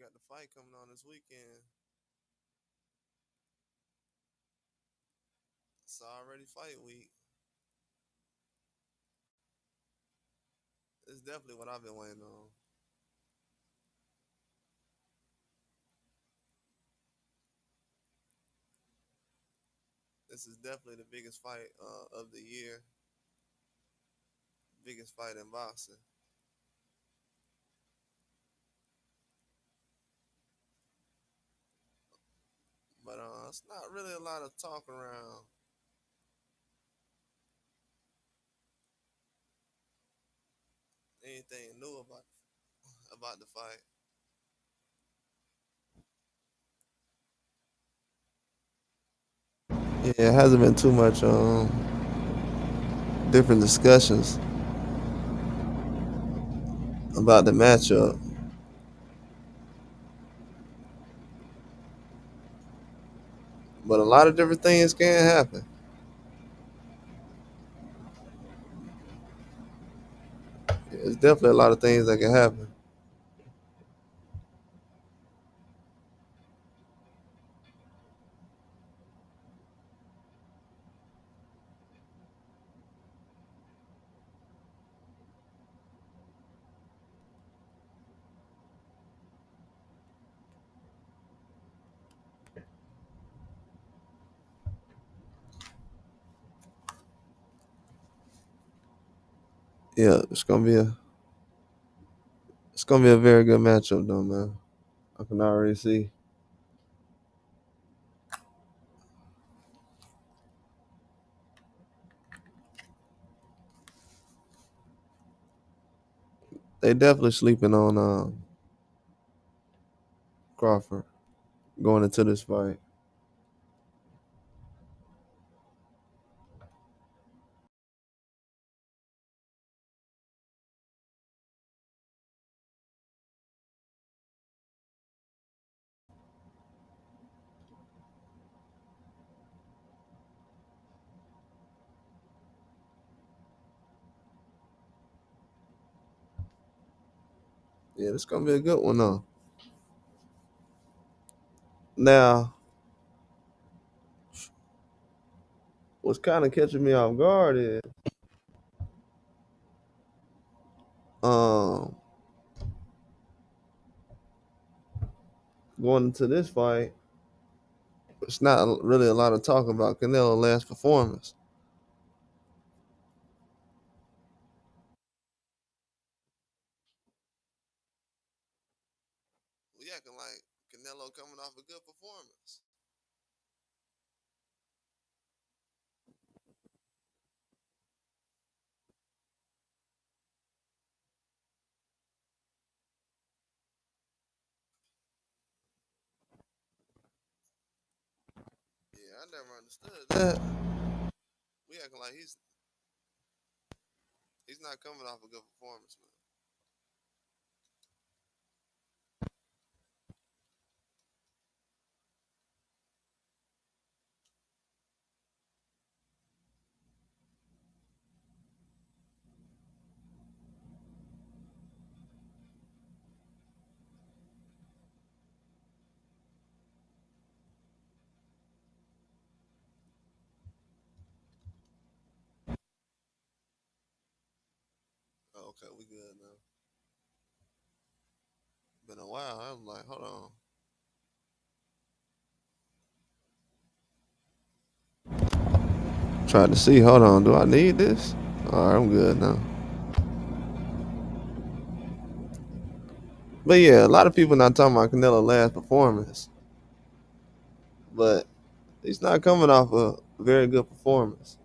got the fight coming on this weekend. It's already fight week. It's definitely what I've been waiting on. This is definitely the biggest fight of the year, biggest fight in boxing. But it's not really a lot of talk around anything new about the fight. Yeah, it hasn't been too much different discussions about the matchup. But a lot of different things can happen. There's definitely a lot of things that can happen. Yeah, it's gonna be a very good matchup though, man. I can already see. They definitely sleeping on Crawford going into this fight. Yeah, it's gonna be a good one though. Now, what's kind of catching me off guard is um going into this fight. It's not really a lot of talk about Canelo last performance. We acting like Canelo coming off a good performance. Yeah, I never understood that. We acting like he's not coming off a good performance, man. Oh, okay, we good now. Been a while. I'm like, hold on. Tried to see. Hold on. Do I need this? All right, I'm good now. But yeah, a lot of people not talking about Canelo last performance, but he's not coming off a very good performance.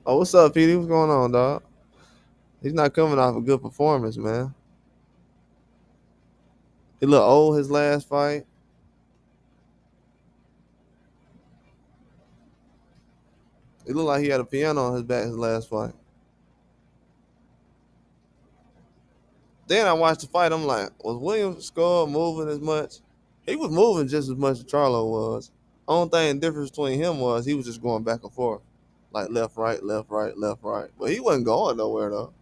Oh, what's up, PD? What's going on, dog? He's not coming off a good performance, man. He looked old his last fight. He looked like he had a piano on his back his last fight. Then I watched the fight. I'm like, was Williams score moving as much? He was moving just as much as Charlo was. Only thing difference between him was he was just going back and forth, like left, right, left, right, left, right. But he wasn't going nowhere though.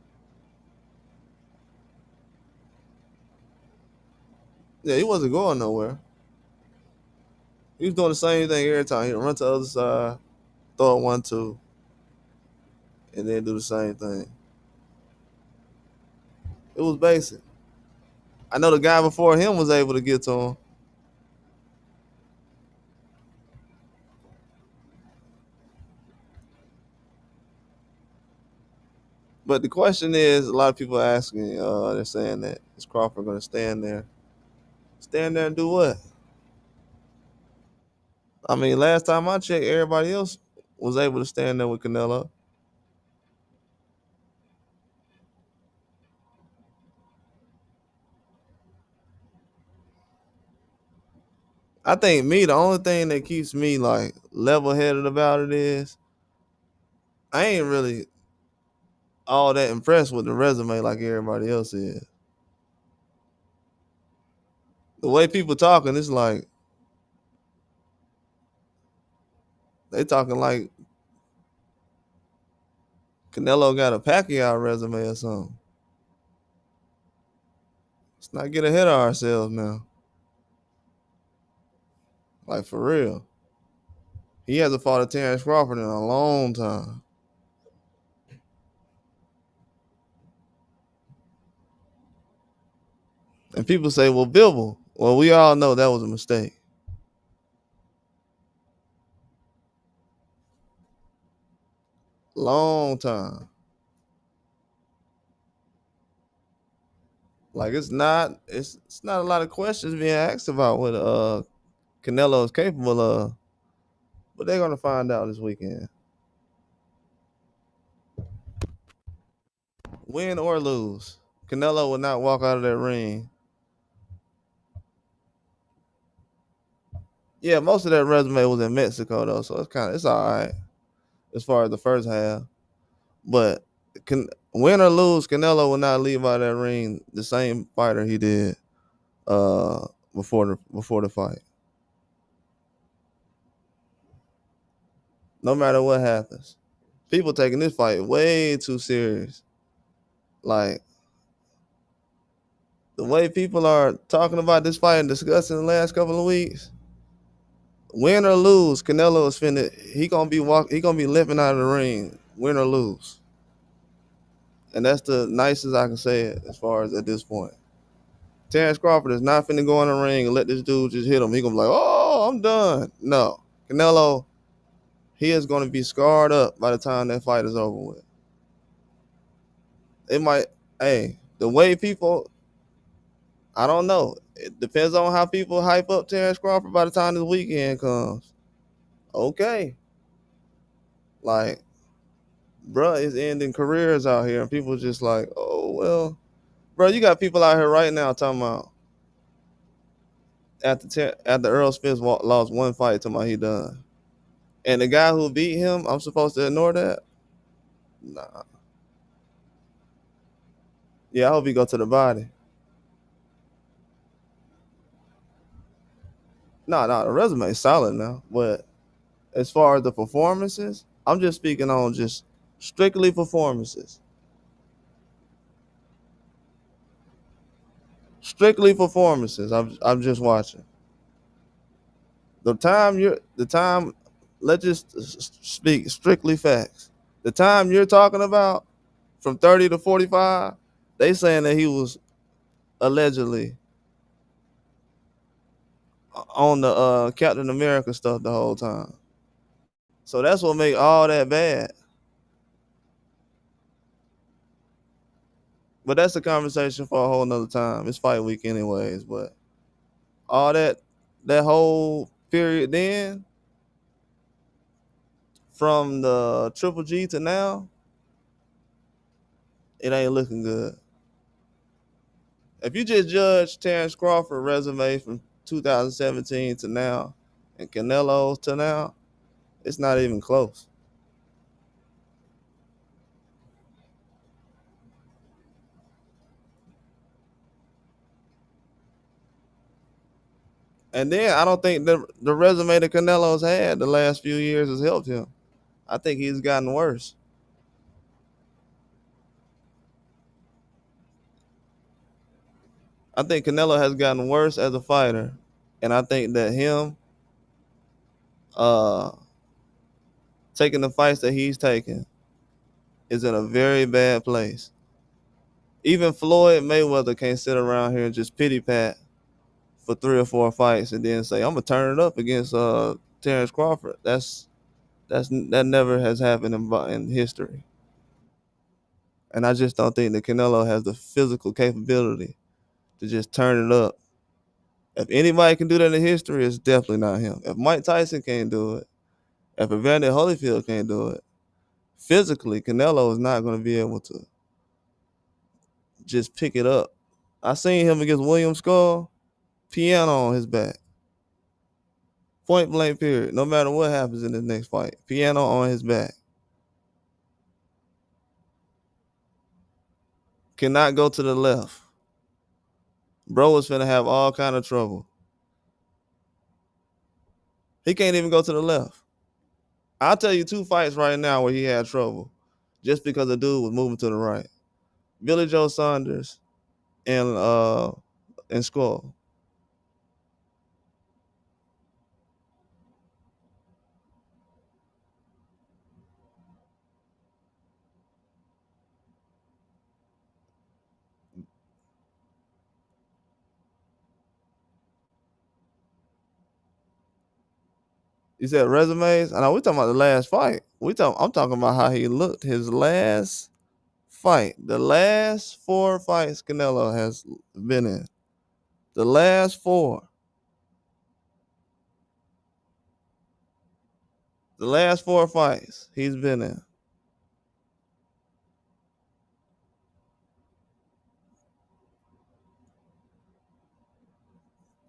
Yeah, he wasn't going nowhere. He was doing the same thing every time. He'd run to the other side, throw it 1-2, and then do the same thing. It was basic. I know the guy before him was able to get to him. But the question is, a lot of people asking, they're saying that is Crawford going to stand there? Stand there and do what? I mean, last time I checked, everybody else was able to stand there with Canelo. I think the only thing that keeps me like level headed about it is I ain't really all that impressed with the resume like everybody else is. The way people talking, it's like they talking like Canelo got a Pacquiao resume or something. Let's not get ahead of ourselves now. Like for real. He hasn't fought a Terrence Crawford in a long time. And people say, well, Bivol. Well, we all know that was a mistake. Long time. Like it's not a lot of questions being asked about what Canelo is capable of. But they're gonna find out this weekend. Win or lose. Canelo will not walk out of that ring. Yeah, most of that resume was in Mexico though, so it's all right as far as the first half. But win or lose, Canelo will not leave out of that ring the same fighter he did uh, before the fight. No matter what happens, people taking this fight way too serious. Like the way people are talking about this fight and discussing the last couple of weeks, win or lose, Canelo is finna. He gonna be limping out of the ring, win or lose, and that's the nicest I can say it as far as at this point. Terrence Crawford is not finna go in the ring and let this dude just hit him. He gonna be like, oh, I'm done. No, Canelo, he is gonna be scarred up by the time that fight is over with. It might, hey, the way people, I don't know. It depends on how people hype up Terrence Crawford by the time this weekend comes. Okay, like, bruh is ending careers out here, and people just like, oh well, bro. You got people out here right now talking about after Earl Spence lost one fight, talking about he done, and the guy who beat him, I'm supposed to ignore that? Nah. Yeah, I hope he go to the body. Nah, the resume is solid now, but as far as the performances, I'm just speaking on just strictly performances. Strictly performances. I'm just watching. The time let's just speak strictly facts. The time you're talking about from 30 to 45, they saying that he was allegedly on the Captain America stuff the whole time. So that's what make all that bad. But that's a conversation for a whole nother time. It's fight week anyways, but all that whole period then from the Triple G to now, it ain't looking good. If you just judge Terrence Crawford resume from 2017 to now and Canelo to now, it's not even close. And then I don't think the resume that Canelo's had the last few years has helped him. I think he's gotten worse. I think Canelo has gotten worse as a fighter, and I think that him uh, taking the fights that he's taking is in a very bad place. Even Floyd Mayweather can't sit around here and just pity pat for 3 or 4 fights and then say, "I'm gonna turn it up against Terrence Crawford." That never has happened in history, and I just don't think that Canelo has the physical capability to just turn it up. If anybody can do that in history, it's definitely not him. If Mike Tyson can't do it, if Evander Holyfield can't do it, physically, Canelo is not going to be able to just pick it up. I seen him against William Skull, piano on his back. Point blank period. No matter what happens in the next fight, piano on his back. Cannot go to the left. Bro was finna have all kind of trouble. He can't even go to the left. I'll tell you 2 fights right now where he had trouble just because the dude was moving to the right. Billy Joe Saunders and Skull. You said resumes? I know we're talking about the last fight. I'm talking about how he looked his last fight. The last 4 fights Canelo has been in. The last 4. The last 4 fights he's been in.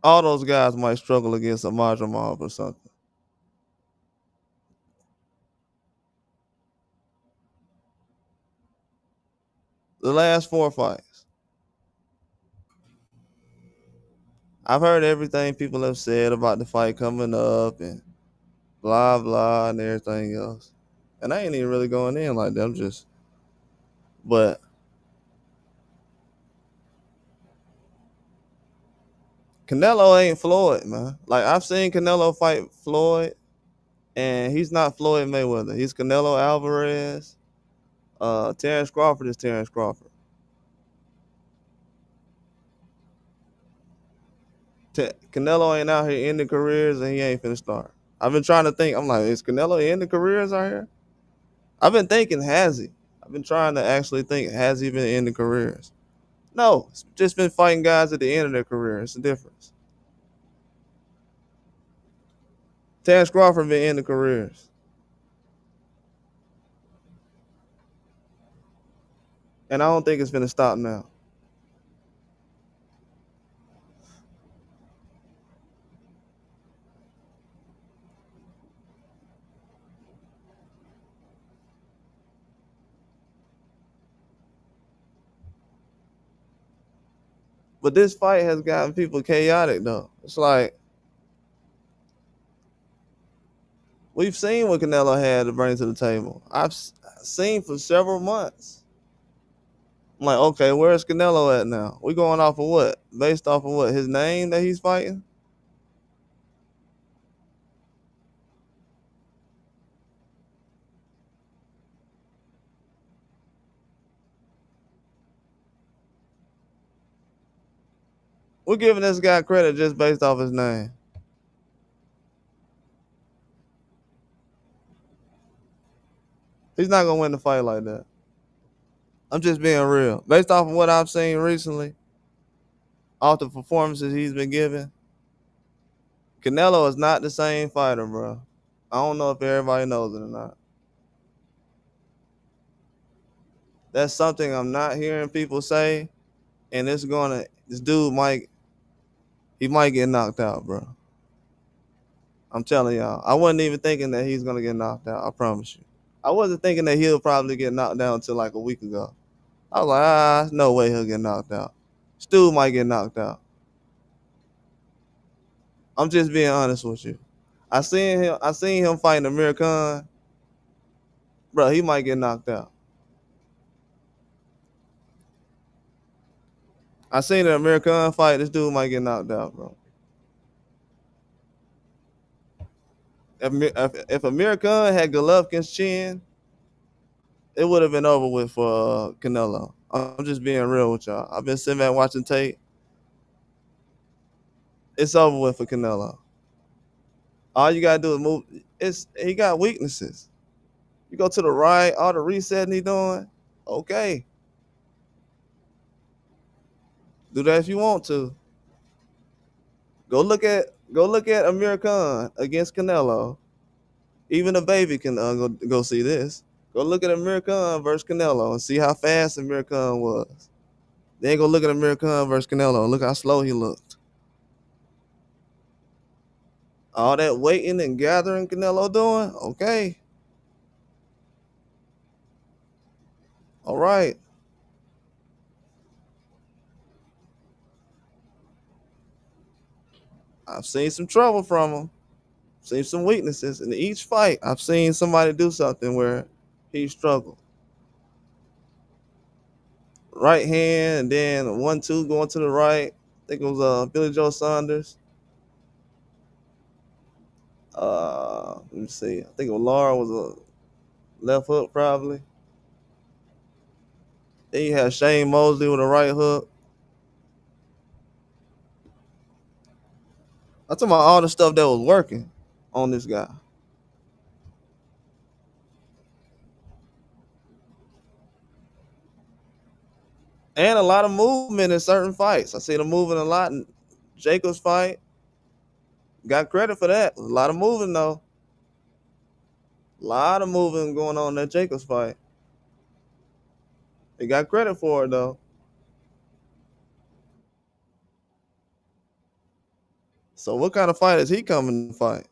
All those guys might struggle against a Madrimov or something. The last 4 fights. I've heard everything people have said about the fight coming up and blah blah and everything else. And I ain't even really going in like that. I'm just but Canelo ain't Floyd, man. Like I've seen Canelo fight Floyd and he's not Floyd Mayweather. He's Canelo Alvarez. Terrence Crawford is Terrence Crawford. Canelo ain't out here ending careers and he ain't finna start. I've been trying to think. I'm like, is Canelo ending careers out here? I've been thinking, has he? I've been trying to actually think, has he been ending careers? No, it's just been fighting guys at the end of their career. It's a difference. Terrence Crawford been ending careers. And I don't think it's gonna stop now. But this fight has gotten people chaotic though. It's like we've seen what Canelo had to bring to the table. I've seen for several months. I'm like, okay, where's Canelo at now? We going off of what? Based off of what? His name that he's fighting? We're giving this guy credit just based off his name. He's not gonna win the fight like that. I'm just being real. Based off of what I've seen recently, off the performances he's been giving, Canelo is not the same fighter, bro. I don't know if everybody knows it or not. That's something I'm not hearing people say, and this dude might get knocked out, bro. I'm telling y'all. I wasn't even thinking that he's gonna get knocked out. I promise you. I wasn't thinking that he'll probably get knocked down until like a week ago. I was like, no way he'll get knocked out. Stu might get knocked out. I'm just being honest with you. I seen him fighting Amir Khan. Bro, he might get knocked out. I seen an American fight. This dude might get knocked out, bro. If American had Golovkin's chin, it would have been over with for Canelo. I'm just being real with y'all. I've been sitting back watching tape. It's over with for Canelo. All you gotta do is move. He got weaknesses. You go to the right, all the resetting he doing. Okay, do that if you want to. Go look at Amir Khan against Canelo. Even a baby can go see this. Go look at Amir Khan versus Canelo and see how fast Amir Khan was. Then go look at Amir Khan versus Canelo. Look how slow he looked. All that waiting and gathering Canelo doing. Okay, all right. I've seen some trouble from him. Seen some weaknesses in each fight. I've seen somebody do something where he struggled. Right hand and then 1-2 going to the right. I think it was Billy Joe Saunders. Let me see. I think it was Laura was a left hook probably. Then you had Shane Mosley with a right hook. I'm talking about all the stuff that was working on this guy. And a lot of movement in certain fights. I seen him moving a lot in Jacobs' fight. Got credit for that. A lot of moving though. A lot of moving going on in that Jacobs fight. He got credit for it though. So what kind of fight is he coming to fight?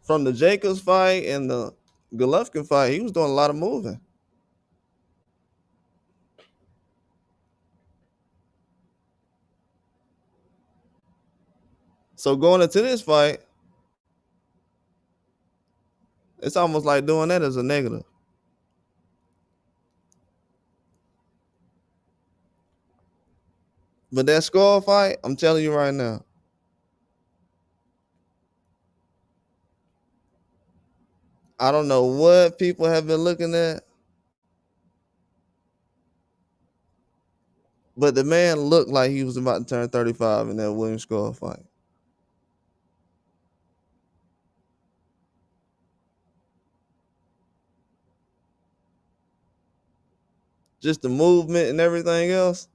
From the Jacobs fight and the Golovkin fight, he was doing a lot of moving. So going into this fight, it's almost like doing that as a negative. But that score fight, I'm telling you right now, I don't know what people have been looking at, but the man looked like he was about to turn 35 in that Williams score fight. Just the movement and everything else,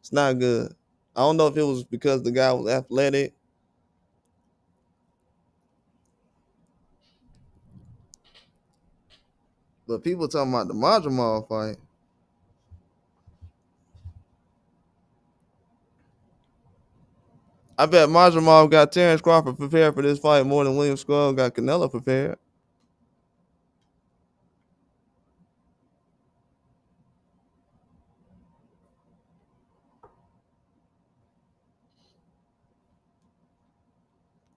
it's not good. I don't know if it was because the guy was athletic, but people talking about the Majamal fight. I bet Majamal got Terrence Crawford prepared for this fight more than William Skull got Canelo prepared.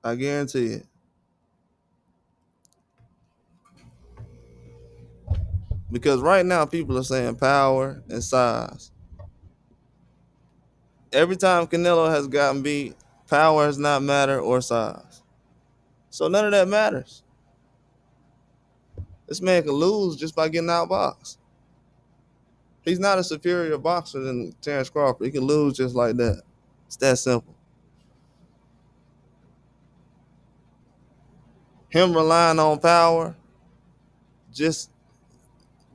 I guarantee it. Because right now people are saying power and size. Every time Canelo has gotten beat, power has not mattered or size. So none of that matters. This man can lose just by getting outboxed. He's not a superior boxer than Terrence Crawford. He can lose just like that. It's that simple. Him relying on power, just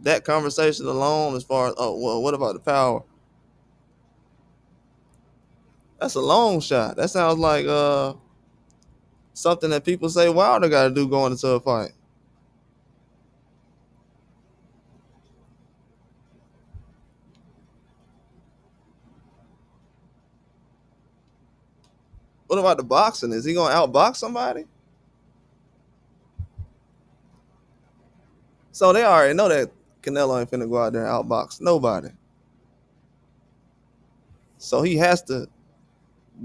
that conversation alone, as far as, oh, well, what about the power? That's a long shot. That sounds like something that people say Wilder got to do going into a fight. What about the boxing? Is he going to outbox somebody? So they already know that Canelo ain't finna go out there and outbox nobody. So he has to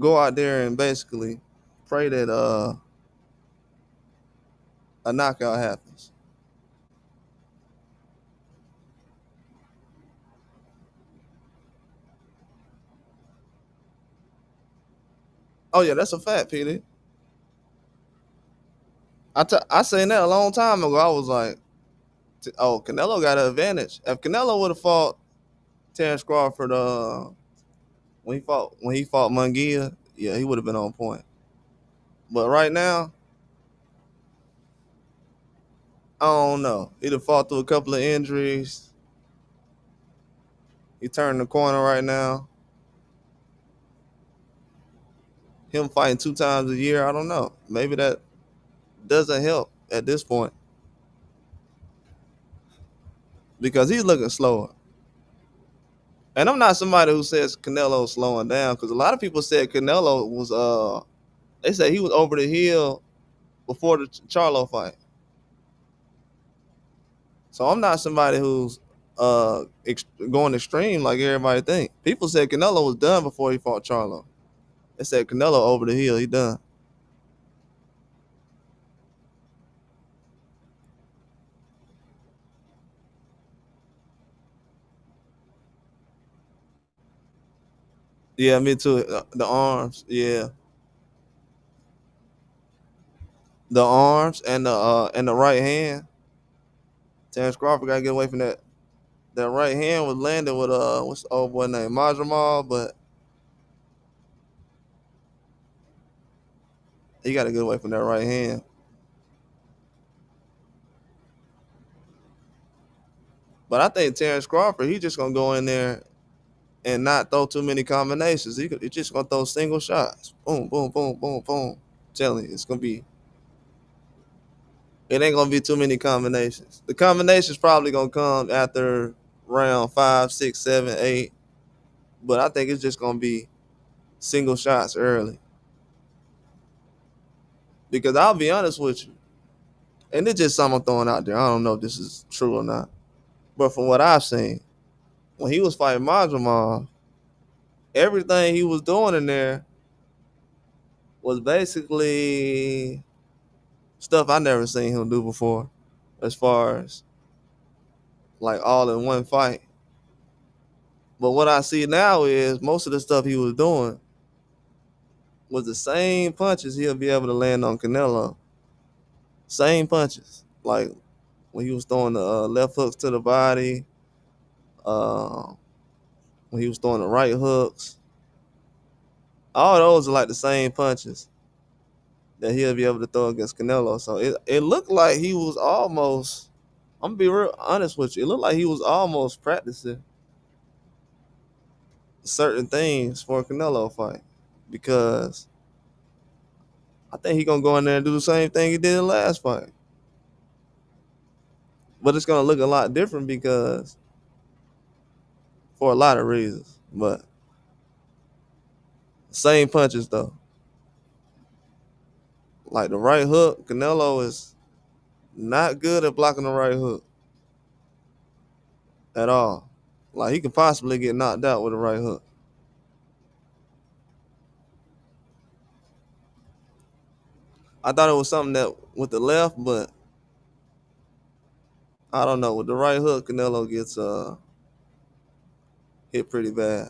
go out there and basically pray that a knockout happens. Oh yeah, that's a fact, Peter. I seen that a long time ago. I was like, oh, Canelo got an advantage. If Canelo would have fought Terrence Crawford, when he fought Munguia, yeah, he would have been on point. But right now, I don't know. He done fought through a couple of injuries. He turned the corner right now. Him fighting 2 times a year, I don't know. Maybe that doesn't help at this point because he's looking slower. And I'm not somebody who says Canelo's slowing down because a lot of people said Canelo was they said he was over the hill before the Charlo fight. So I'm not somebody who's going extreme like everybody think. People said Canelo was done before he fought Charlo. They said Canelo over the hill, he done. Yeah, me too. The arms, yeah, the arms and the right hand. Terrence Crawford got to get away from that. That right hand was landed with what's the old boy name Majamal, but he got to get away from that right hand. But I think Terrence Crawford, he just gonna go in there and not throw too many combinations. He just gonna throw single shots. Boom, boom, boom, boom, boom. Telling you, it ain't gonna be too many combinations. The combinations probably gonna come after round 5, 6, 7, 8. But I think it's just gonna be single shots early. Because I'll be honest with you, and it's just something I'm throwing out there. I don't know if this is true or not. But from what I've seen, when he was fighting Majamal, everything he was doing in there was basically stuff I never seen him do before, as far as like all in one fight. But what I see now is most of the stuff he was doing was the same punches he'll be able to land on Canelo. Same punches. Like when he was throwing the left hooks to the body, uh, when he was throwing the right hooks. All those are like the same punches that he'll be able to throw against Canelo. So it looked like he was almost, I'm gonna be real honest with you, it looked like he was almost practicing certain things for a Canelo fight. Because I think he gonna go in there and do the same thing he did in the last fight. But it's gonna look a lot different because for a lot of reasons. But same punches though. Like the right hook, Canelo is not good at blocking the right hook at all. Like he could possibly get knocked out with a right hook. I thought it was something that with the left, but I don't know. With the right hook, Canelo gets hit pretty bad.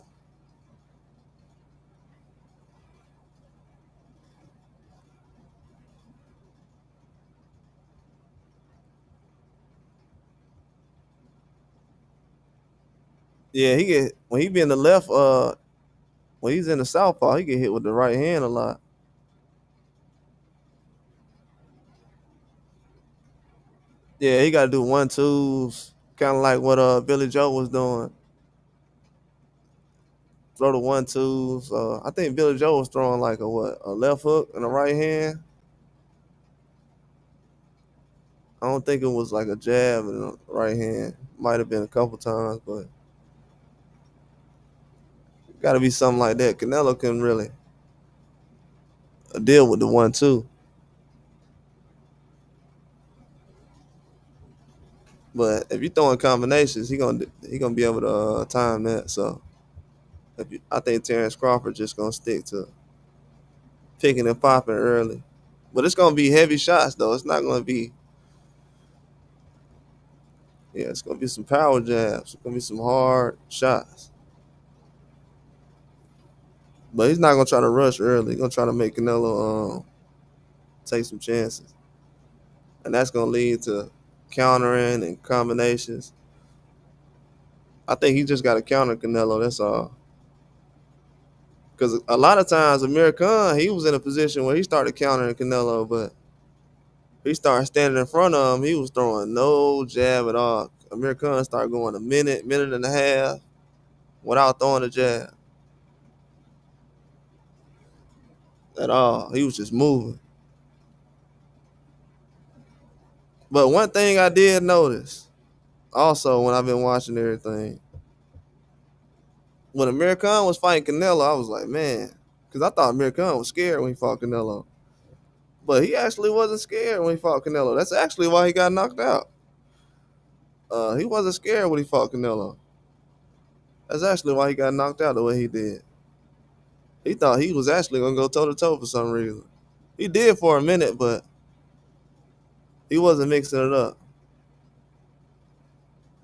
Yeah, he get when he be in the left, when he's in the southpaw, he get hit with the right hand a lot. Yeah, he gotta do 1-2s, kinda like what Billy Joe was doing. Throw the 1-2s. I think Billy Joe was throwing like a left hook and a right hand. I don't think it was like a jab and a right hand. Might have been a couple times, but gotta be something like that. Canelo can really deal with the 1-2. But if you're throwing combinations, he gonna be able to time that. So I think Terrence Crawford just gonna stick to picking and popping early. But it's gonna be heavy shots though. It's not gonna be, yeah. It's gonna be some power jabs. It's gonna be some hard shots. But he's not gonna try to rush early. He's gonna try to make Canelo take some chances, and that's gonna lead to countering and combinations. I think he just got to counter Canelo. That's all. Because a lot of times, Amir Khan, he was in a position where he started countering Canelo, but he started standing in front of him. He was throwing no jab at all. Amir Khan started going a minute, minute and a half without throwing a jab at all. He was just moving. But one thing I did notice also when I've been watching everything, when Amir Khan was fighting Canelo, I was like, man, because I thought Amir Khan was scared when he fought Canelo. But he actually wasn't scared when he fought Canelo. That's actually why he got knocked out. He wasn't scared when he fought Canelo. That's actually why he got knocked out the way he did. He thought he was actually going to go toe to toe for some reason. He did for a minute, but he wasn't mixing it up.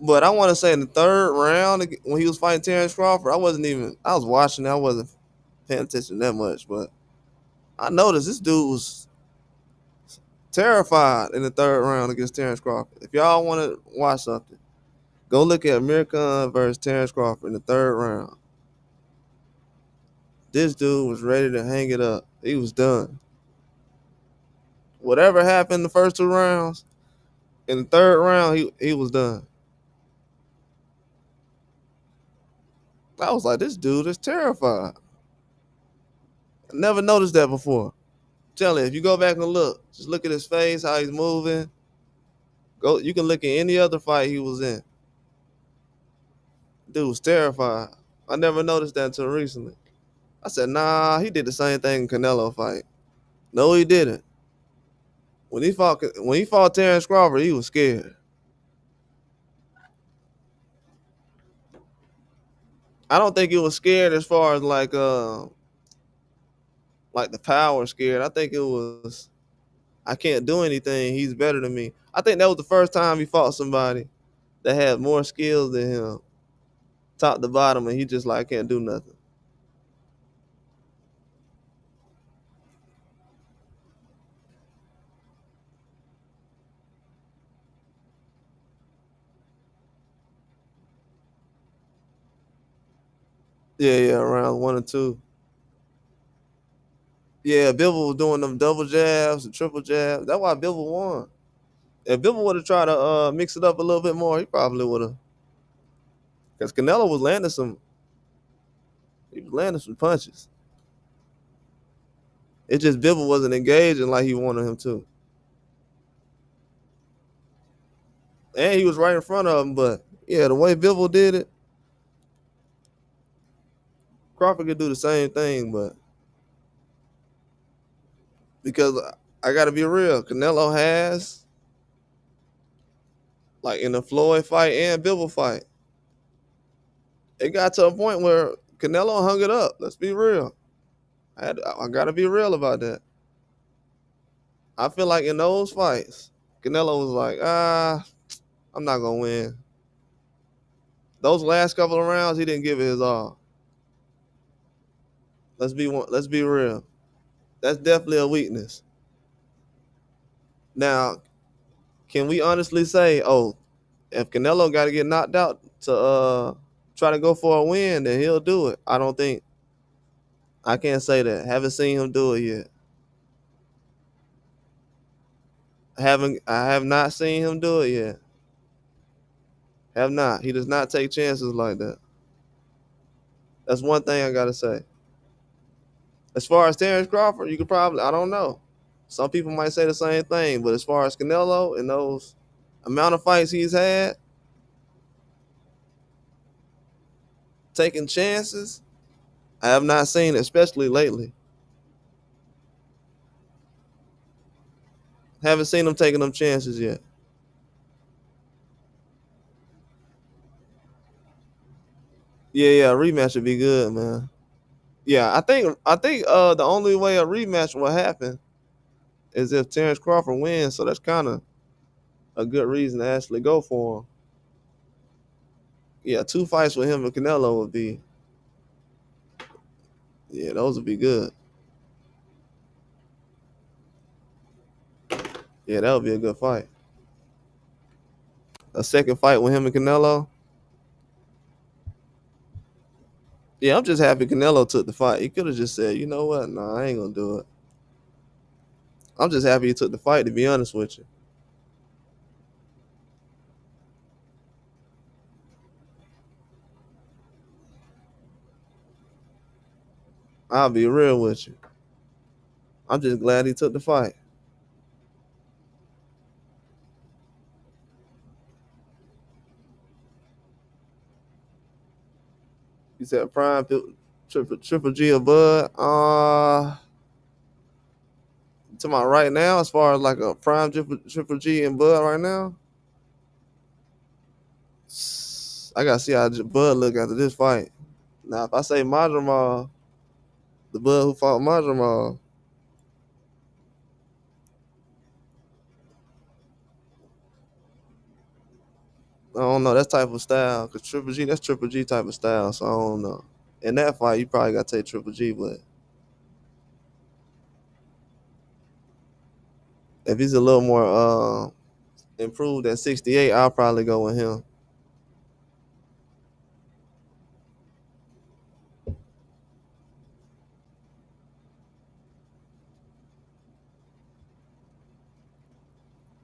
But I want to say in the third round, when he was fighting Terrence Crawford, I was watching, I wasn't paying attention that much, but I noticed this dude was terrified in the third round against Terrence Crawford. If y'all want to watch something, go look at Amir Khan versus Terrence Crawford in the third round. This dude was ready to hang it up. He was done. Whatever happened in the first two rounds, in the third round, he was done. I was like, this dude is terrified. I never noticed that before. Tell you, if you go back and look, just look at his face, how he's moving. You can look at any other fight he was in. Dude was terrified. I never noticed that until recently. I said, nah, he did the same thing in Canelo fight. No, he didn't. When he fought Terrence Crawford, he was scared. I don't think he was scared as far as like the power scared. I think it was I can't do anything. He's better than me. I think that was the first time he fought somebody that had more skills than him, top to bottom, and he just like can't do nothing. Yeah, round 1 and 2. Yeah, Bivol was doing them double jabs and triple jabs. That's why Bivol won. If Bivol would have tried to mix it up a little bit more, he probably would have. Because Canelo was landing some punches. It just Bivol wasn't engaging like he wanted him to. And he was right in front of him, but yeah, the way Bivol did it, Crawford could do the same thing, but because I gotta be real, Canelo has, like in the Floyd fight and Bivol fight, it got to a point where Canelo hung it up. Let's be real. I gotta be real about that. I feel like in those fights, Canelo was like, I'm not gonna win. Those last couple of rounds, he didn't give it his all. Let's be real. That's definitely a weakness. Now, can we honestly say, oh, if Canelo got to get knocked out to try to go for a win, then he'll do it? I can't say that. Haven't seen him do it yet. I have not seen him do it yet. Have not. He does not take chances like that. That's one thing I gotta say. As far as Terrence Crawford, you could probably, I don't know. Some people might say the same thing, but as far as Canelo and those amount of fights he's had, taking chances, I have not seen it, especially lately. Haven't seen him taking them chances yet. Yeah, a rematch would be good, man. Yeah, I think the only way a rematch will happen is if Terrence Crawford wins, so that's kind of a good reason to actually go for him. Yeah, two fights with him and Canelo Yeah, those would be good. Yeah, that would be a good fight. A second fight with him and Canelo. Yeah, I'm just happy Canelo took the fight. He could have just said, you know what? Nah, I ain't gonna do it. I'm just happy he took the fight, to be honest with you. I'll be real with you. I'm just glad he took the fight. You said triple G or Bud. To my right now, as far as like a prime triple G and Bud right now, I gotta see how Bud look after this fight. Now, if I say Madramal, the Bud who fought Madramal, I don't know. That's type of style. Cause Triple G, that's Triple G type of style. So I don't know. In that fight, you probably got to take Triple G. But if he's a little more improved at 68, I'll probably go with him.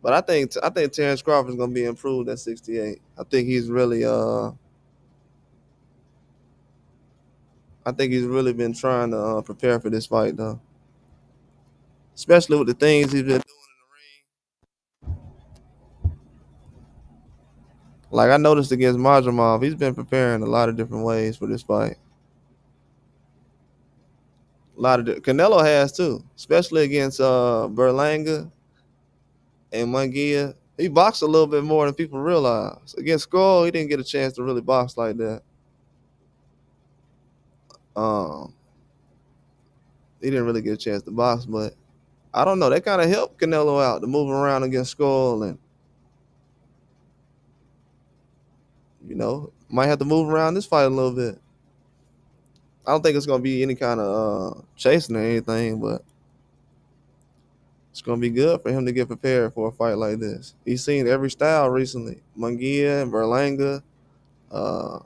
But I think Terrence Crawford's gonna be improved at 68. I think he's really been trying to prepare for this fight though, especially with the things he's been doing in the ring. Like I noticed against Majramov, he's been preparing a lot of different ways for this fight. Canelo has too, especially against Berlanga and Munguia. He boxed a little bit more than people realize. Against Skull, he didn't get a chance to really box like that. Um, he didn't really get a chance to box, but I don't know. That kind of helped Canelo out to move around against Skull, and might have to move around this fight a little bit. I don't think it's gonna be any kind of chasing or anything, but it's gonna be good for him to get prepared for a fight like this. He's seen every style recently: Munguia and Berlanga. Uh,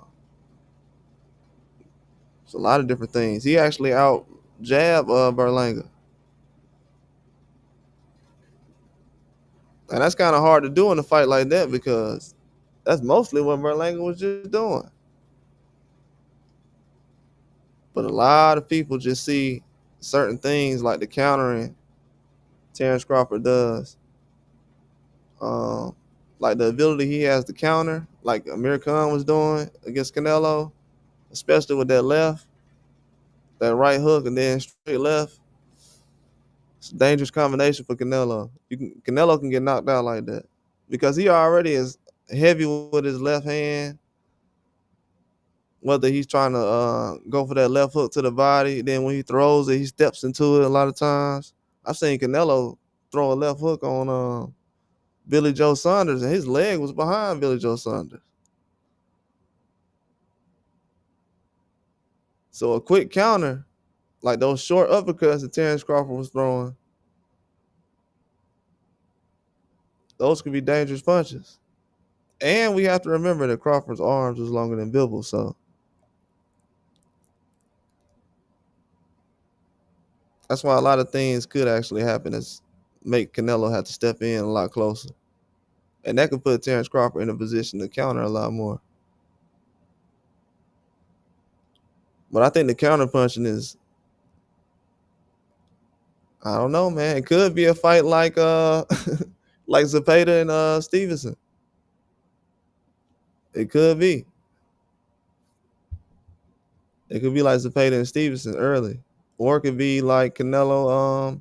it's a lot of different things. He actually out jab Berlanga, and that's kind of hard to do in a fight like that because that's mostly what Berlanga was just doing. But a lot of people just see certain things like the countering Terrence Crawford does, um, like the ability he has to counter, like Amir Khan was doing against Canelo, especially with that right hook, and then straight left. It's a dangerous combination for Canelo. Canelo can get knocked out like that because he already is heavy with his left hand. Whether he's trying to go for that left hook to the body, then when he throws it, he steps into it a lot of times. I've seen Canelo throw a left hook on Billy Joe Saunders, and his leg was behind Billy Joe Saunders. So a quick counter, like those short uppercuts that Terrence Crawford was throwing, those could be dangerous punches. And we have to remember that Crawford's arms was longer than Bivol, so that's why a lot of things could actually happen as make Canelo have to step in a lot closer. And that could put Terrence Crawford in a position to counter a lot more. But I think the counter punching is, I don't know, man. It could be a fight like like Zepeda and Stevenson. It could be. It could be like Zepeda and Stevenson early. Or it could be like Canelo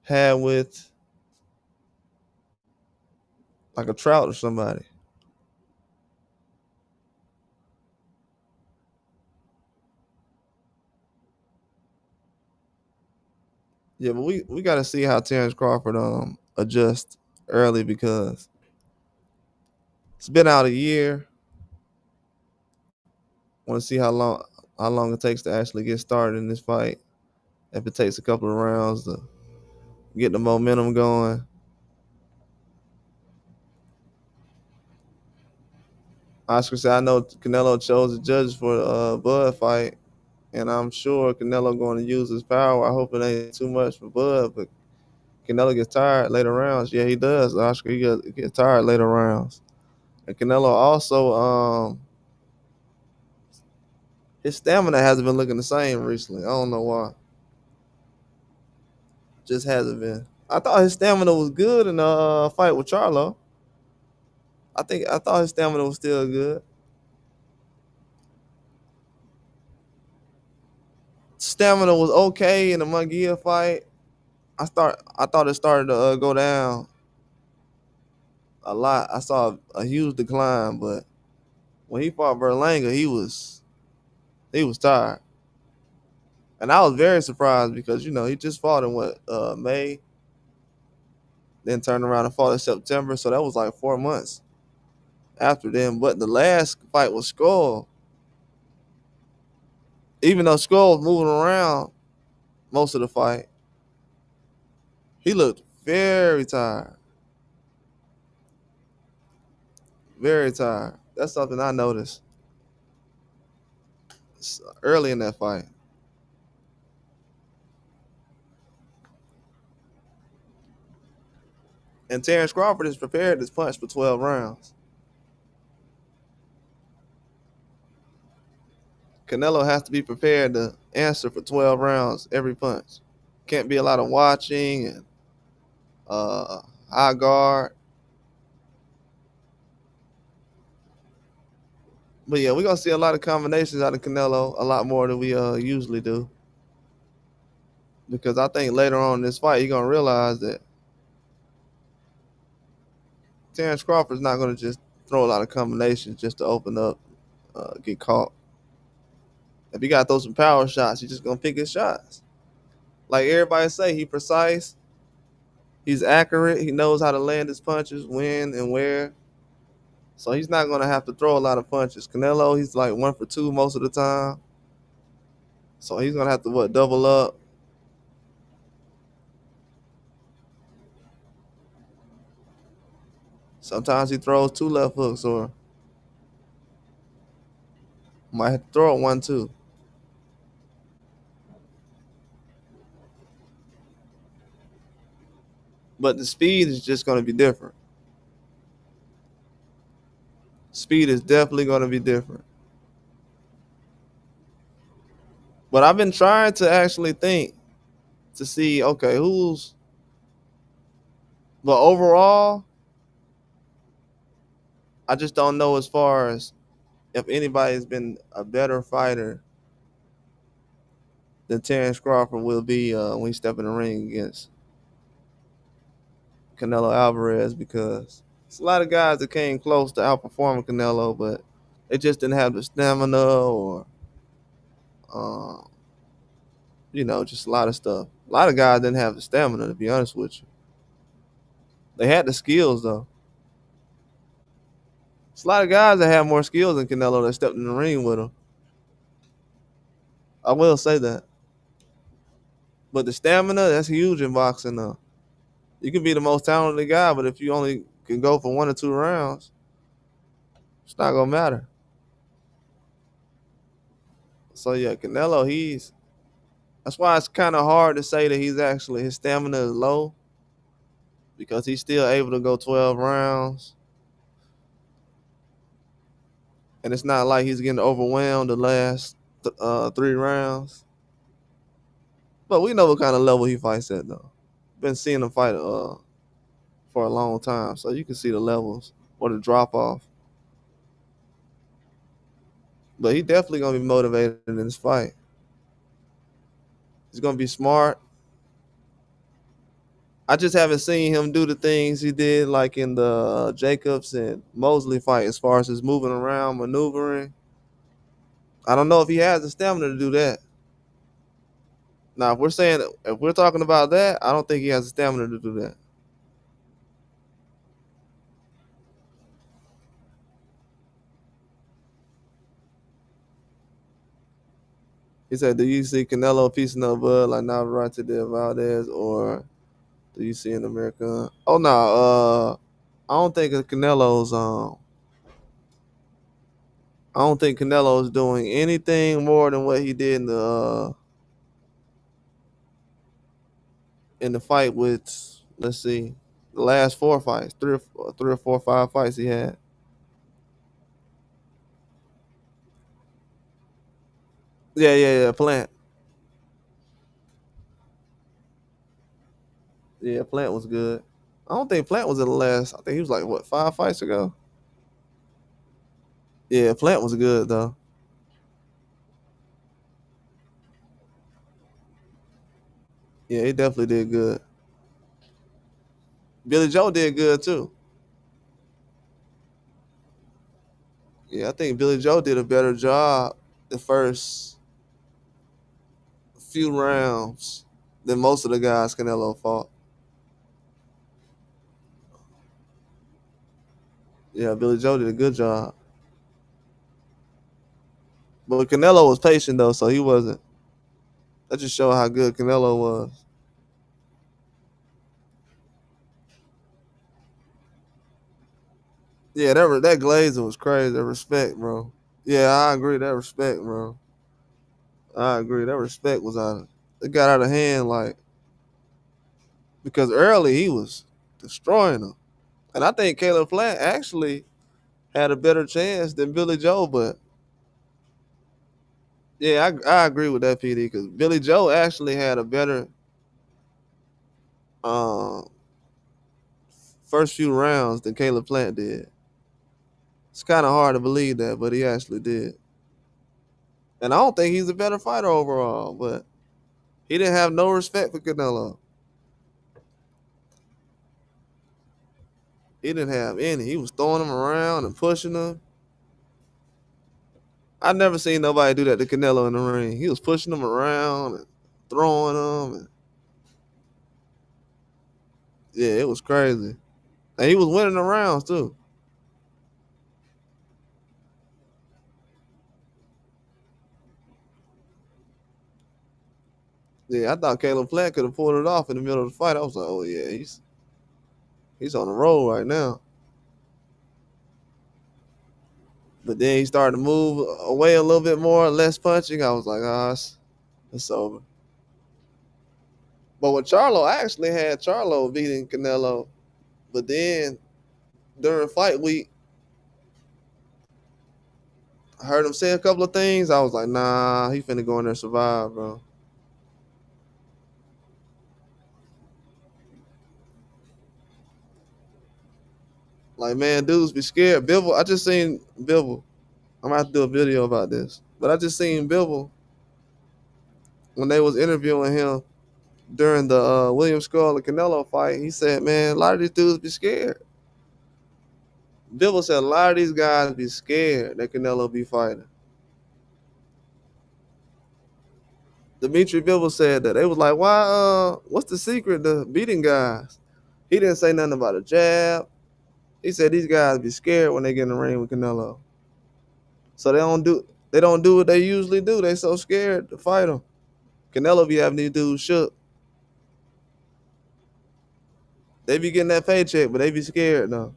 had with like a Trout or somebody. Yeah, but we got to see how Terrence Crawford adjusts early because it's been out a year. Want to see how how long it takes to actually get started in this fight. If it takes a couple of rounds to get the momentum going. Oscar said, I know Canelo chose the judges for the Bud fight, and I'm sure Canelo going to use his power. I hope it ain't too much for Bud, but Canelo gets tired later rounds. Yeah, he does. Oscar, he gets tired later rounds. And Canelo also, his stamina hasn't been looking the same recently. I don't know why. Just hasn't been. I thought his stamina was good in the fight with Charlo. I thought his stamina was still good. Stamina was okay in the Munguia fight. I thought it started to go down a lot. I saw a huge decline, but when he fought Berlanga, he was tired, and I was very surprised because he just fought in what May, then turned around and fought in September, so that was like 4 months after then. But the last fight was Skull. Even though Skull was moving around most of the fight, he looked very tired, very tired. That's something I noticed early in that fight. And Terrence Crawford is prepared to punch for 12 rounds. Canelo has to be prepared to answer for 12 rounds every punch. Can't be a lot of watching and uh, high guard. But yeah, we're going to see a lot of combinations out of Canelo, a lot more than we usually do. Because I think later on in this fight, you're going to realize that Terrence Crawford's not going to just throw a lot of combinations just to open up, get caught. If he got to throw some power shots, he's just going to pick his shots. Like everybody say, he's precise. He's accurate. He knows how to land his punches, when and where. So he's not going to have to throw a lot of punches. Canelo, he's like 1 for 2 most of the time. So he's going to have to, double up. Sometimes he throws 2 left hooks or might have to throw it 1, 2. But the speed is just going to be different. Speed is definitely going to be different. But I've been trying to actually think to see, okay, but overall, I just don't know as far as if anybody's been a better fighter than Terrence Crawford will be when he step in the ring against Canelo Alvarez, because it's a lot of guys that came close to outperforming Canelo, but they just didn't have the stamina or, uh, just a lot of stuff. A lot of guys didn't have the stamina, to be honest with you. They had the skills, though. It's a lot of guys that have more skills than Canelo that stepped in the ring with him. I will say that. But the stamina, that's huge in boxing, though. You can be the most talented guy, but if you only can go for 1 or 2 rounds, it's not going to matter. So, yeah, Canelo, that's why it's kind of hard to say that his stamina is low, because he's still able to go 12 rounds. And it's not like he's getting overwhelmed the last 3 rounds. But we know what kind of level he fights at, though. Been seeing him fight for a long time, so you can see the levels or the drop off. But he definitely gonna be motivated in this fight. He's gonna be smart. I just haven't seen him do the things he did like in the Jacobs and Mosley fight, as far as his moving around, maneuvering. I don't know if he has the stamina to do that. Now, if we're talking about that, I don't think he has the stamina to do that. He said, "Do you see Canelo piecing up Bud like Navarrete did Valdez, or do you see an American?" Oh no, I don't think Canelo's I don't think Canelo's doing anything more than what he did in the fight with, let's see, the last four fights, three or four, five fights he had. Yeah, Plant. Yeah, Plant was good. I don't think Plant was in the last. I think he was like what, 5 fights ago. Yeah, Plant was good though. Yeah, he definitely did good. Billy Joe did good too. Yeah, I think Billy Joe did a better job the first few rounds than most of the guys Canelo fought. Yeah, Billy Joe did a good job. But Canelo was patient though, so he wasn't. That just showed how good Canelo was. Yeah, that Glazer was crazy. That respect, bro. Yeah, I agree. That respect, bro. I agree. That respect was out. It got out of hand, like because early he was destroying them, and I think Caleb Plant actually had a better chance than Billy Joe. But yeah, I agree with that, PD, because Billy Joe actually had a better um, first few rounds than Caleb Plant did. It's kind of hard to believe that, but he actually did. And I don't think he's a better fighter overall, but he didn't have no respect for Canelo. He didn't have any. He was throwing him around and pushing him. I never seen nobody do that to Canelo in the ring. He was pushing him around and throwing him. And yeah, it was crazy. And he was winning the rounds too. Yeah, I thought Caleb Plant could have pulled it off in the middle of the fight. I was like, oh yeah, he's on the roll right now. But then he started to move away a little bit more, less punching. I was like, ah, it's over. But with Charlo, I actually had Charlo beating Canelo. But then during fight week, I heard him say a couple of things. I was like, nah, he finna go in there and survive, bro. Like, man, dudes be scared. Bivol, I just seen Bivol. I'm gonna have to do a video about this. But I just seen Bivol when they was interviewing him during the William Skull and Canelo fight. He said, man, a lot of these dudes be scared. Bivol said a lot of these guys be scared that Canelo be fighting. Dimitri Bivol said that. They was like, why, what's the secret to beating guys? He didn't say nothing about a jab. He said these guys be scared when they get in the ring with Canelo. So they don't do what they usually do. They so scared to fight him. Canelo be having these dudes shook. They be getting that paycheck, but they be scared though.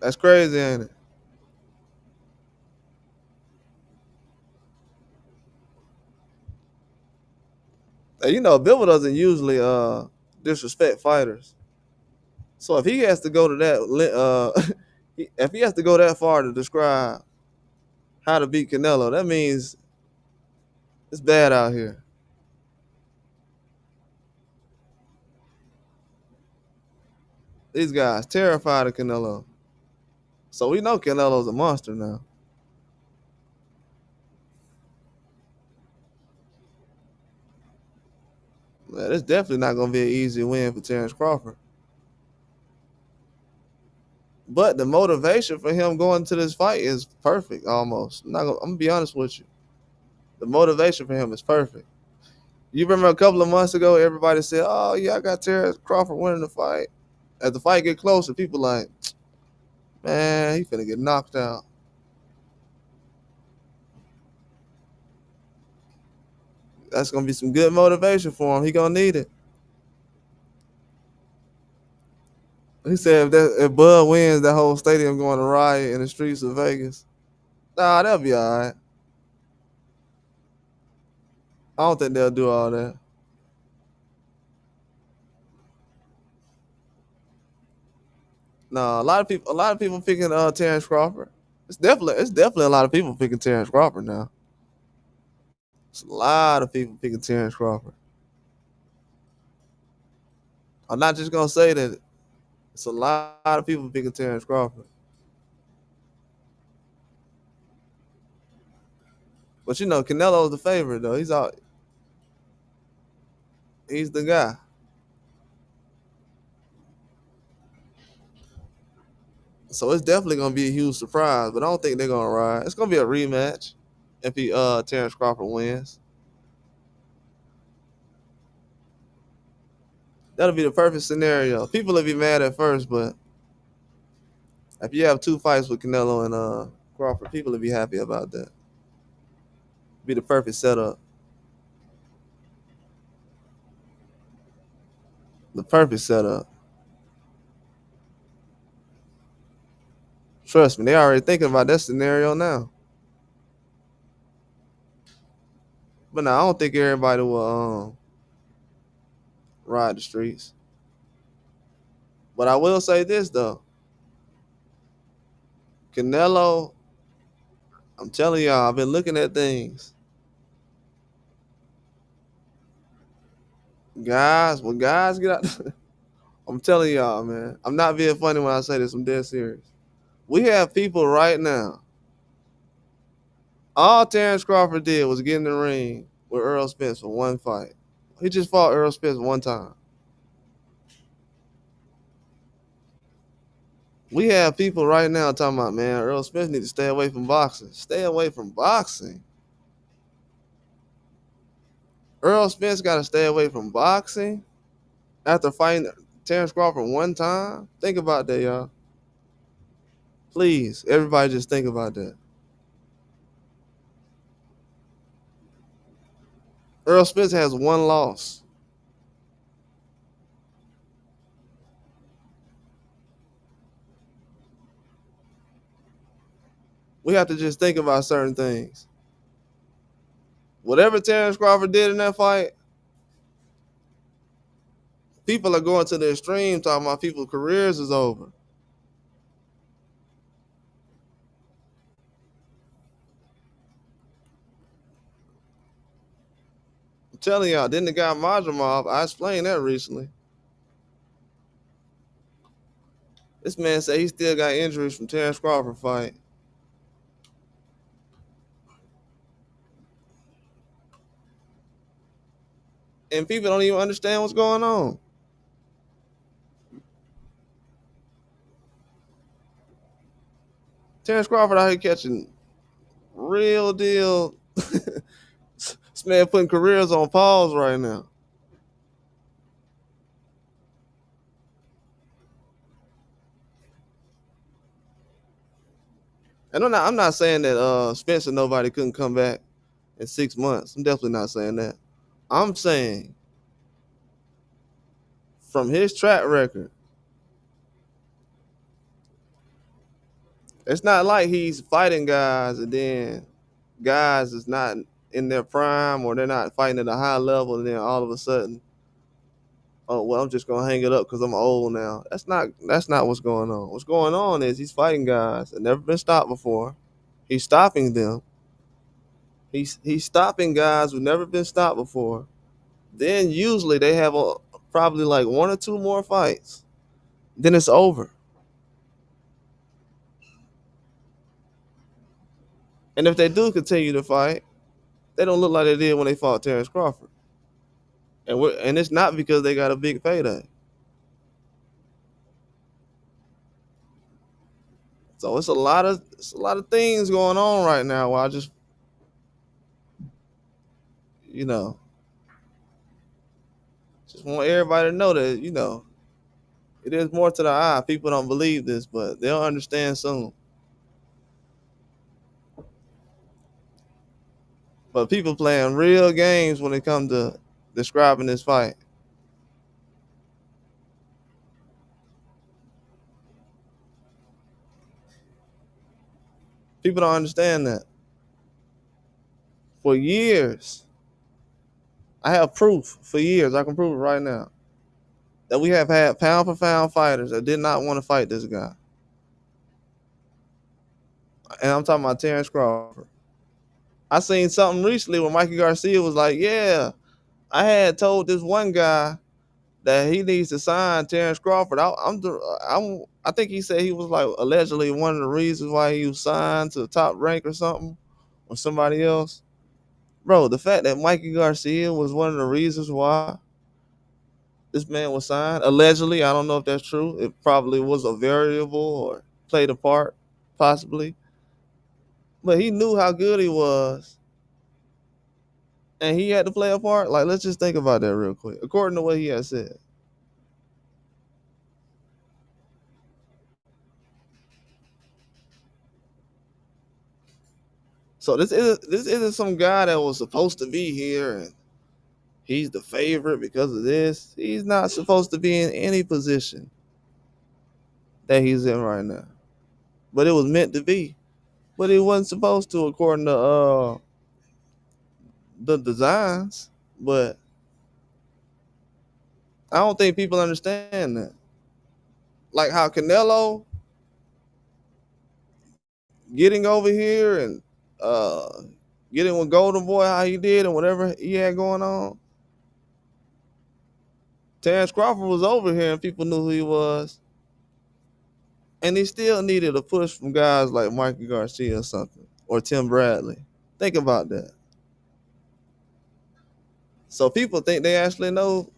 That's crazy, ain't it? And you know, Bill doesn't usually disrespect fighters. So if he has to go to that, if he has to go that far to describe how to beat Canelo, that means it's bad out here. These guys terrified of Canelo. So we know Canelo's a monster now. Man, it's definitely not gonna be an easy win for Terrence Crawford. But the motivation for him going to this fight is perfect almost. I'm gonna be honest with you. The motivation for him is perfect. You remember a couple of months ago, everybody said, oh yeah, I got Terrence Crawford winning the fight. As the fight get closer, people like, Man, he finna get knocked out. That's gonna be some good motivation for him. He gonna need it. He said if Bud wins, that whole stadium going to riot in the streets of Vegas. Nah, that'll be all right. I don't think they'll do all that. Nah, a lot of people picking Terrence Crawford. It's definitely a lot of people picking Terrence Crawford now. It's a lot of people picking Terrence Crawford. I'm not just gonna say that. It's a lot of people picking Terrence Crawford. But you know, Canelo's the favorite though. He's the guy. So it's definitely gonna be a huge surprise. But I don't think they're gonna ride. It's gonna be a rematch if he Terrence Crawford wins. That'll be the perfect scenario. People will be mad at first, but if you have two fights with Canelo and Crawford, people will be happy about that. Be the perfect setup. The perfect setup. Trust me, they already thinking about that scenario now. But now I don't think everybody will ride the streets. But I will say this though, Canelo. I'm telling y'all, I've been looking at things. Guys, when guys get out, I'm telling y'all, man. I'm not being funny when I say this. I'm dead serious. We have people right now. All Terrence Crawford did was get in the ring with Earl Spence for one fight. He just fought Earl Spence one time. We have people right now talking about, man, Earl Spence need to stay away from boxing. Stay away from boxing. Earl Spence got to stay away from boxing after fighting Terrence Crawford one time. Think about that, y'all. Please, everybody just think about that. Earl Spence has one loss. We have to just think about certain things. Whatever Terrence Crawford did in that fight, people are going to the extreme talking about people's careers is over. I'm telling y'all, then the guy Majumov, I explained that recently. This man said he still got injuries from Terrence Crawford fight. And people don't even understand what's going on. Terrence Crawford out here catching real deal. This man putting careers on pause right now. And I'm not saying that Spencer nobody couldn't come back in 6 months. I'm definitely not saying that. I'm saying from his track record, it's not like he's fighting guys and then guys is not in their prime or they're not fighting at a high level and then all of a sudden, oh well, I'm just gonna hang it up because I'm old now. That's not what's going on. What's going on is he's fighting guys that never been stopped before. He's stopping them. He's stopping guys who've never been stopped before. Then usually they have probably like one or two more fights. Then it's over. And if they do continue to fight, they don't look like they did when they fought Terrence Crawford. And it's not because they got a big payday. So it's a lot of things going on right now where I just you know just want everybody to know that It is more to the eye. People don't believe this, but they'll understand soon. But people playing real games when it comes to describing this fight. People don't understand that. For years, I have proof for years. I can prove it right now that we have had pound for pound fighters that did not want to fight this guy. And I'm talking about Terrence Crawford. I seen something recently where Mikey Garcia was like, "Yeah, I had told this one guy that he needs to sign Terrence Crawford. I think he said he was like allegedly one of the reasons why he was signed to the top rank or something, or somebody else. Bro, the fact that Mikey Garcia was one of the reasons why this man was signed, allegedly, I don't know if that's true. It probably was a variable or played a part, possibly. But he knew how good he was, and he had to play a part. Like, let's just think about that real quick. According to what he had said. So this isn't some guy that was supposed to be here and he's the favorite because of this. He's not supposed to be in any position that he's in right now. But it was meant to be. But he wasn't supposed to according to the designs. But I don't think people understand that. Like how Canelo getting over here and uh getting with Golden Boy how he did and whatever he had going on. Terrence Crawford was over here and people knew who he was. And he still needed a push from guys like Mikey Garcia or something, or Tim Bradley. Think about that. So people think they actually know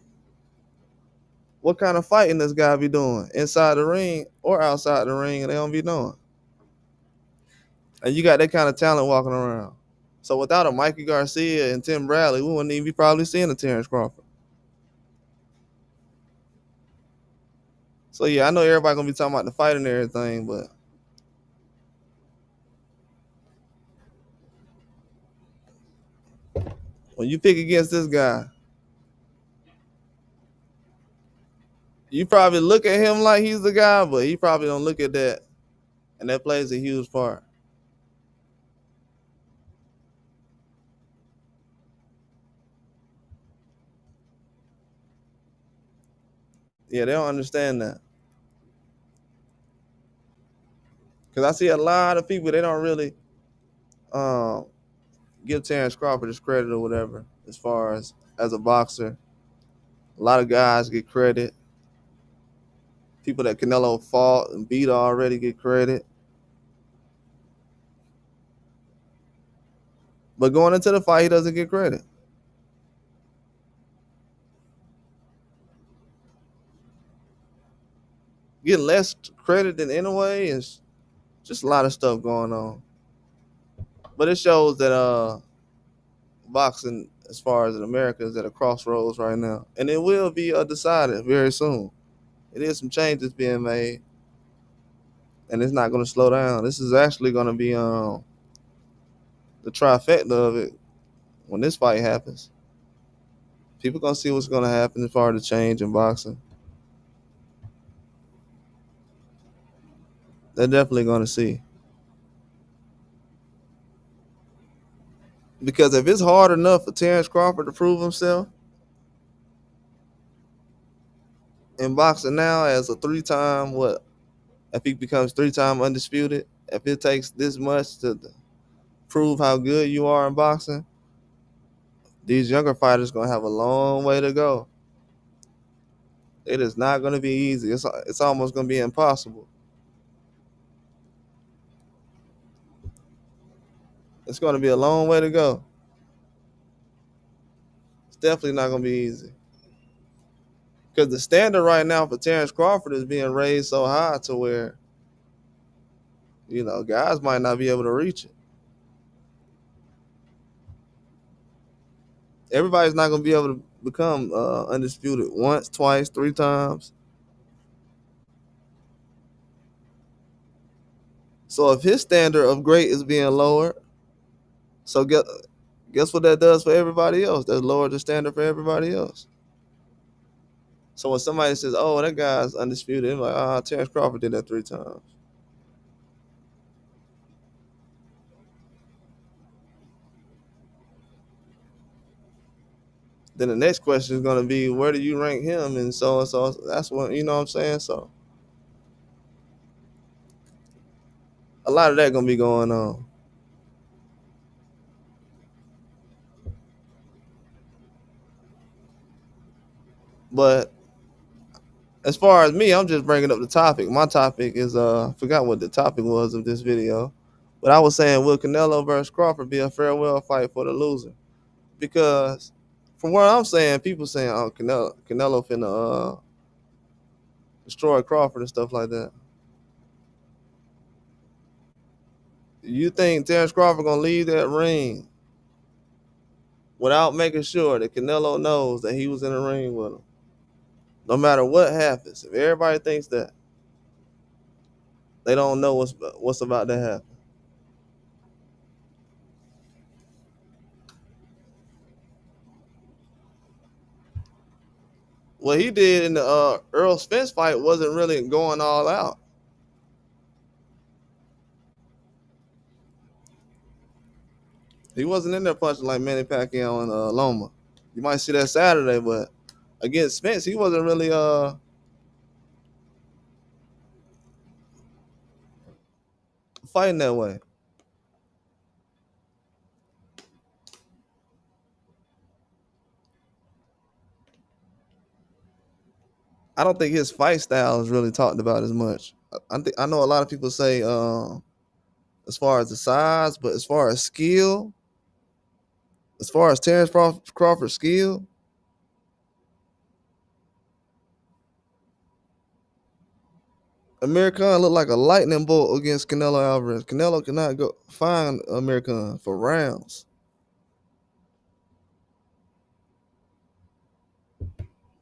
what kind of fighting this guy be doing inside the ring or outside the ring, and they don't be knowing. And you got that kind of talent walking around. So without a Mikey Garcia and Tim Bradley, we wouldn't even be probably seeing a Terrence Crawford. So yeah, I know everybody gonna be talking about the fight and everything, but when you pick against this guy, you probably look at him like he's the guy, but he probably don't look at that, and that plays a huge part. Yeah, they don't understand that. Because I see a lot of people, they don't really um, give Terrence Crawford his credit or whatever, as far as a boxer. A lot of guys get credit. People that Canelo fought and beat already get credit. But going into the fight, he doesn't get credit. Getting less credit than anyway is just a lot of stuff going on. But it shows that boxing, as far as in America, is at a crossroads right now, and it will be decided very soon. It is some changes being made, and it's not going to slow down. This is actually going to be the trifecta of it when this fight happens. People gonna see what's gonna happen as far as the change in boxing. They're definitely gonna see, because if it's hard enough for Terrence Crawford to prove himself in boxing now as a three-time what, if he becomes three-time undisputed, if it takes this much to prove how good you are in boxing, these younger fighters gonna have a long way to go. It is not gonna be easy. It's almost gonna be impossible. It's gonna be a long way to go. It's definitely not gonna be easy. Because the standard right now for Terrence Crawford is being raised so high to where, guys might not be able to reach it. Everybody's not going to be able to become undisputed once, twice, three times. So if his standard of great is being lowered, so guess what that does for everybody else? That lowers the standard for everybody else. So when somebody says, "Oh, that guy's undisputed," it's like, Terrence Crawford did that 3 times. Then the next question is going to be, where do you rank him? And so and so. That's what, you know what I'm saying? So a lot of that going to be going on. But as far as me, I'm just bringing up the topic. My topic is, I forgot what the topic was of this video. But I was saying, will Canelo versus Crawford be a farewell fight for the loser? Because from what I'm saying, people saying, oh, Canelo finna destroy Crawford and stuff like that. You think Terrence Crawford gonna leave that ring without making sure that Canelo knows that he was in the ring with him? No matter what happens, if everybody thinks that, they don't know what's about to happen. What he did in the Earl Spence fight wasn't really going all out. He wasn't in there punching like Manny Pacquiao and Loma. You might see that Saturday, but against Spence, he wasn't really fighting that way. I don't think his fight style is really talked about as much. I know a lot of people say as far as the size, but as far as skill, as far as Terrence Crawford's skill, Amir Khan looked like a lightning bolt against Canelo Alvarez. Canelo cannot go find Amir Khan for rounds.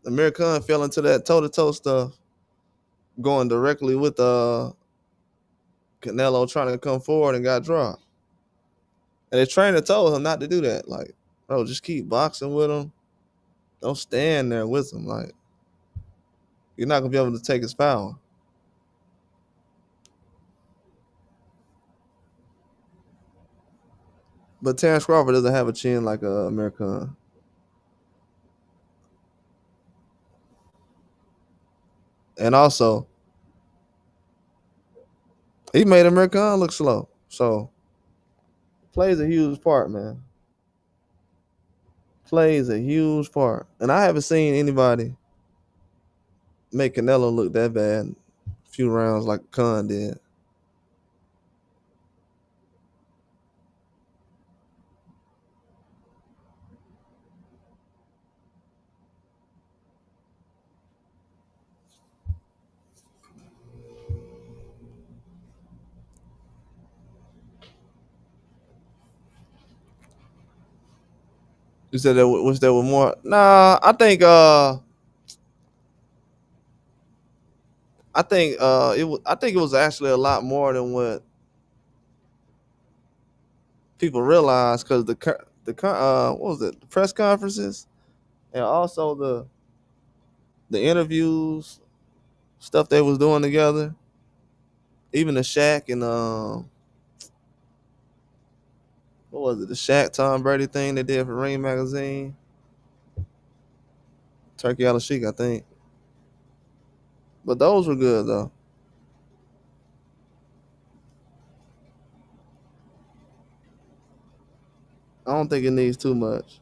Amir Khan fell into that toe-to-toe stuff, going directly with Canelo trying to come forward and got dropped. And the trainer told him not to do that. Like, bro, just keep boxing with him. Don't stand there with him. Like, you're not gonna be able to take his power. But Terrence Crawford doesn't have a chin like Amir Khan. And also, he made Amir Khan look slow. So, plays a huge part, man. Plays a huge part. And I haven't seen anybody make Canelo look that bad a few rounds like Khan did. You said that wish there were more. Nah, I think it was actually a lot more than what people realize because what was it, the press conferences and also the interviews, stuff they was doing together, even the Shaq and what was it, the Shaq Tom Brady thing they did for Ring Magazine, Turkey Al Sheik, I think. But those were good though. I don't think it needs too much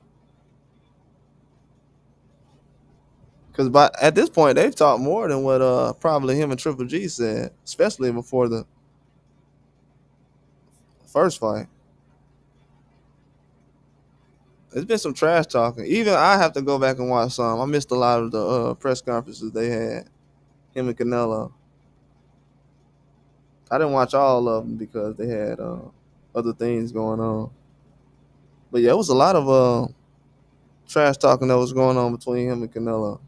because at this point they've talked more than what probably him and Triple G said, especially before the first fight. It's been some trash talking. Even I have to go back and watch some. I missed a lot of the press conferences they had, him and Canelo. I didn't watch all of them because they had other things going on. But yeah, it was a lot of trash talking that was going on between him and Canelo.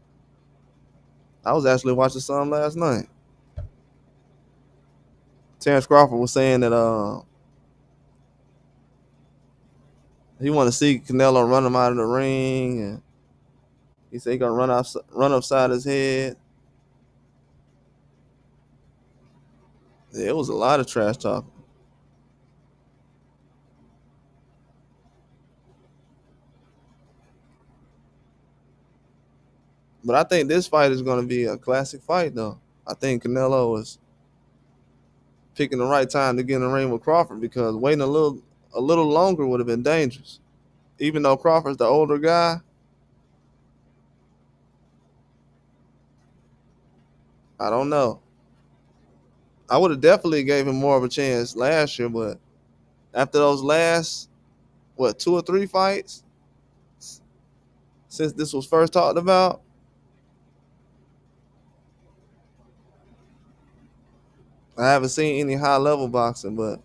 I was actually watching some last night. Terrence Crawford was saying that he want to see Canelo run him out of the ring, and he said he gonna run upside his head. Yeah, it was a lot of trash talk, but I think this fight is gonna be a classic fight, though. I think Canelo was picking the right time to get in the ring with Crawford because waiting a little longer would have been dangerous. Even though Crawford's the older guy, I don't know. I would have definitely gave him more of a chance last year, but after those last 2 or 3 fights since this was first talked about, I haven't seen any high level boxing, but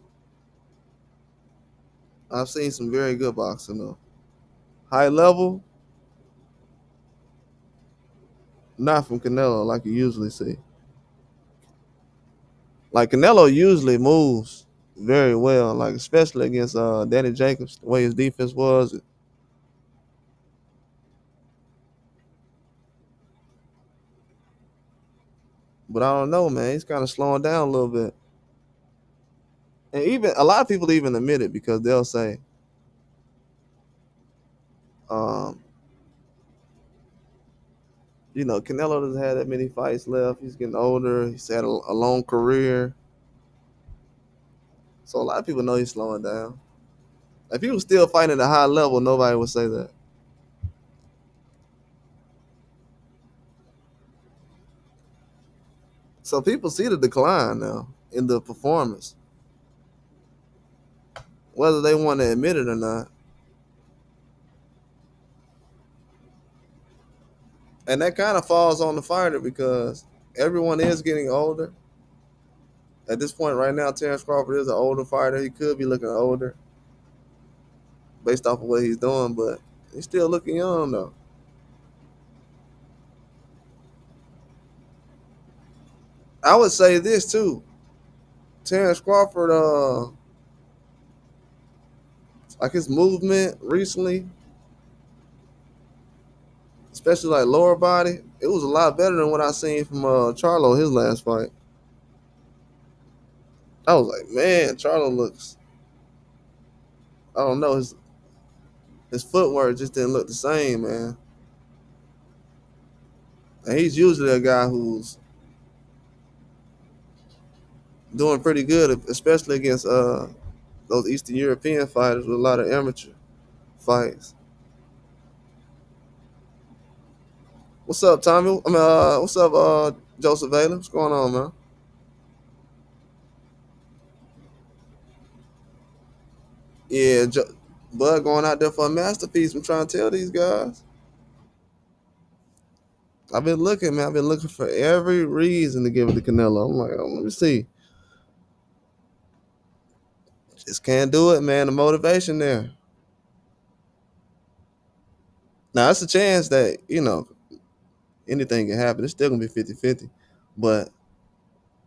I've seen some very good boxing though. High level, not from Canelo like you usually see. Like Canelo usually moves very well, like especially against Danny Jacobs, the way his defense was. But I don't know, man. He's kind of slowing down a little bit. And even a lot of people even admit it because they'll say, um, Canelo doesn't have that many fights left. He's getting older. He's had a long career. So a lot of people know he's slowing down. If he was still fighting at a high level, nobody would say that. So people see the decline now in the performance, whether they want to admit it or not. And that kind of falls on the fighter because everyone is getting older. At this point right now, Terrence Crawford is an older fighter. He could be looking older based off of what he's doing, but he's still looking young though. I would say this too. Terrence Crawford, like his movement recently, especially like lower body, it was a lot better than what I seen from Charlo his last fight. I was like, man, Charlo looks. I don't know, his footwork just didn't look the same, man. And he's usually a guy who's doing pretty good, especially against those Eastern European fighters with a lot of amateur fights. What's up, Tommy? What's up, Joseph Valen? What's going on, man? Yeah, Bud going out there for a masterpiece. I'm trying to tell these guys. I've been looking, man. I've been looking for every reason to give it to Canelo. I'm like, oh, let me see. Just can't do it, man. The motivation there. Now, it's a chance that, anything can happen. It's still going to be 50-50. But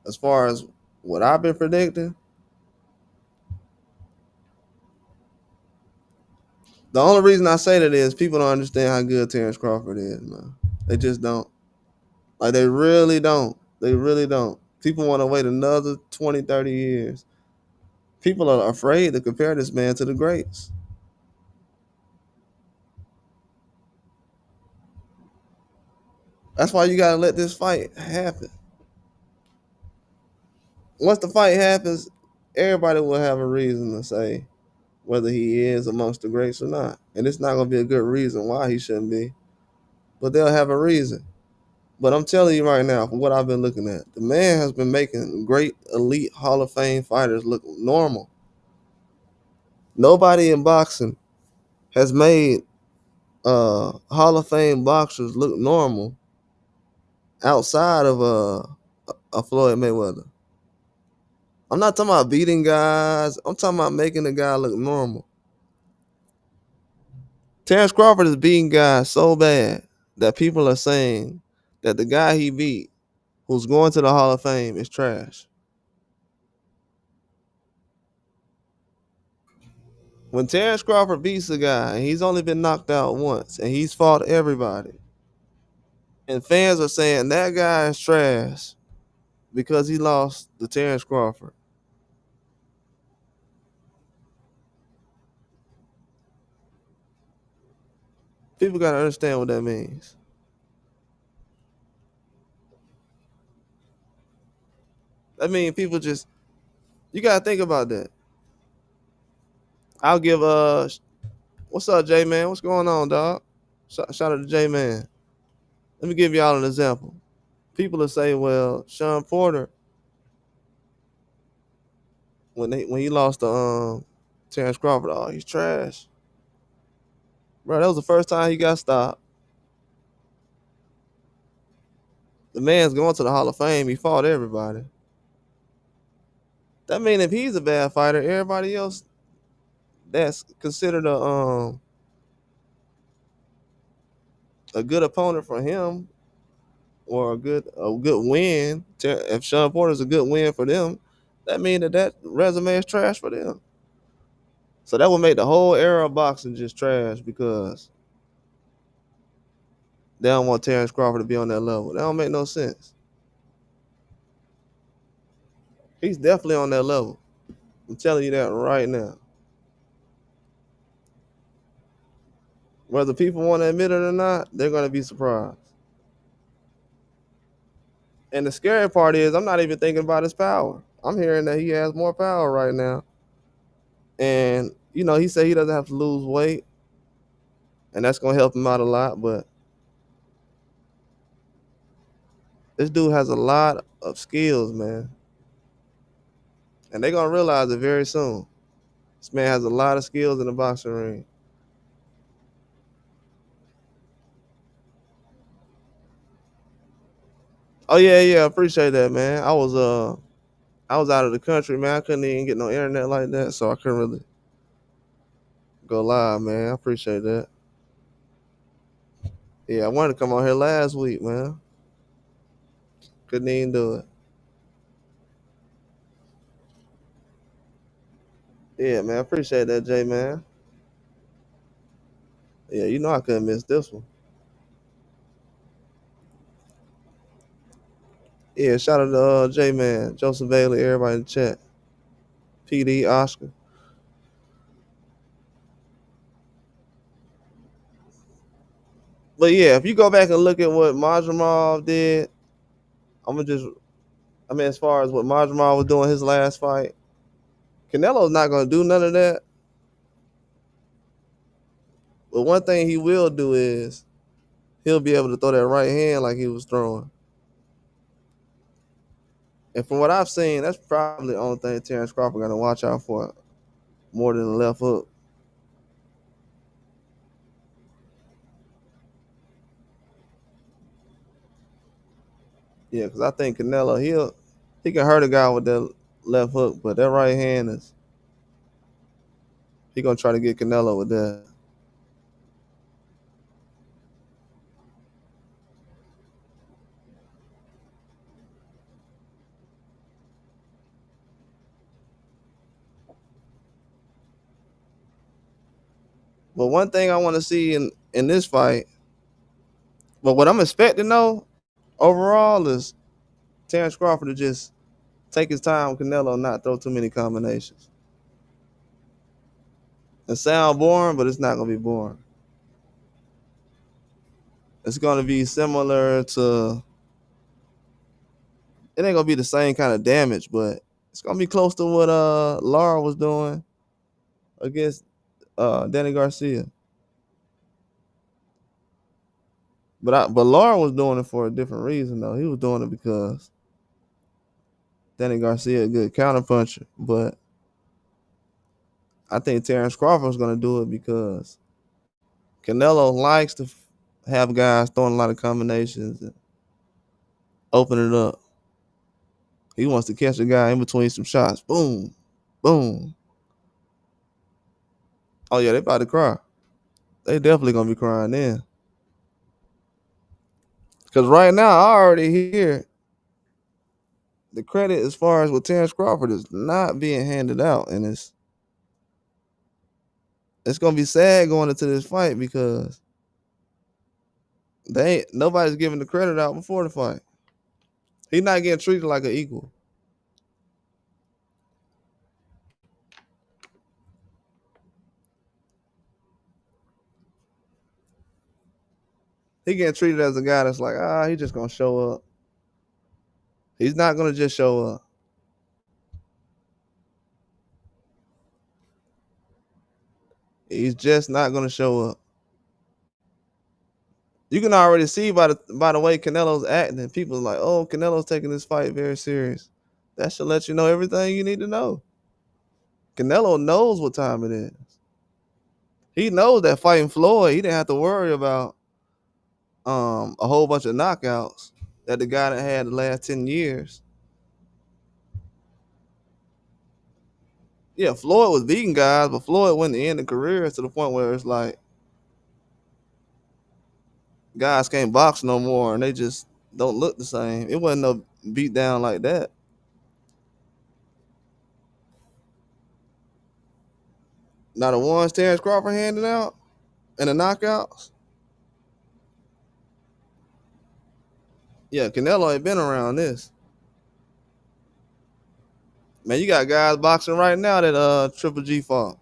as far as what I've been predicting, the only reason I say that is people don't understand how good Terrence Crawford is, man. They just don't. Like, they really don't. They really don't. People want to wait another 20, 30 years. People are afraid to compare this man to the greats. That's why you got to let this fight happen. Once the fight happens, everybody will have a reason to say whether he is amongst the greats or not. And it's not going to be a good reason why he shouldn't be, but they'll have a reason. But I'm telling you right now, from what I've been looking at, the man has been making great elite Hall of Fame fighters look normal. Nobody in boxing has made Hall of Fame boxers look normal outside of a Floyd Mayweather. I'm not talking about beating guys. I'm talking about making the guy look normal. Terrence Crawford is beating guys so bad that people are saying that the guy he beat, who's going to the Hall of Fame, is trash. When Terrence Crawford beats a guy and he's only been knocked out once and he's fought everybody, and fans are saying that guy is trash because he lost to Terrence Crawford. People got to understand what that means. I mean, people just, you got to think about that. I'll give, what's up, J Man? What's going on, dog? Shout out to J Man. Let me give y'all an example. People will say, well, Sean Porter, when he lost to Terrence Crawford, oh, he's trash. Bro, that was the first time he got stopped. The man's going to the Hall of Fame. He fought everybody. That means if he's a bad fighter, everybody else that's considered a good opponent for him or a good win. If Sean Porter's a good win for them, that means that resume is trash for them. So that would make the whole era of boxing just trash because they don't want Terrence Crawford to be on that level. That don't make no sense. He's definitely on that level. I'm telling you that right now. Whether people want to admit it or not, they're going to be surprised. And the scary part is I'm not even thinking about his power. I'm hearing that he has more power right now. And, he said he doesn't have to lose weight. And that's going to help him out a lot. But this dude has a lot of skills, man. And they're going to realize it very soon. This man has a lot of skills in the boxing ring. Oh yeah, appreciate that, man. I was out of the country, man. I couldn't even get no internet like that, so I couldn't really go live, man. I appreciate that. Yeah, I wanted to come on here last week, man. Couldn't even do it. Yeah, man. I appreciate that, Jay, man. Yeah, I couldn't miss this one. Yeah, shout out to J Man, Joseph Bailey, everybody in the chat. PD, Oscar. But yeah, if you go back and look at what Majramov did, I'm gonna just as far as what Majramov was doing his last fight, Canelo's not gonna do none of that. But one thing he will do is he'll be able to throw that right hand like he was throwing. And from what I've seen, that's probably the only thing Terrence Crawford got to watch out for more than the left hook. Yeah, because I think Canelo, he can hurt a guy with that left hook, but that right hand he gonna try to get Canelo with that. But one thing I want to see in this fight, but what I'm expecting though, overall is Terrence Crawford to just take his time with Canelo and not throw too many combinations. It sound boring, but it's not gonna be boring. It's gonna be similar to. It ain't gonna be the same kind of damage, but it's gonna be close to what Lara was doing against Danny Garcia. But Lara was doing it for a different reason though. He was doing it because Danny Garcia a good counterpuncher, but I think Terrence Crawford's gonna do it because Canelo likes to have guys throwing a lot of combinations and open it up. He wants to catch a guy in between some shots. Boom, boom. Oh yeah, they about to cry. They definitely gonna be crying then. Cause right now I already hear the credit as far as with Terrence Crawford is not being handed out, and it's It's gonna be sad going into this fight because they ain't nobody's giving the credit out before the fight. He's not getting treated like an equal. He getting treated as a guy that's like, he just gonna show up. He's not gonna just show up. He's just not gonna show up. You can already see by the way Canelo's acting. People are like, oh, Canelo's taking this fight very serious. That should let you know everything you need to know. Canelo knows what time it is. He knows that fighting Floyd, he didn't have to worry about a whole bunch of knockouts that the guy that had the last 10 years. Yeah, Floyd was beating guys, but Floyd went to end the career to the point where it's like guys can't box no more and they just don't look the same. It wasn't no beat down like that. Now the ones Terrence Crawford handed out and the knockouts. Yeah, Canelo ain't been around this. Man, you got guys boxing right now that Triple G fought.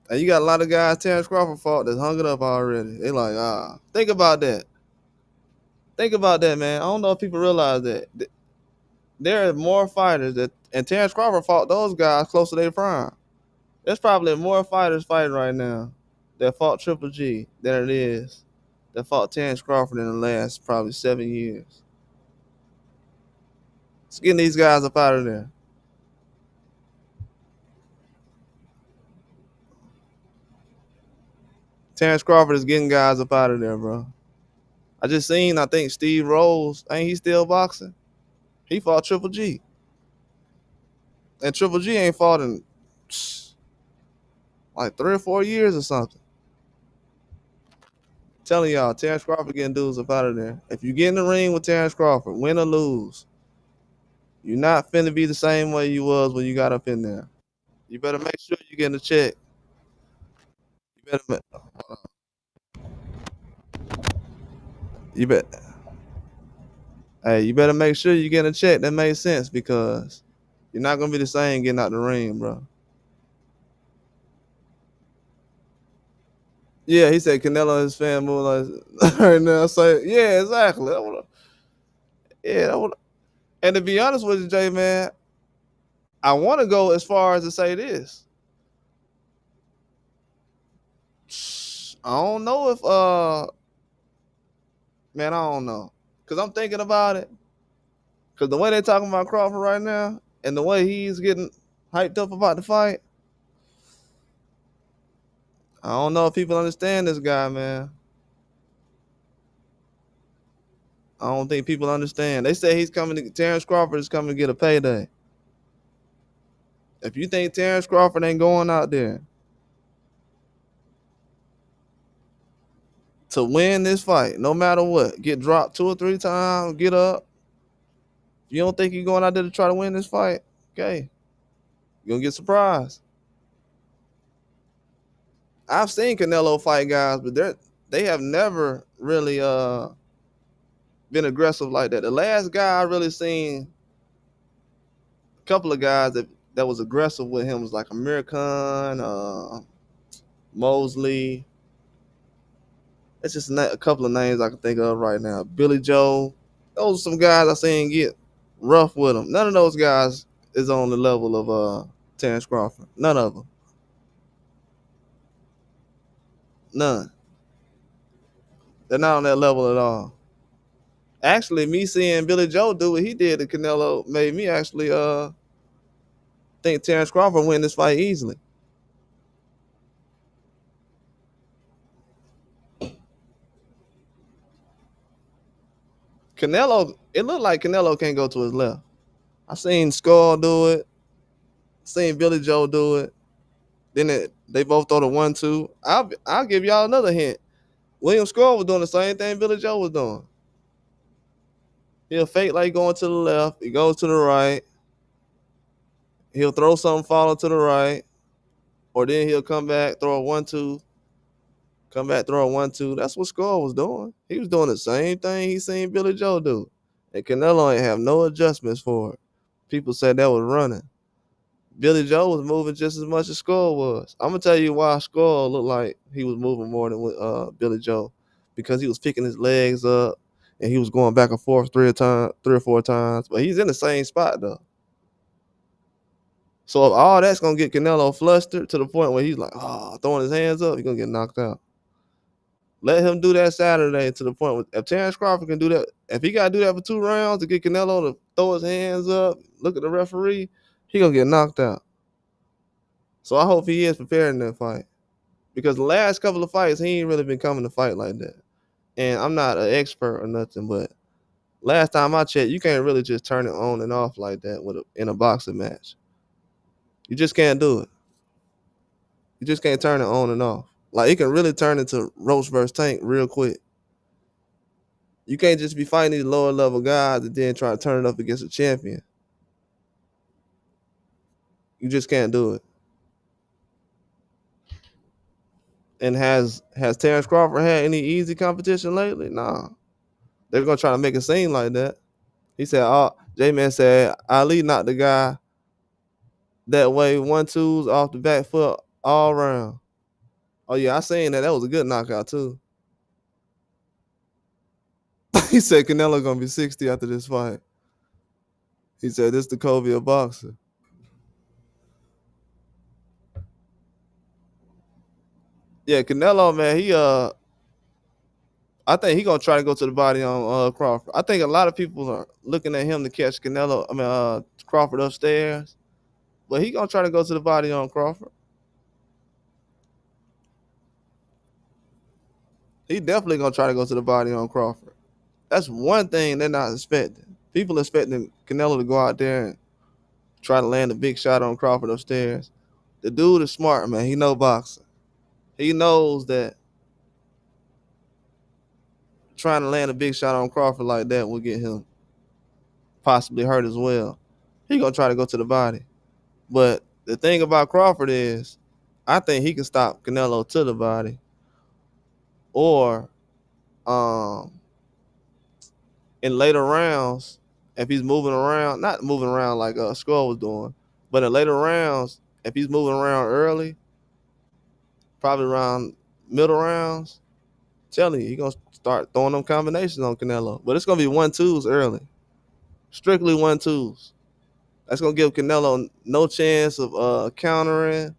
And you got a lot of guys Terrence Crawford fought that's hung it up already. They like, think about that. Think about that, man. I don't know if people realize that. There are more fighters that, and Terrence Crawford fought those guys close to their prime. There's probably more fighters fighting right now that fought Triple G than it is that fought Terrence Crawford in the last probably 7 years. It's getting these guys up out of there. Terrence Crawford is getting guys up out of there, bro. I just seen, I think Steve Rose, ain't he still boxing? He fought Triple G. And Triple G ain't fought in like 3 or 4 years or something. Telling y'all, Terrence Crawford getting dudes up out of there. If you get in the ring with Terrence Crawford, win or lose, you're not finna be the same way you was when you got up in there. You better make sure you're getting a check. You better, you bet. Hey, you better make sure you're getting a check that makes sense because you're not gonna be the same getting out the ring, bro. Yeah, he said Canelo and his fan moving like right now. So yeah, exactly. Yeah, and to be honest with you, Jay, man, I want to go as far as to say this. I don't know if man, I don't know. Cause I'm thinking about it. Cause the way they're talking about Crawford right now and the way he's getting hyped up about the fight, I don't know if people understand this guy, man. I don't think people understand. They say Terrence Crawford is coming to get a payday. If you think Terrence Crawford ain't going out there to win this fight, no matter what, get dropped 2 or 3 times, get up. If you don't think you're going out there to try to win this fight, okay, you're gonna get surprised. I've seen Canelo fight guys, but they have never really been aggressive like that. The last guy I really seen, a couple of guys that was aggressive with him was like Amir Khan, Mosley. It's just a couple of names I can think of right now. Billy Joe. Those are some guys I seen get rough with him. None of those guys is on the level of Terrence Crawford. None of them. None. They're not on that level at all. Actually, me seeing Billy Joe do what he did to Canelo made me actually think Terrence Crawford win this fight easily. Canelo, it looked like Canelo can't go to his left. I seen Skull do it. Seen Billy Joe do it. Then they both throw the 1-2. I'll give y'all another hint. William Skull was doing the same thing Billy Joe was doing. He'll fake like going to the left. He goes to the right. He'll throw something falling to the right, or then he'll come back, throw a 1-2, come back, throw a 1-2. That's what Skull was doing. He was doing the same thing he seen Billy Joe do. And Canelo ain't have no adjustments for it. People said that was running. Billy Joe was moving just as much as Skull was. I'm gonna tell you why Skull looked like he was moving more than Billy Joe, because he was picking his legs up and he was going back and forth 3 or 4 times. But he's in the same spot though. So if all that's gonna get Canelo flustered to the point where he's like, throwing his hands up, he's gonna get knocked out. Let him do that Saturday to the point where if Terrence Crawford can do that, if he gotta do that for 2 rounds to get Canelo to throw his hands up, look at the referee, he gonna get knocked out. So I hope he is prepared in that fight. Because the last couple of fights, he ain't really been coming to fight like that. And I'm not an expert or nothing, but last time I checked, you can't really just turn it on and off like that in a boxing match. You just can't do it. You just can't turn it on and off. Like, it can really turn into Roach versus Tank real quick. You can't just be fighting these lower level guys and then try to turn it up against a champion. You just can't do it. And has Terrence Crawford had any easy competition lately? Nah. They're gonna try to make it seem like that. He said, J-Man said Ali knocked the guy that way 1-2s off the back foot all round. Oh yeah, I seen that. That was a good knockout too. He said Canelo gonna be 60 after this fight. He said this the Kobe of boxing. Yeah, Canelo, man, I think he gonna try to go to the body on Crawford. I think a lot of people are looking at him to catch Crawford upstairs, but he gonna try to go to the body on Crawford. He definitely gonna try to go to the body on Crawford. That's one thing they're not expecting. People expecting Canelo to go out there and try to land a big shot on Crawford upstairs. The dude is smart, man. He knows boxing. He knows that trying to land a big shot on Crawford like that will get him possibly hurt as well. He gonna try to go to the body. But the thing about Crawford is, I think he can stop Canelo to the body, or in later rounds, if he's moving around, not moving around like Skull was doing, but in later rounds, if he's moving around early, probably around middle rounds, telling you, he's gonna start throwing them combinations on Canelo. But it's gonna be 1-2s early. Strictly 1-2s. That's gonna give Canelo no chance of countering.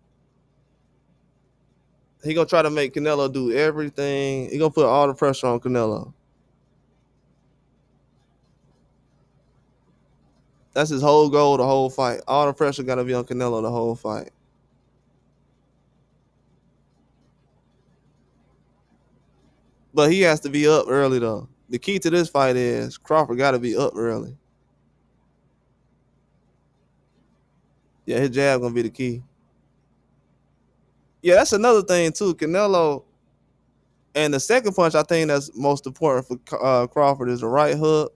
He gonna try to make Canelo do everything. He gonna put all the pressure on Canelo. That's his whole goal, the whole fight. All the pressure gotta be on Canelo the whole fight. But he has to be up early though. The key to this fight is Crawford gotta be up early. Yeah, his jab gonna be the key. Yeah, that's another thing too. Canelo, and the second punch I think that's most important for Crawford is the right hook.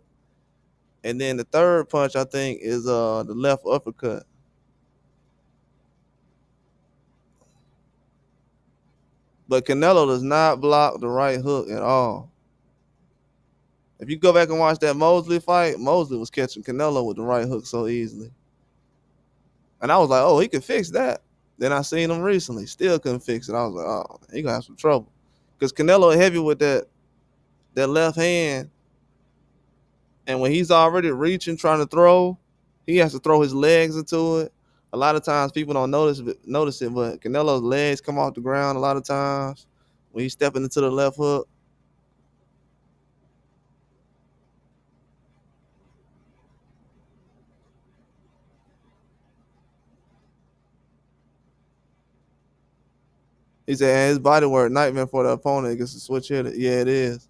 And then the third punch I think is the left uppercut. But Canelo does not block the right hook at all. If you go back and watch that Mosley fight, Mosley was catching Canelo with the right hook so easily. And I was like, oh, he can fix that. Then I seen him recently, still couldn't fix it. I was like, oh, he gonna have some trouble. Because Canelo heavy with that left hand. And when he's already reaching, trying to throw, he has to throw his legs into it. A lot of times people don't notice it, but Canelo's legs come off the ground a lot of times when he's stepping into the left hook. He said his body work nightmare for the opponent against the switch hitter. Yeah, it is.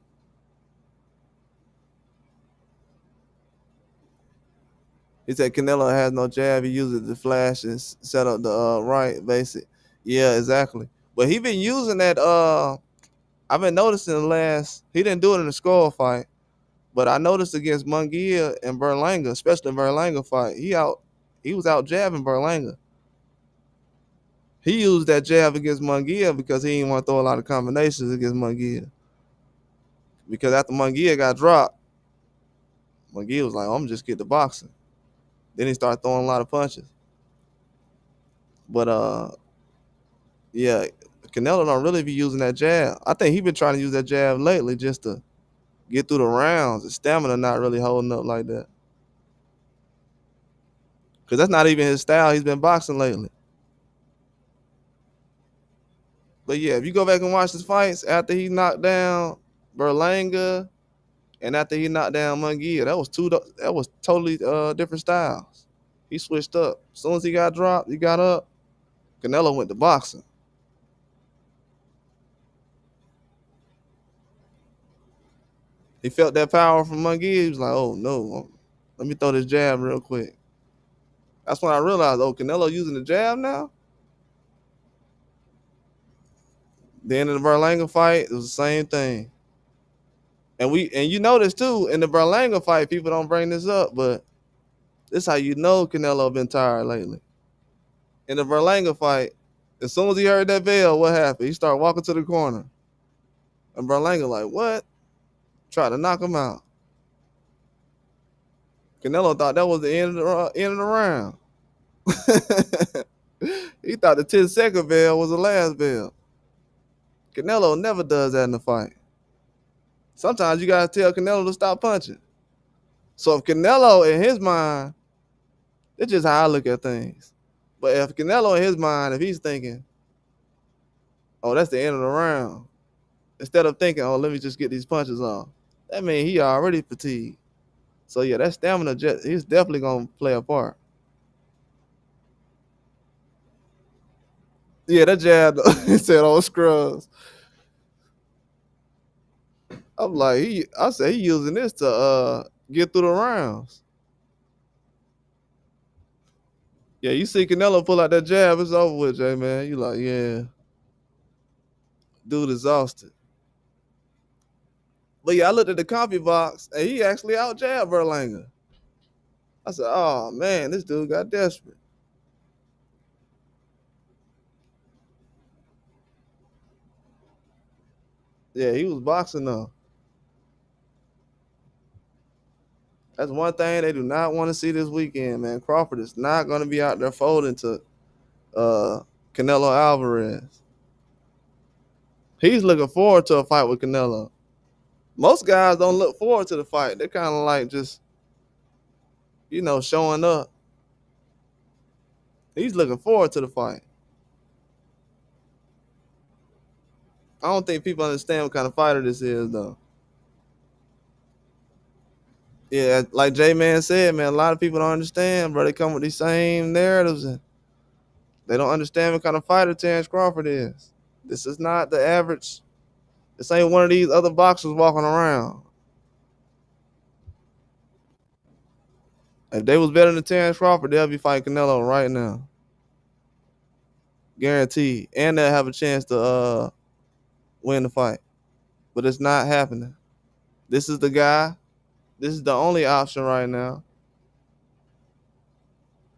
He said Canelo has no jab. He uses the flash and set up the right basic. Yeah, exactly. But he been using that. I've been noticing the last. He didn't do it in the Skull fight, but I noticed against Munguia and Berlanga, especially in Berlanga fight, he was out jabbing Berlanga. He used that jab against Munguia because he didn't want to throw a lot of combinations against Munguia. Because after Munguia got dropped, Munguia was like, I'm just get the boxing. Then he started throwing a lot of punches. But yeah, Canelo don't really be using that jab. I think he been trying to use that jab lately just to get through the rounds. His stamina not really holding up like that. Because that's not even his style. He's been boxing lately. But yeah, if you go back and watch his fights after he knocked down Berlanga and after he knocked down Munguia, that was totally different styles. He switched up. As soon as he got dropped, he got up. Canelo went to boxing. He felt that power from Munguia. He was like, oh no, let me throw this jab real quick. That's when I realized, oh, Canelo using the jab now? Then in the Berlanga fight, it was the same thing. And you notice too, in the Berlanga fight, people don't bring this up, but this is how you know Canelo been tired lately. In the Berlanga fight, as soon as he heard that bell, what happened? He started walking to the corner. And Berlanga like, what? Tried to knock him out. Canelo thought that was the end of the round. He thought the 10-second bell was the last bell. Canelo never does that in the fight. Sometimes you gotta tell Canelo to stop punching. So if Canelo in his mind, it's just how I look at things. But if Canelo in his mind, if he's thinking, oh, that's the end of the round, instead of thinking, oh, let me just get these punches off, that means he already fatigued. So yeah, that stamina, he's definitely gonna play a part. Yeah, that jab, he said, oh, scrubs. I'm like, I said he using this to get through the rounds. Yeah, you see Canelo pull out that jab, it's over with, Jay, man. You like, yeah, dude exhausted. But yeah, I looked at the copy box and he actually out jabbed Berlanga. I said, oh man, this dude got desperate. Yeah, he was boxing though. That's one thing they do not want to see this weekend, man. Crawford is not going to be out there folding to Canelo Alvarez. He's looking forward to a fight with Canelo. Most guys don't look forward to the fight. They're kind of like just, showing up. He's looking forward to the fight. I don't think people understand what kind of fighter this is, though. Yeah, like J-Man said, man, a lot of people don't understand, bro. They come with these same narratives and they don't understand what kind of fighter Terrence Crawford is. This is not the average. This ain't one of these other boxers walking around. If they was better than Terrence Crawford, they'll be fighting Canelo right now. Guaranteed. And they'll have a chance to win the fight. But it's not happening. This is the guy. This is the only option right now.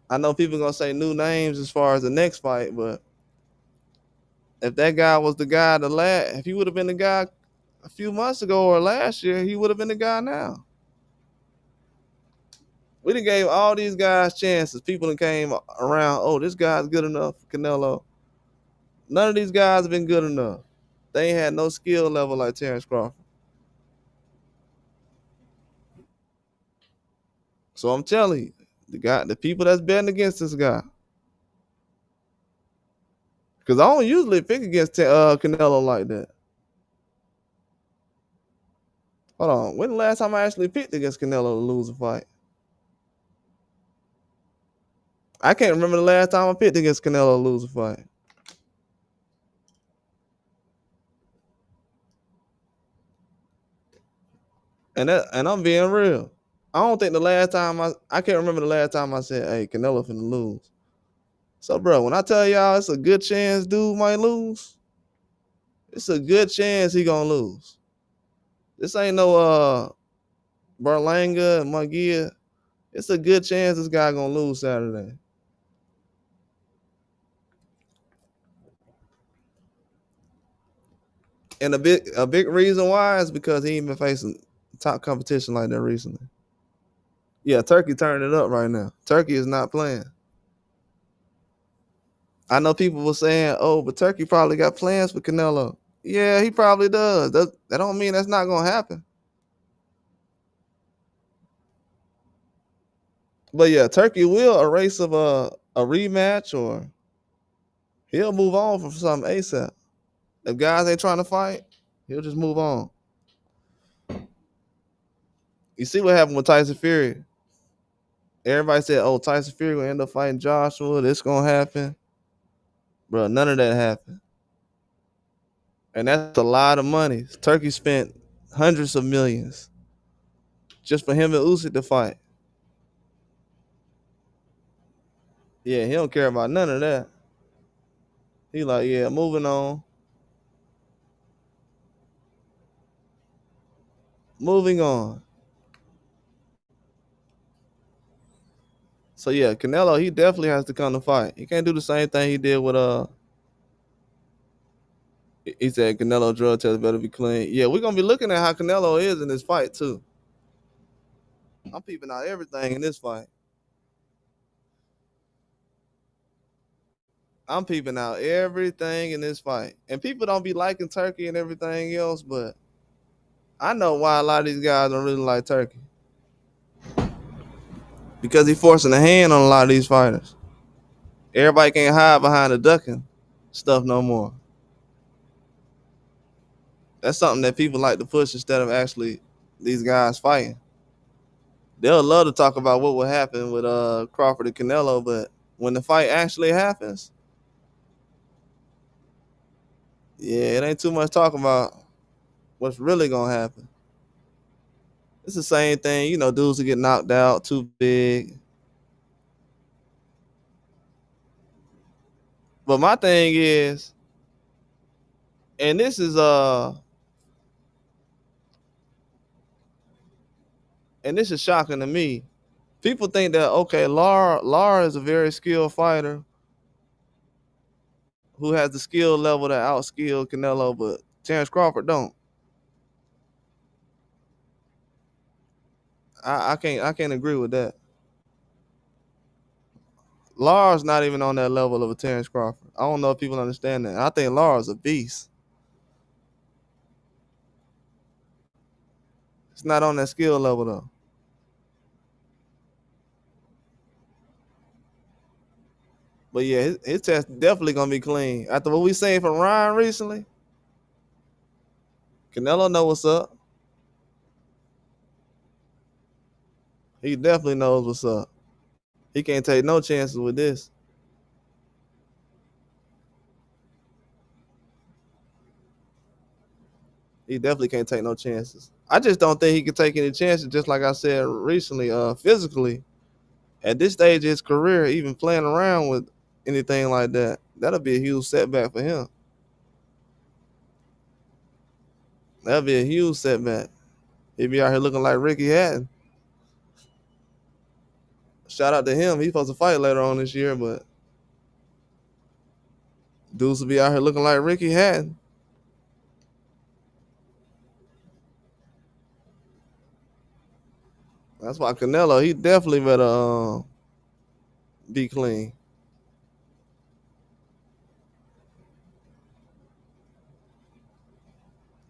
I know people are going to say new names as far as the next fight, but if that guy was the guy if he would have been the guy a few months ago or last year, he would have been the guy now. We done gave all these guys chances. People that came around, oh, this guy's good enough for Canelo. None of these guys have been good enough. They ain't had no skill level like Terrence Crawford. So I'm telling you, the people that's betting against this guy. Because I don't usually pick against Canelo like that. Hold on. When the last time I actually picked against Canelo to lose a fight? I can't remember the last time I picked against Canelo to lose a fight. And I'm being real. I don't think the last time I can't remember the last time I said, hey, Canelo finna lose. So, bro, when I tell y'all it's a good chance dude might lose, it's a good chance he gonna lose. This ain't no Berlanga and Munguia. It's a good chance this guy gonna lose Saturday. And a big reason why is because he ain't been facing top competition like that recently. Yeah, Turkey turning it up right now. Turkey is not playing. I know people were saying, "Oh, but Turkey probably got plans for Canelo." Yeah, he probably does. That don't mean that's not gonna happen. But yeah, Turkey will erase of a rematch, or he'll move on from something ASAP. If guys ain't trying to fight, he'll just move on. You see what happened with Tyson Fury? Everybody said, "Oh, Tyson Fury gonna end up fighting Joshua. This gonna happen." Bro, none of that happened. And that's a lot of money. Turkey spent hundreds of millions just for him and Usyk to fight. Yeah, he don't care about none of that. He like, yeah, moving on. Moving on. So yeah, Canelo, he definitely has to come to fight. He can't do the same thing he did with he said Canelo drug test better be clean. Yeah, we're gonna be looking at how Canelo is in this fight too. I'm peeping out everything in this fight. I'm peeping out everything in this fight. And people don't be liking Turkey and everything else, but I know why a lot of these guys don't really like Turkey. Because he's forcing a hand on a lot of these fighters. Everybody can't hide behind the ducking stuff no more. That's something that people like to push instead of actually these guys fighting. They'll love to talk about what would happen with Crawford and Canelo, but when the fight actually happens, yeah, it ain't too much talking about what's really gonna happen. It's the same thing, dudes who get knocked out too big. But my thing is, and this is shocking to me. People think that okay, Lara is a very skilled fighter who has the skill level that outskill Canelo, but Terrence Crawford don't. I can't agree with that. Lara's not even on that level of a Terrence Crawford. I don't know if people understand that. I think Lara's a beast. It's not on that skill level though. But yeah, his test definitely gonna be clean. After what we seen from Ryan recently, Canelo know what's up. He definitely knows what's up. He can't take no chances with this. He definitely can't take no chances. I just don't think he can take any chances. Just like I said recently, physically, at this stage of his career, even playing around with anything like that, that'll be a huge setback for him. That'll be a huge setback. He'd be out here looking like Ricky Hatton. Shout out to him. He's supposed to fight later on this year, but dudes will be out here looking like Ricky Hatton. That's why Canelo, he definitely better be clean.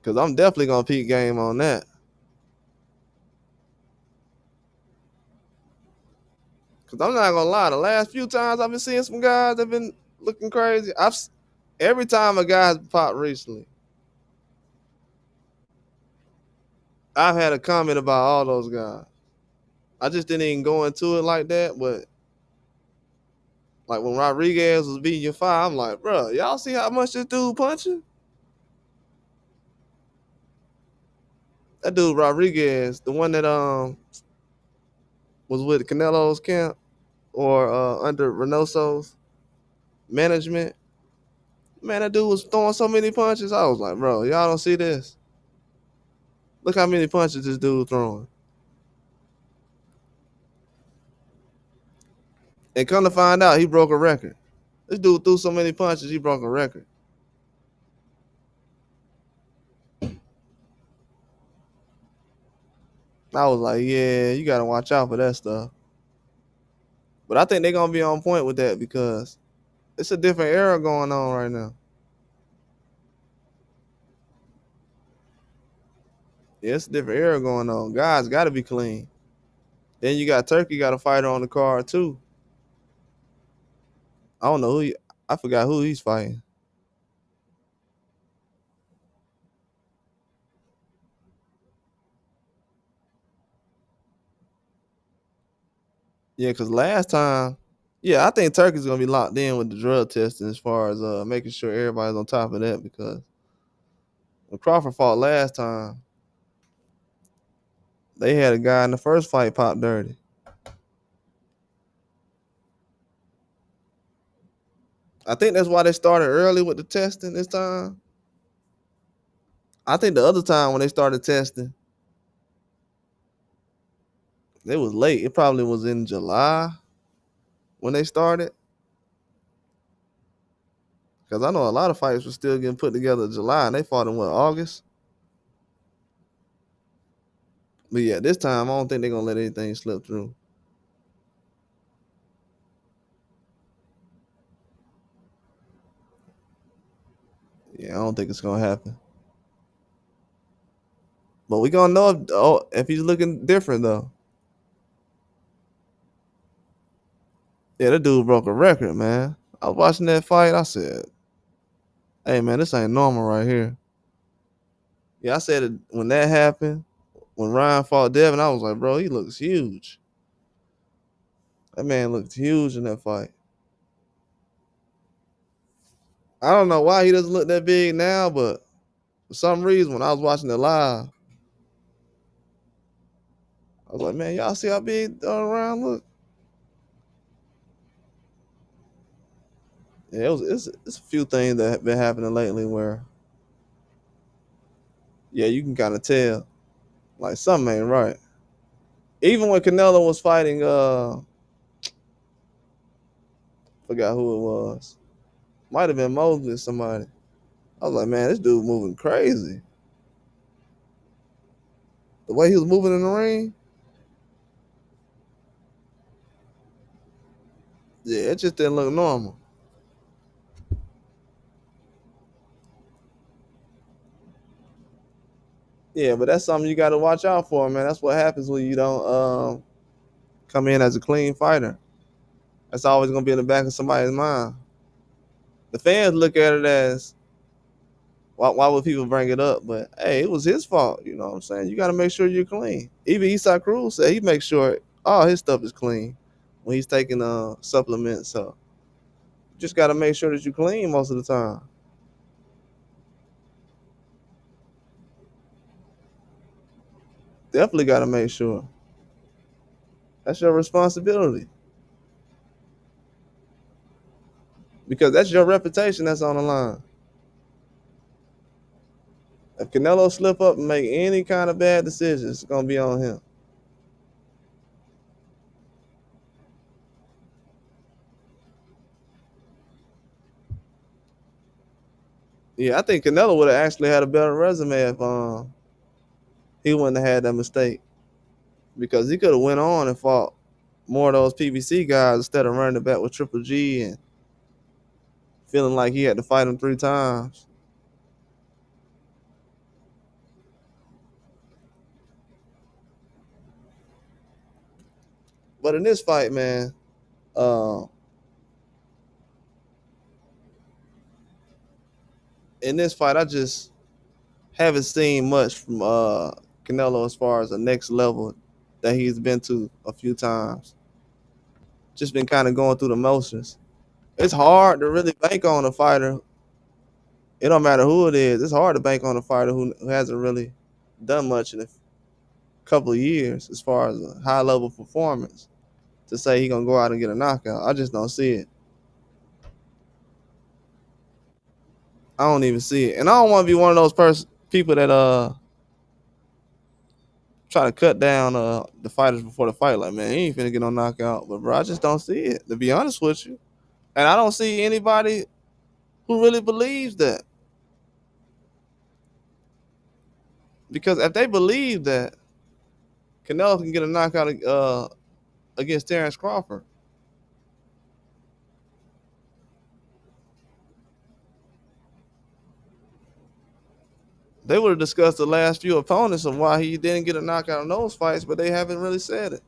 Cause I'm definitely gonna peak game on that. Cause I'm not gonna lie, the last few times I've been seeing some guys that been looking crazy. Every time a guy's popped recently, I've had a comment about all those guys. I just didn't even go into it like that, but like when Rodriguez was beating your five, I'm like, bro, y'all see how much this dude punching? That dude Rodriguez, the one that was with Canelo's camp or under Reynoso's management. Man, that dude was throwing so many punches. I was like, bro, y'all don't see this. Look how many punches this dude throwing. And come to find out, he broke a record. This dude threw so many punches, he broke a record. I was like, yeah, you gotta watch out for that stuff. But I think they're gonna be on point with that because it's a different era going on right now. Yeah, it's a different era going on. Guys gotta be clean. Then you got Turkey got a fighter on the card too. I don't know I forgot who he's fighting. Yeah, because last time, yeah, I think Turkey's gonna be locked in with the drug testing as far as making sure everybody's on top of that because when Crawford fought last time, they had a guy in the first fight pop dirty. I think that's why they started early with the testing this time. I think the other time when they started testing, it was late. It probably was in July when they started. Because I know a lot of fights were still getting put together in July and they fought in what, August? But yeah, this time I don't think they're gonna let anything slip through. Yeah, I don't think it's gonna happen. But we gonna know if he's looking different though. Yeah, that dude broke a record, man. I was watching that fight. I said, "Hey, man, this ain't normal right here." Yeah, I said it when that happened. When Ryan fought Devin, I was like, "Bro, he looks huge. That man looked huge in that fight." I don't know why he doesn't look that big now, but for some reason, when I was watching it live, I was like, "Man, y'all see how big Ryan look?" Yeah, it's a few things that have been happening lately where, yeah, you can kind of tell like something ain't right. Even when Canelo was fighting, forgot who it was. Might have been Mosley or somebody. I was like, man, this dude moving crazy. The way he was moving in the ring, yeah, it just didn't look normal. Yeah, but that's something you got to watch out for, man. That's what happens when you don't come in as a clean fighter. That's always gonna be in the back of somebody's mind. The fans look at it as why would people bring it up? But hey, it was his fault. You know what I'm saying? You got to make sure you're clean. Even Isaac Cruz said he makes sure all his stuff is clean when he's taking supplements. So you just got to make sure that you're clean most of the time. Definitely got to make sure. That's your responsibility because that's your reputation that's on the line. If Canelo slip up and make any kind of bad decisions, it's gonna be on him. Yeah, I think Canelo would have actually had a better resume if he wouldn't have had that mistake because he could have went on and fought more of those PBC guys instead of running it back with Triple G and feeling like he had to fight him 3 times. But in this fight, man, uh, in this fight, I just haven't seen much from Canelo as far as the next level that he's been to a few times. Just been kind of going through the motions. It's hard to really bank on a fighter. It don't matter who it is. It's hard to bank on a fighter who hasn't really done much in a couple of years as far as a high level performance to say he gonna go out and get a knockout. I just don't see it. I don't even see it, and I don't want to be one of those people that try to cut down the fighters before the fight. Like, man, he ain't finna get no knockout. But bro, I just don't see it, to be honest with you. And I don't see anybody who really believes that. Because if they believe that Canelo can get a knockout against Terrence Crawford, they would have discussed the last few opponents of why he didn't get a knockout in those fights, but they haven't really said it.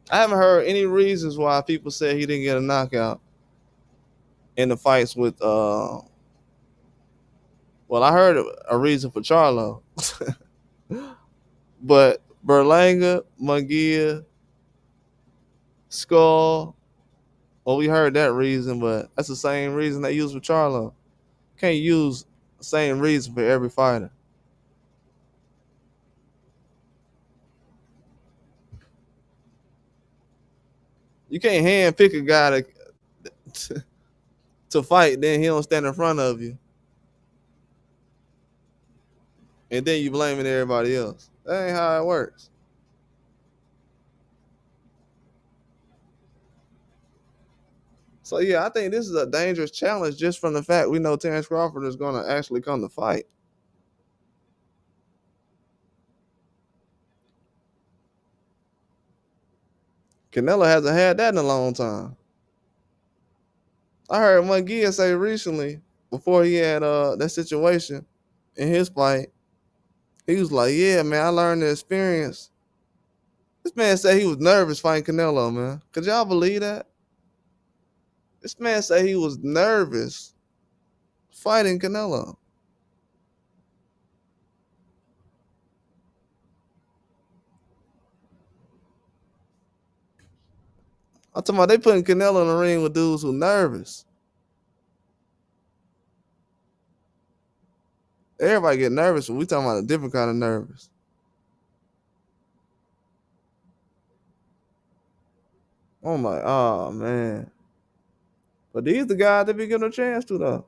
I haven't heard any reasons why people said he didn't get a knockout in the fights with well, I heard a reason for Charlo. But Berlanga, Munguia, Skull, well, we heard that reason, but that's the same reason they use for Charlo. Can't use the same reason for every fighter. You can't hand pick a guy to fight, then he don't stand in front of you, and then you blaming everybody else. That ain't how it works. So yeah, I think this is a dangerous challenge just from the fact we know Terrence Crawford is going to actually come to fight. Canelo hasn't had that in a long time. I heard Munguia say recently, before he had that situation in his fight, he was like, "Yeah, man, I learned the experience." This man said he was nervous fighting Canelo, man. Could y'all believe that? This man said he was nervous fighting Canelo. I'm talking about they putting Canelo in the ring with dudes who nervous. Everybody get nervous, but we talking about a different kind of nervous. Oh my, oh man. But these the guys that be getting a chance to though.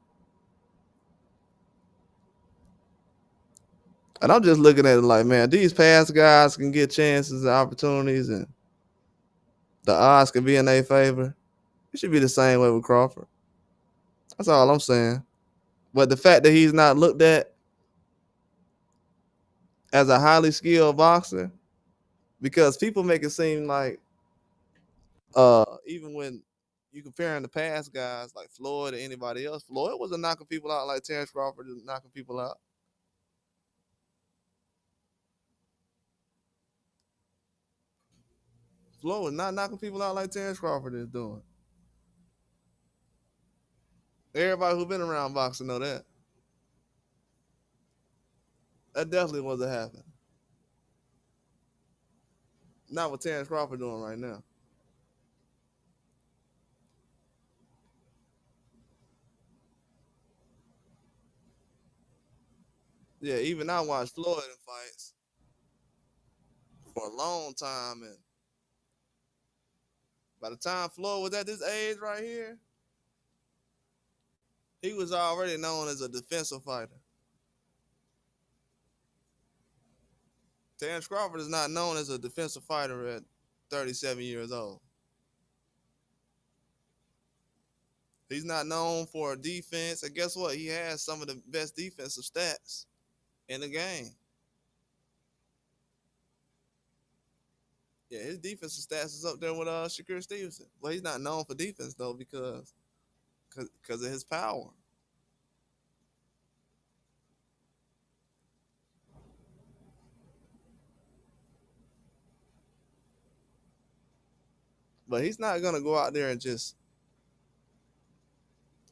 And I'm just looking at it like, man, these past guys can get chances and opportunities, and the odds can be in their favor. It should be the same way with Crawford. That's all I'm saying. But the fact that he's not looked at as a highly skilled boxer, because people make it seem like even when you comparing the past guys like Floyd or anybody else, Floyd wasn't knocking people out like Terrence Crawford is knocking people out. Floyd was not knocking people out like Terrence Crawford is doing. Everybody who been around boxing know that. That definitely wasn't happening. Not what Terrence Crawford doing right now. Yeah, even I watched Floyd in fights for a long time, and by the time Floyd was at this age right here, he was already known as a defensive fighter. Terrence Crawford is not known as a defensive fighter at 37 years old. He's not known for defense, and guess what? He has some of the best defensive stats in the game. Yeah, his defensive stats is up there with Shakur Stevenson. But he's not known for defense though because of his power. But he's not gonna go out there and just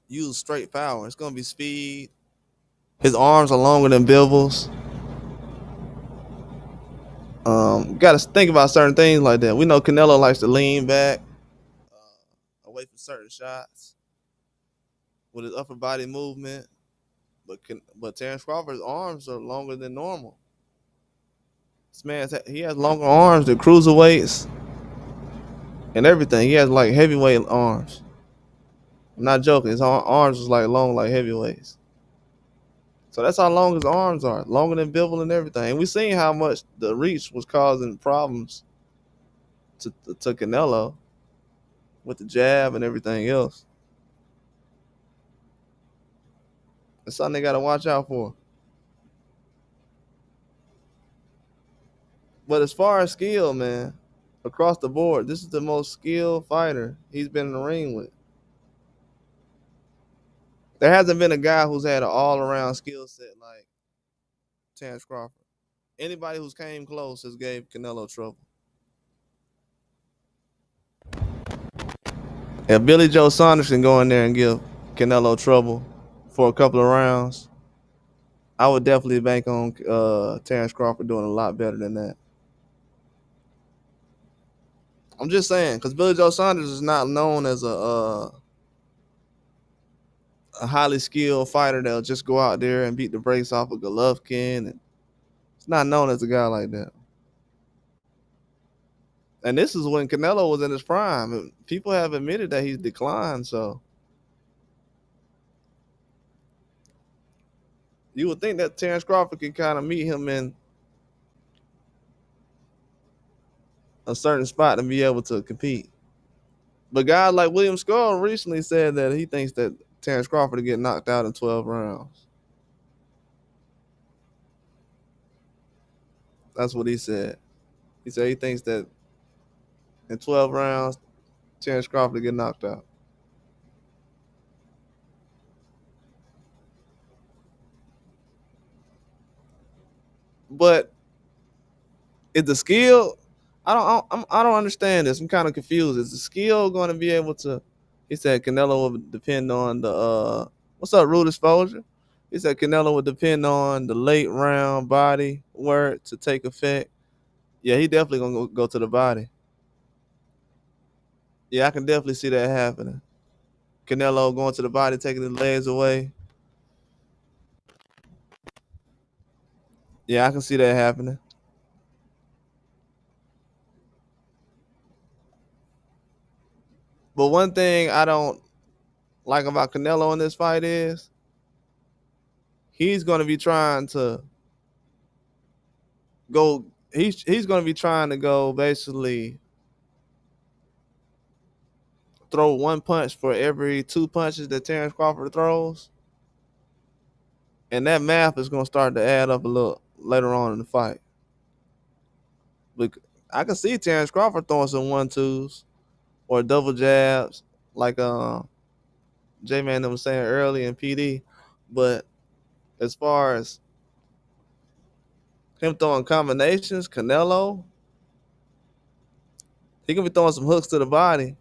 use straight power. It's gonna be speed. His arms are longer than Bivens. Got to think about certain things like that. We know Canelo likes to lean back, away from certain shots with his upper body movement. But Terrence Crawford's arms are longer than normal. This man, he has longer arms than cruiserweights and everything. He has like heavyweight arms. I'm not joking. His arms is like long like heavyweights. So that's how long his arms are, longer than Bivol and everything. And we seen how much the reach was causing problems to Canelo with the jab and everything else. It's something they got to watch out for. But as far as skill, man, across the board, this is the most skilled fighter he's been in the ring with. There hasn't been a guy who's had an all-around skill set like Terrence Crawford. Anybody who's came close has gave Canelo trouble. If Billy Joe Saunders can go in there and give Canelo trouble for a couple of rounds, I would definitely bank on Terrence Crawford doing a lot better than that. I'm just saying, because Billy Joe Saunders is not known as a highly skilled fighter that'll just go out there and beat the brakes off of Golovkin. And it's not known as a guy like that. And this is when Canelo was in his prime. And people have admitted that he's declined, so you would think that Terrence Crawford can kind of meet him in a certain spot to be able to compete. But guys like William Skull recently said that he thinks that Terrence Crawford will get knocked out in 12 rounds. That's what he said. He said he thinks that in 12 rounds, Terrence Crawford will get knocked out. But is the skill? I don't understand this. I'm kind of confused. Is the skill going to be able to? He said Canelo will depend on the what's up, root exposure. He said Canelo would depend on the late round body work to take effect. Yeah, he definitely gonna go to the body. Yeah, I can definitely see that happening. Canelo going to the body, taking his legs away. Yeah, I can see that happening. But one thing I don't like about Canelo in this fight is he's going to be trying to go. He's going to be trying to go basically throw one punch for every two punches that Terrence Crawford throws, and that math is going to start to add up a little later on in the fight. But I can see Terrence Crawford throwing some 1-2s or double jabs, like J Man was saying early in PD. But as far as him throwing combinations, Canelo, he can be throwing some hooks to the body.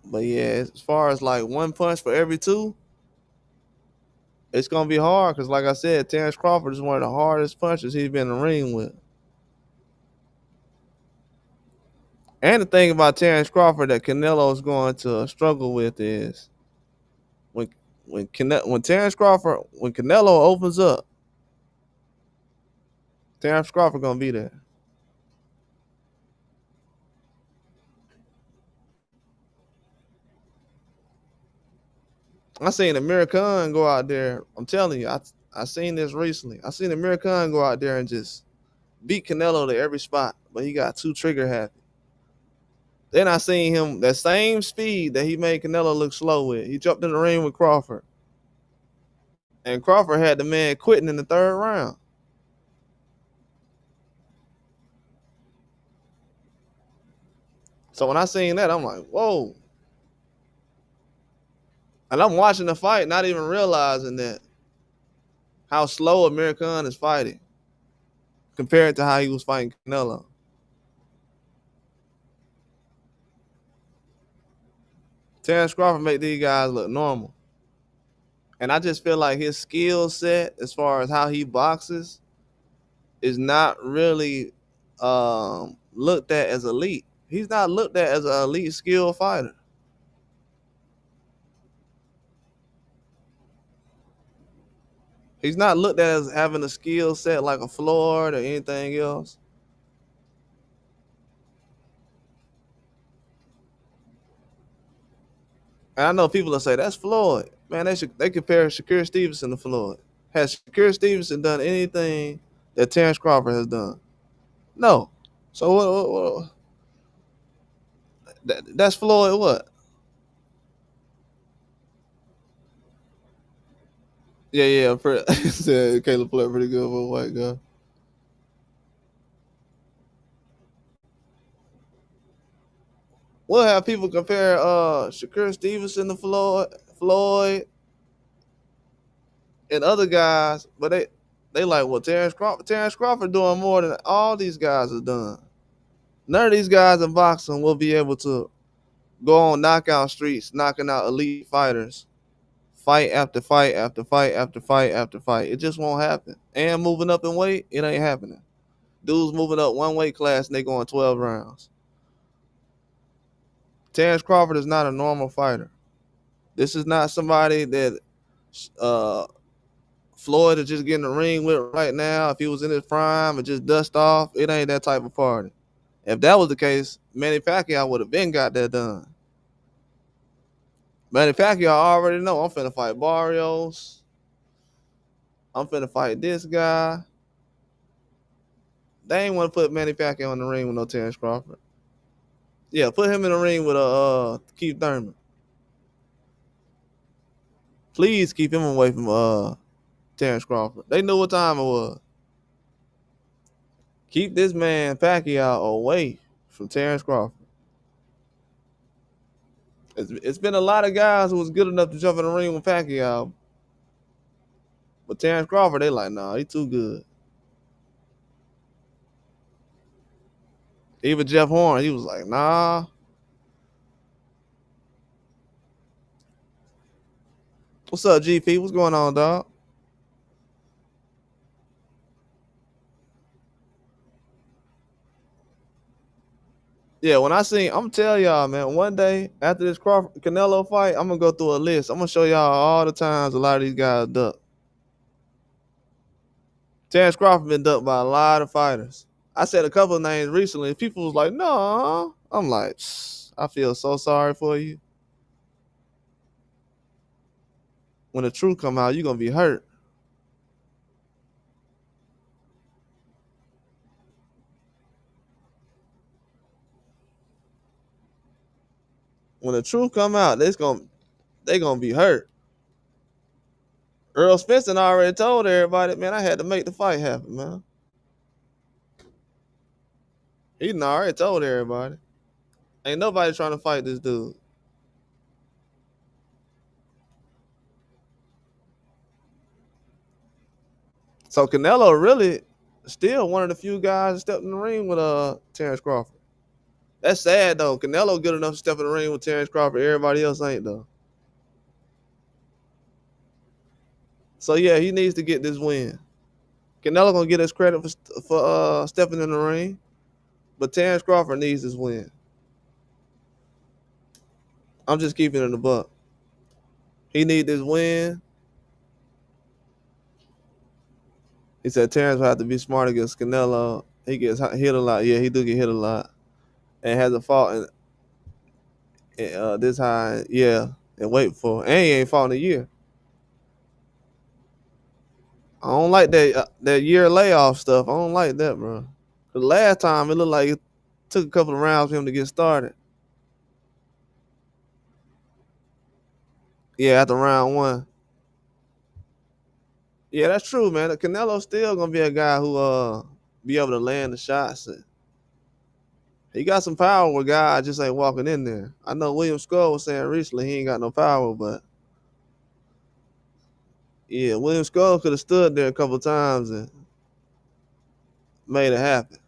But yeah, as far as like one punch for every two, it's gonna be hard because, like I said, Terrence Crawford is one of the hardest punchers he's been in the ring with. And the thing about Terrence Crawford that Canelo is going to struggle with is when when Canelo opens up, Terrence Crawford gonna be there. I seen Amir Khan go out there. I'm telling you, I seen this recently. I seen Amir Khan go out there and just beat Canelo to every spot, but he got too trigger happy. Then I seen him that same speed that he made Canelo look slow with. He jumped in the ring with Crawford, and Crawford had the man quitting in the third round. So when I seen that, I'm like, whoa. And I'm watching the fight, not even realizing that how slow Amir Khan is fighting compared to how he was fighting Canelo. Terrence Crawford made these guys look normal. And I just feel like his skill set, as far as how he boxes, is not really looked at as elite. He's not looked at as an elite skill fighter. He's not looked at as having a skill set like a Floyd or anything else. And I know people that say that's Floyd. Man, they compare Shakur Stevenson to Floyd. Has Shakur Stevenson done anything that Terrence Crawford has done? No. So that's Floyd. What? Yeah, yeah. Said Caleb played pretty good for a white guy. We'll have people compare Shakur Stevenson to Floyd, and other guys, but they like, well, Terrence Crawford doing more than all these guys have done. None of these guys in boxing will be able to go on knockout streaks, knocking out elite fighters, fight after fight after fight after fight after fight. It just won't happen. And moving up in weight, it ain't happening. Dudes moving up one weight class and they going 12 rounds. Terrence Crawford is not a normal fighter. This is not somebody that uh, Floyd is just getting the ring with right now. If he was in his prime and just dust off, it ain't that type of party. If that was the case, Manny Pacquiao would have been got that done. Manny Pacquiao already know I'm finna fight Barrios. I'm finna fight this guy. They ain't want to put Manny Pacquiao in the ring with no Terrence Crawford. Yeah, put him in the ring with Keith Thurman. Please keep him away from Terrence Crawford. They knew what time it was. Keep this man Pacquiao away from Terrence Crawford. It's been a lot of guys who was good enough to jump in the ring with Pacquiao, but Terrence Crawford, they like, nah, he too good. Even Jeff Horn, he was like, nah. What's up, GP? What's going on, dog? Yeah, when I seen, I'm telling y'all, man, one day after this Crawford Canelo fight, I'm gonna go through a list. I'm gonna show y'all all the times a lot of these guys duck. Terrence Crawford been ducked by a lot of fighters. I said a couple of names recently. People was like, no. I'm like, I feel so sorry for you. When the truth come out, you're gonna be hurt. When the truth come out, they gonna be hurt. Earl Spencer already told everybody, man, I had to make the fight happen, man. He done already told everybody. Ain't nobody trying to fight this dude. So Canelo really still one of the few guys that stepped in the ring with Terrence Crawford. That's sad though. Canelo good enough to step in the ring with Terrence Crawford. Everybody else ain't though. So yeah, he needs to get this win. Canelo gonna get his credit for stepping in the ring, but Terrence Crawford needs this win. I'm just keeping it in the buck. He need this win. He said Terrence will have to be smart against Canelo. He gets hit a lot. Yeah, he do get hit a lot, and has a fault in this high. Yeah, and wait for, and he ain't fought in a year. I don't like that year layoff stuff. I don't like that, bro. The last time it looked like it took a couple of rounds for him to get started. Yeah, after round one. Yeah, that's true, man. Canelo's still gonna be a guy who be able to land the shots. And he got some power where guys just ain't walking in there. I know William Skull was saying recently he ain't got no power, but yeah, William Skull could have stood there a couple of times and made it happen.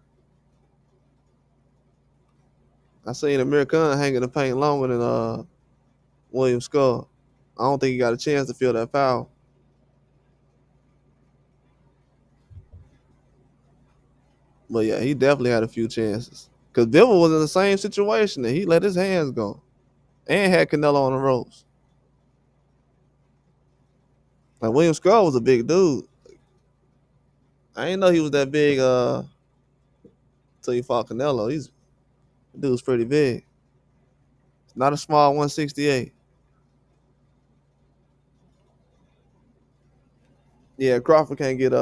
I seen Amir Khan hanging the paint longer than William Skull. I don't think he got a chance to feel that power. But yeah, he definitely had a few chances. Because Bivol was in the same situation and he let his hands go and had Canelo on the ropes. Like William Skull was a big dude. I didn't know he was that big until he fought Canelo. Dude's pretty big. It's not a small 168. Yeah, Crawford can't get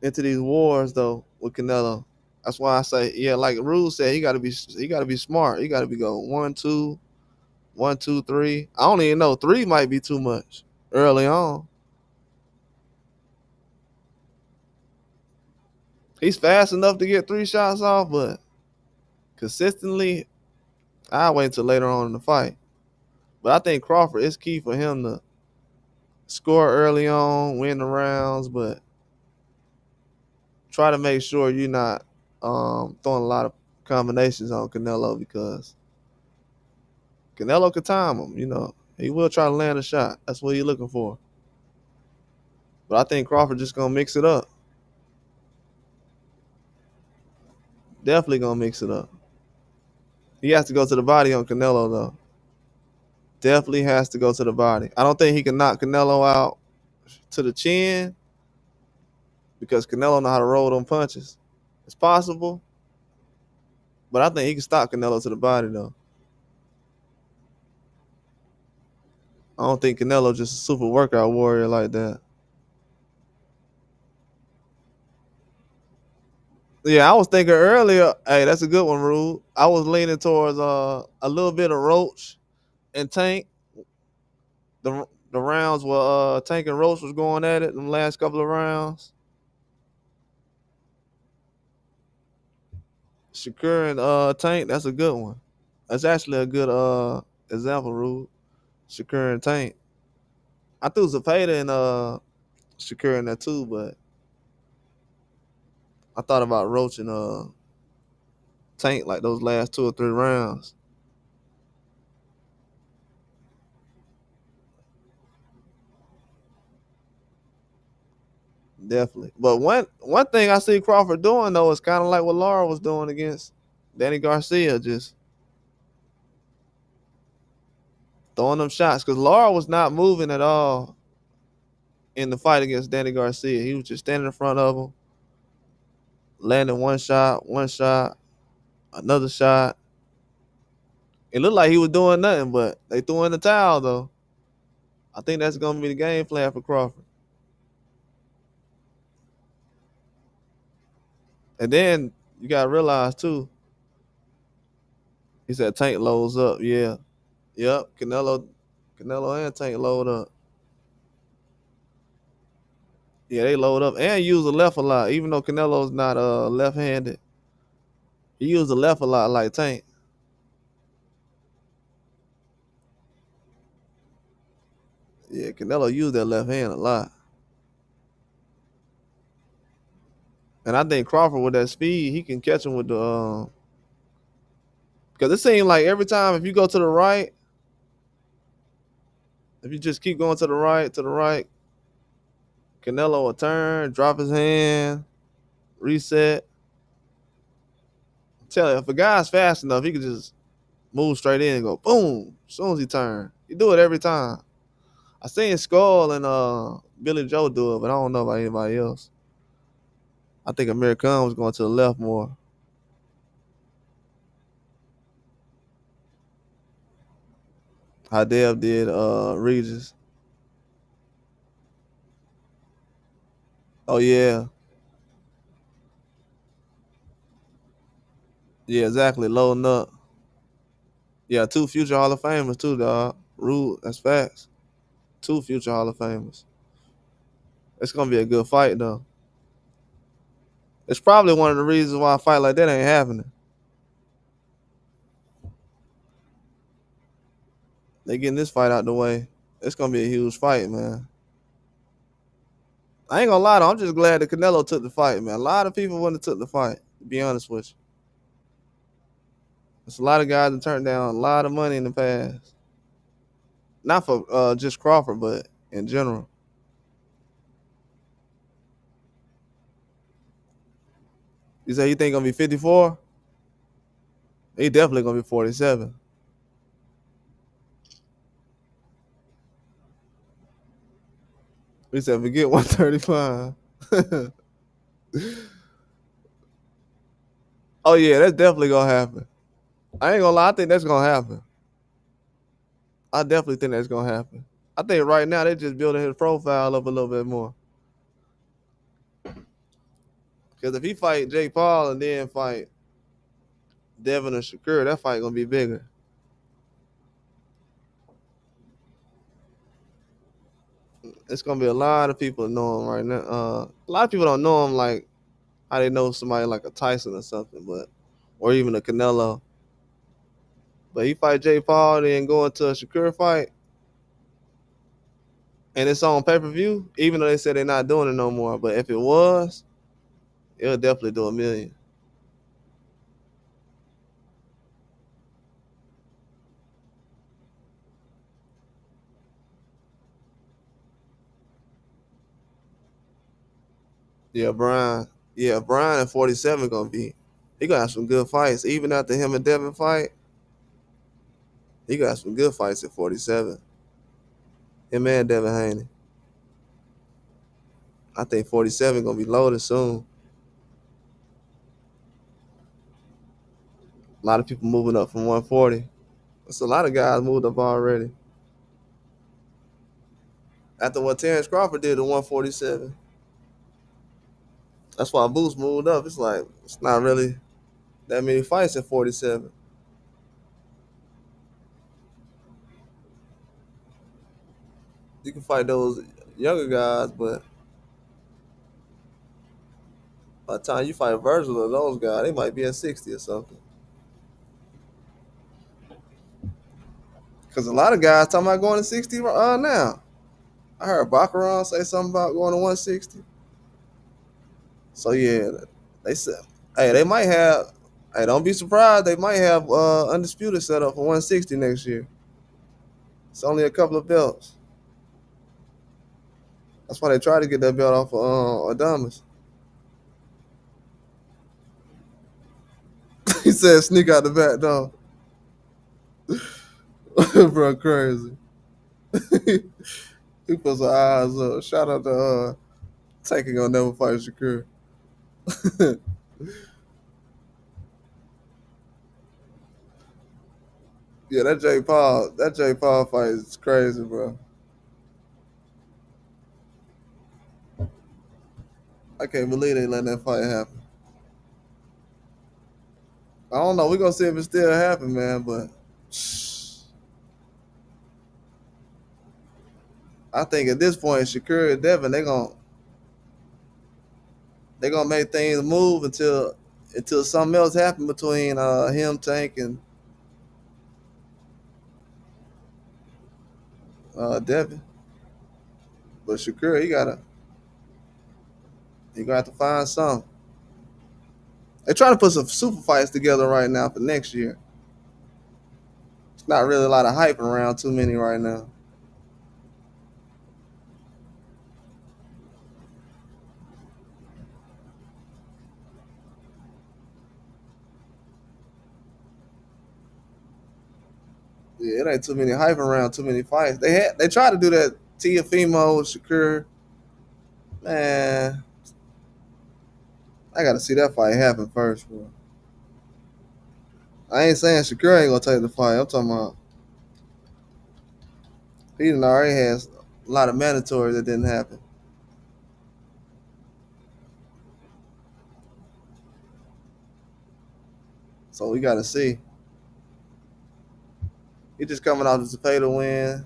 into these wars though with Canelo. That's why I say, yeah, like Rule said, he gotta be smart. He gotta be going 1, 2, 1, 2, 3. I don't even know. Three might be too much early on. He's fast enough to get 3 shots off, but consistently, I wait until later on in the fight. But I think Crawford is key for him to score early on, win the rounds, but try to make sure you're not throwing a lot of combinations on Canelo because Canelo could time him. He will try to land a shot. That's what you're looking for. But I think Crawford just gonna mix it up. Definitely gonna mix it up. He has to go to the body on Canelo though. Definitely has to go to the body. I don't think he can knock Canelo out to the chin because Canelo know how to roll them punches. It's possible, but I think he can stop Canelo to the body though. I don't think Canelo just a super workout warrior like that. Yeah, I was thinking earlier. Hey, that's a good one, Rude. I was leaning towards a little bit of Roach and Tank. The rounds where Tank and Roach was going at it. The last couple of rounds. Shakur and Tank. That's a good one. That's actually a good example, Rude. Shakur and Tank. I threw Zapata and Shakur in there too, but I thought about Roach and Tank like those last 2 or 3 rounds. Definitely. But one thing I see Crawford doing though is kind of like what Laura was doing against Danny Garcia, just throwing them shots. Because Laura was not moving at all in the fight against Danny Garcia. He was just standing in front of him, landing one shot, another shot. It looked like he was doing nothing, but they threw in the towel though. I think that's gonna be the game plan for Crawford. And then you gotta realize too, he said Tank loads up. Yeah. Yep. Canelo and Tank load up. Yeah, they load up and use the left a lot. Even though Canelo's not left-handed, he used the left a lot like Tank. Yeah, Canelo used that left hand a lot. And I think Crawford with that speed, he can catch him with the because it seems like every time if you go to the right, if you just keep going to the right, Canelo will turn, drop his hand, reset. Tell you, if a guy's fast enough, he can just move straight in and go boom as soon as he turn. He do it every time. I seen Skull and Billy Joe do it, but I don't know about anybody else. I think Amir Khan was going to the left more. Hadev did Regis. Oh yeah. Yeah, exactly. Loading up. Yeah, 2 future Hall of Famers too, dog. Rude, that's facts. 2 future Hall of Famers. It's gonna be a good fight though. It's probably one of the reasons why a fight like that ain't happening. They getting this fight out the way. It's gonna be a huge fight, man. I ain't gonna lie though, I'm just glad that Canelo took the fight, man. A lot of people wouldn't have took the fight, to be honest with you. There's a lot of guys that turned down a lot of money in the past. Not for just Crawford, but in general. You say you think gonna be 54? He definitely gonna be 47. He said forget 135. Oh yeah, that's definitely gonna happen. I ain't gonna lie, I think that's gonna happen. I definitely think that's gonna happen. I think right now they're just building his profile up a little bit more. Because if he fight Jake Paul and then fight Devin or Shakur, that fight gonna be bigger. It's gonna be a lot of people that know him right now. A lot of people don't know him like how they know somebody like a Tyson or something, but or even a Canelo. But he fight Jake Paul, then go into a Shakur fight, and it's on pay per view. Even though they said they're not doing it no more, but if it was, it'll definitely do 1 million. Yeah, Brian. Yeah, Brian at 47 gonna be. He gonna have some good fights. Even after him and Devin fight, he got some good fights at 47. Him and Devin Haney. I think 47 gonna be loaded soon. A lot of people moving up from 140. There's a lot of guys moved up already. After what Terrence Crawford did at 147. That's why Boost moved up. It's like it's not really that many fights at 47. You can fight those younger guys, but by the time you fight Virgil or those guys, they might be at 60 or something. Because a lot of guys talking about going to 60 now. I heard Baccarat say something about going to 160. So yeah, they said, hey, they might have. Hey, don't be surprised. They might have undisputed set up for 160 next year. It's only a couple of belts. That's why they tried to get that belt off of Adamas. He said, "Sneak out the back door." Bro, crazy. He put some eyes up. Shout out to taking on Never Fight Shakur. Yeah, that Jake Paul fight is crazy, bro. I can't believe they letting that fight happen. I don't know. We're gonna see if it still happen, man. But I think at this point, Shakur and Devin, they gonna make things move until something else happen between him, Tank, and Devin. But Shakur, he gonna have to find something. They're trying to put some super fights together right now for next year. It's not really a lot of hype around too many right now. Yeah, it ain't too many hype around too many fights. They tried to do that Tiafimo, Shakur. Man, I gotta see that fight happen first, bro. I ain't saying Shakur ain't gonna take the fight. I'm talking about he done already has a lot of mandatories that didn't happen. So we gotta see. He just coming off the pay to win.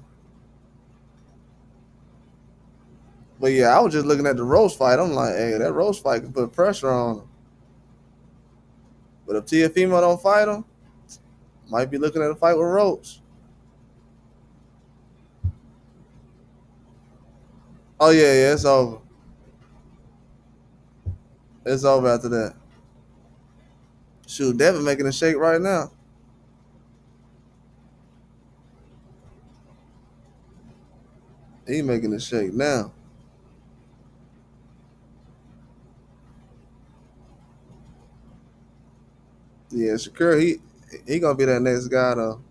But yeah, I was just looking at the Rose fight. I'm like, hey, that Rose fight can put pressure on him. But if Tiafimo don't fight him, might be looking at a fight with Rose. Oh yeah, it's over. It's over after that. Shoot, Devin making a shake right now. He making a shake now. Yeah, Shakur, he gonna be that next guy though.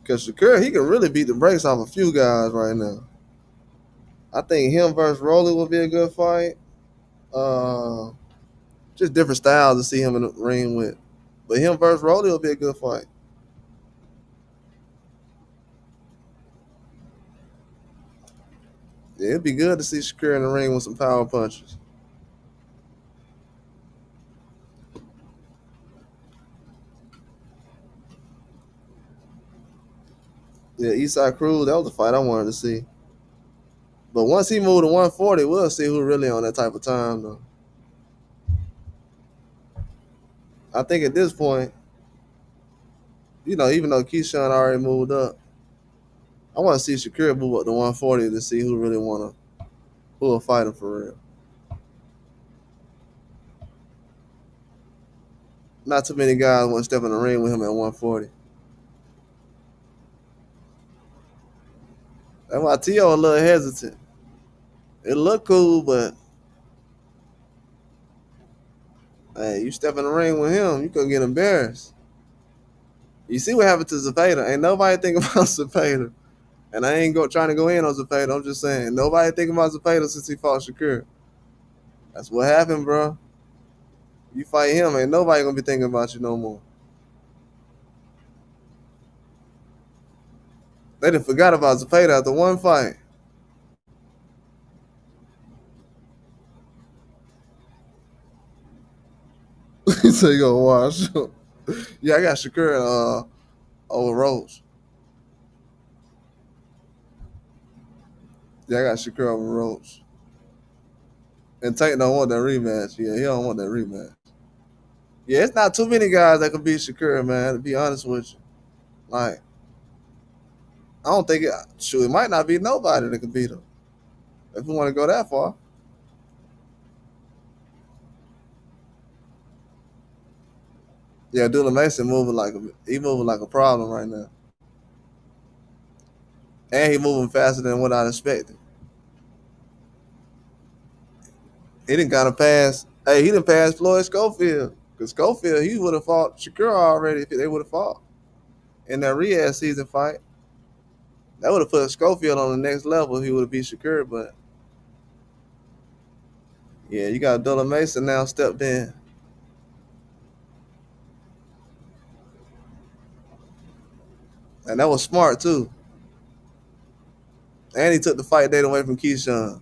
Cause Shakur, he can really beat the brakes off a few guys right now. I think him versus Rolly would be a good fight. Uh, just different styles to see him in the ring with. But him versus Rolly will be a good fight. Yeah, it'd be good to see Shakur in the ring with some power punches. Yeah, Eastside Cruz, that was the fight I wanted to see. But once he moved to 140, we'll see who really on that type of time though. I think at this point, even though Keyshawn already moved up, I want to see Shakur move up to 140 to see who will fight him for real. Not too many guys want to step in the ring with him at 140. That's why T.O. a little hesitant. It looked cool, but hey, you step in the ring with him, you could get embarrassed. You see what happened to Zepeda. Ain't nobody thinking about Zepeda. And I ain't trying to go in on Zepeda. I'm just saying, nobody thinking about Zepeda since he fought Shakur. That's what happened, bro. You fight him, ain't nobody gonna be thinking about you no more. They done forgot about Zepeda after one fight. So you gonna watch. Yeah, I got Shakur over Rose. Yeah, I got Shakur over Rose. And Tank don't want that rematch. Yeah, he don't want that rematch. Yeah, it's not too many guys that can beat Shakur, man, to be honest with you. Like, I don't think it might not be nobody that can beat him. If we want to go that far. Yeah, Dula Mason moving like a problem right now. And he moving faster than what I expected. He didn't kind of pass. Hey, he didn't pass Floyd Schofield. Because Schofield, he would have fought Shakur already if they would have fought in that Riyadh season fight. That would have put Schofield on the next level. He would have beat Shakur, but yeah, you got Dula Mason now stepped in. And that was smart too. And he took the fight date away from Keyshawn.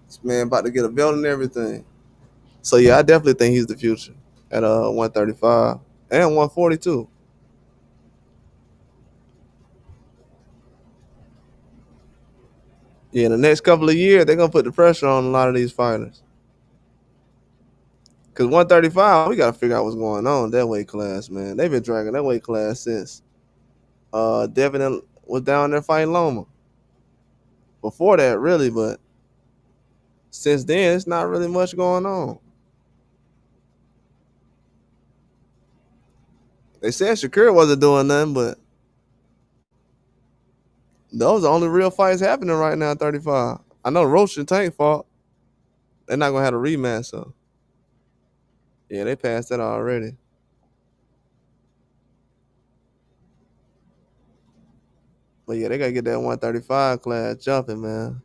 This man about to get a belt and everything. So yeah, I definitely think he's the future at 135 and 142. Yeah, in the next couple of years, they're gonna put the pressure on a lot of these fighters. Cause 135, we gotta figure out what's going on that weight class, man. They've been dragging that weight class since Devin was down there fighting Loma. Before that, really, but since then, it's not really much going on. They said Shakur wasn't doing nothing, but those are the only real fights happening right now at 35. I know Roach and Tank fought. They're not gonna have a rematch, so yeah, they passed that already. But yeah, they gotta get that 135 class jumping, man.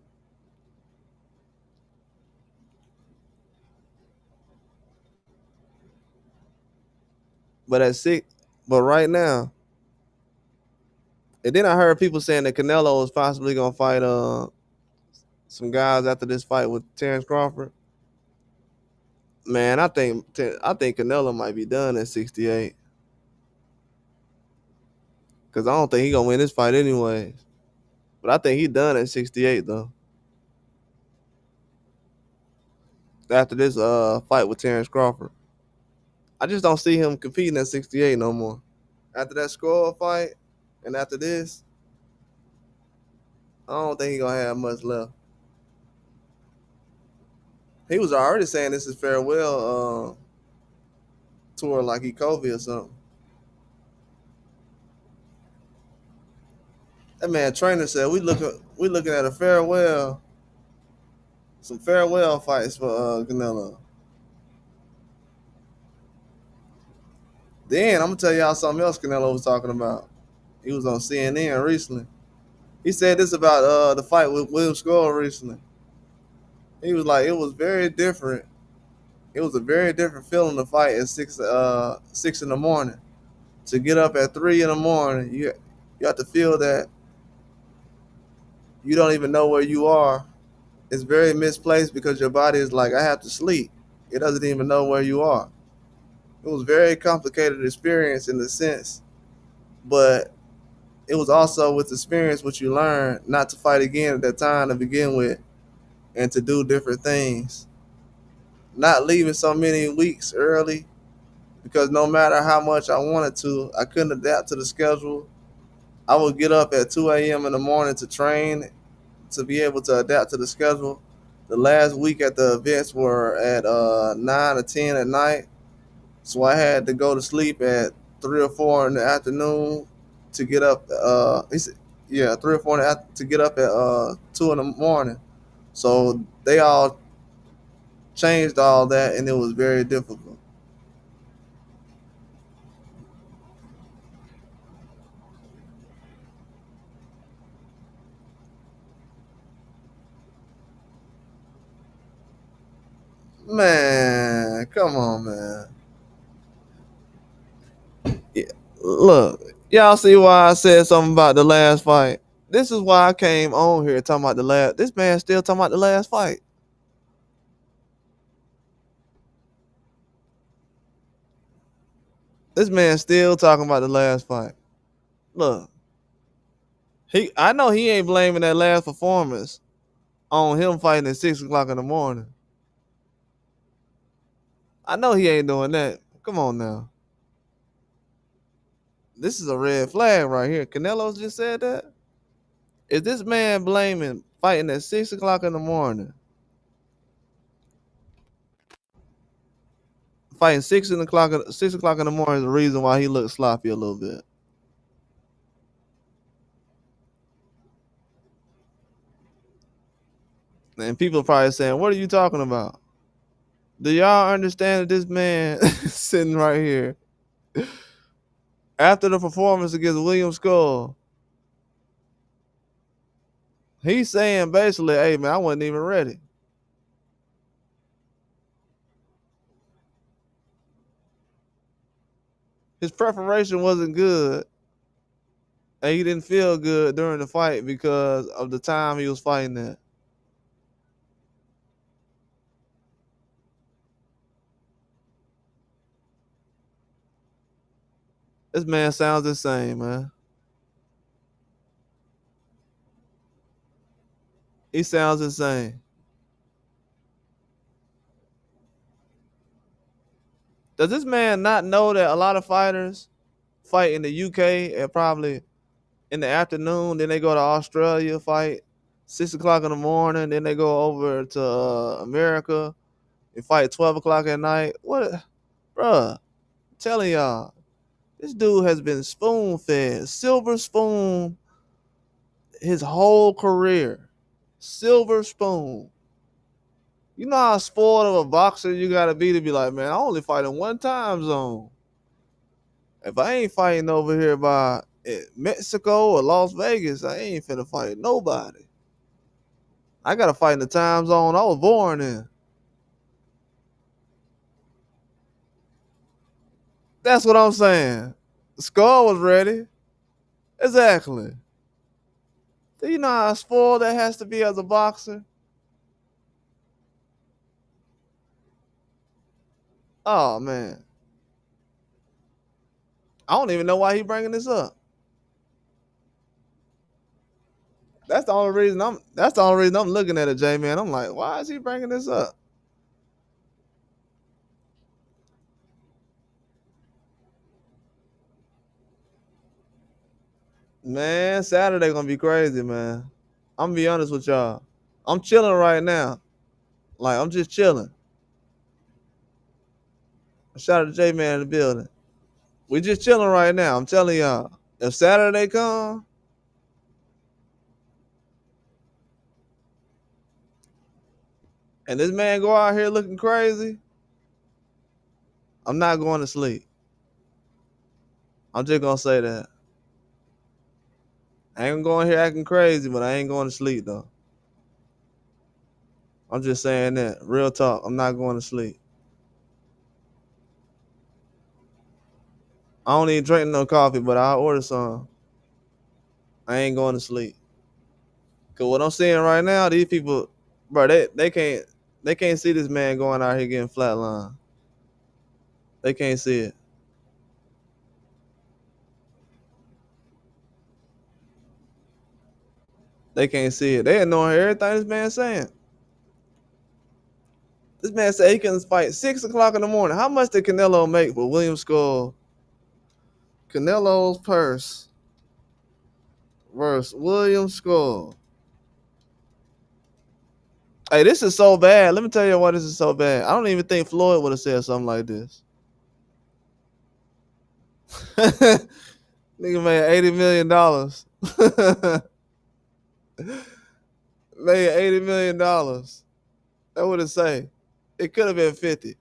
But at six, but right now, and then I heard people saying that Canelo is possibly gonna fight some guys after this fight with Terrence Crawford. Man, I think Canelo might be done at 68 because I don't think he gonna win this fight anyways. But I think he done at 68 though. After this fight with Terrence Crawford, I just don't see him competing at 68 no more. After that score fight and after this, I don't think he gonna have much left. He was already saying this is farewell tour like he Kobe or something. That man trainer said we looking at some farewell fights for Canelo. Then I'm gonna tell y'all something else Canelo was talking about. He was on CNN recently. He said this about the fight with William Score recently. He was like, it was very different. It was a very different feeling to fight at 6 in the morning to get up at 3 in the morning, you have to feel that you don't even know where you are. It's very misplaced because your body is like, I have to sleep. It doesn't even know where you are. It was a very complicated experience in the sense, but it was also with experience what you learn not to fight again at that time to begin with and to do different things. Not leaving so many weeks early because no matter how much I wanted to, I couldn't adapt to the schedule. I would get up at 2 a.m. in the morning to train to be able to adapt to the schedule. The last week at the events were at 9 or 10 at night. So I had to go to sleep at 3 or 4 in the afternoon to get up. Yeah, 3 or 4 to get up at 2 in the morning. So they all changed all that, and it was very difficult. Man, come on, man. Yeah, look, y'all see why I said something about the last fight. This is why I came on here talking about the last. This man still talking about the last fight. This man still talking about the last fight. Look, I know he ain't blaming that last performance on him fighting at 6 o'clock in the morning. I know he ain't doing that. Come on now. This is a red flag right here. Canelo just said that. Is this man blaming fighting at 6 o'clock in the morning? Fighting 6 o'clock in the morning is the reason why he looks sloppy a little bit. And people are probably saying, "What are you talking about?" Do y'all understand that this man sitting right here after the performance against William Skull? He's saying basically, "Hey man, I wasn't even ready. His preparation wasn't good, and he didn't feel good during the fight because of the time he was fighting at." This man sounds insane, man. He sounds insane. Does this man not know that a lot of fighters fight in the UK at probably in the afternoon, then they go to Australia, fight 6 o'clock in the morning, then they go over to America and fight 12 o'clock at night? What, bruh? I'm telling y'all, this dude has been spoon fed, silver spoon, his whole career. Silver spoon. You know how spoiled of a boxer you gotta be to be like, man, I only fight in one time zone. If I ain't fighting over here by Mexico or Las Vegas, I ain't finna fight nobody. I gotta fight in the time zone I was born in. That's what I'm saying. The Skull was ready. Exactly. Do you know how spoiled that has to be as a boxer? Oh man, I don't even know why he bringing this up. That's the only reason I'm. That's the only reason I'm looking at it, J man. I'm like, why is he bringing this up? Man, Saturday gonna be crazy, man. I'm gonna be honest with y'all. I'm chilling right now. Like I'm just chilling. Shout out to J man in the building. We just chilling right now. I'm telling y'all. If Saturday come and this man go out here looking crazy, I'm not going to sleep. I'm just gonna say that. I ain't gonna go in here acting crazy, but I ain't going to sleep though. I'm just saying that. Real talk. I'm not going to sleep. I don't even drink no coffee, but I'll order some. I ain't going to sleep. Cause what I'm seeing right now, these people, bro, they can't see this man going out here getting flatlined. They can't see it. They can't see it. They ignoring everything this man saying. This man said he can fight 6 o'clock in the morning. How much did Canelo make with William Skull? Canelo's purse versus William Skull. Hey, this is so bad. Let me tell you why this is so bad. I don't even think Floyd would have said something like this. Nigga made $80 million. Made $80 million. That would it say. It could have been 50.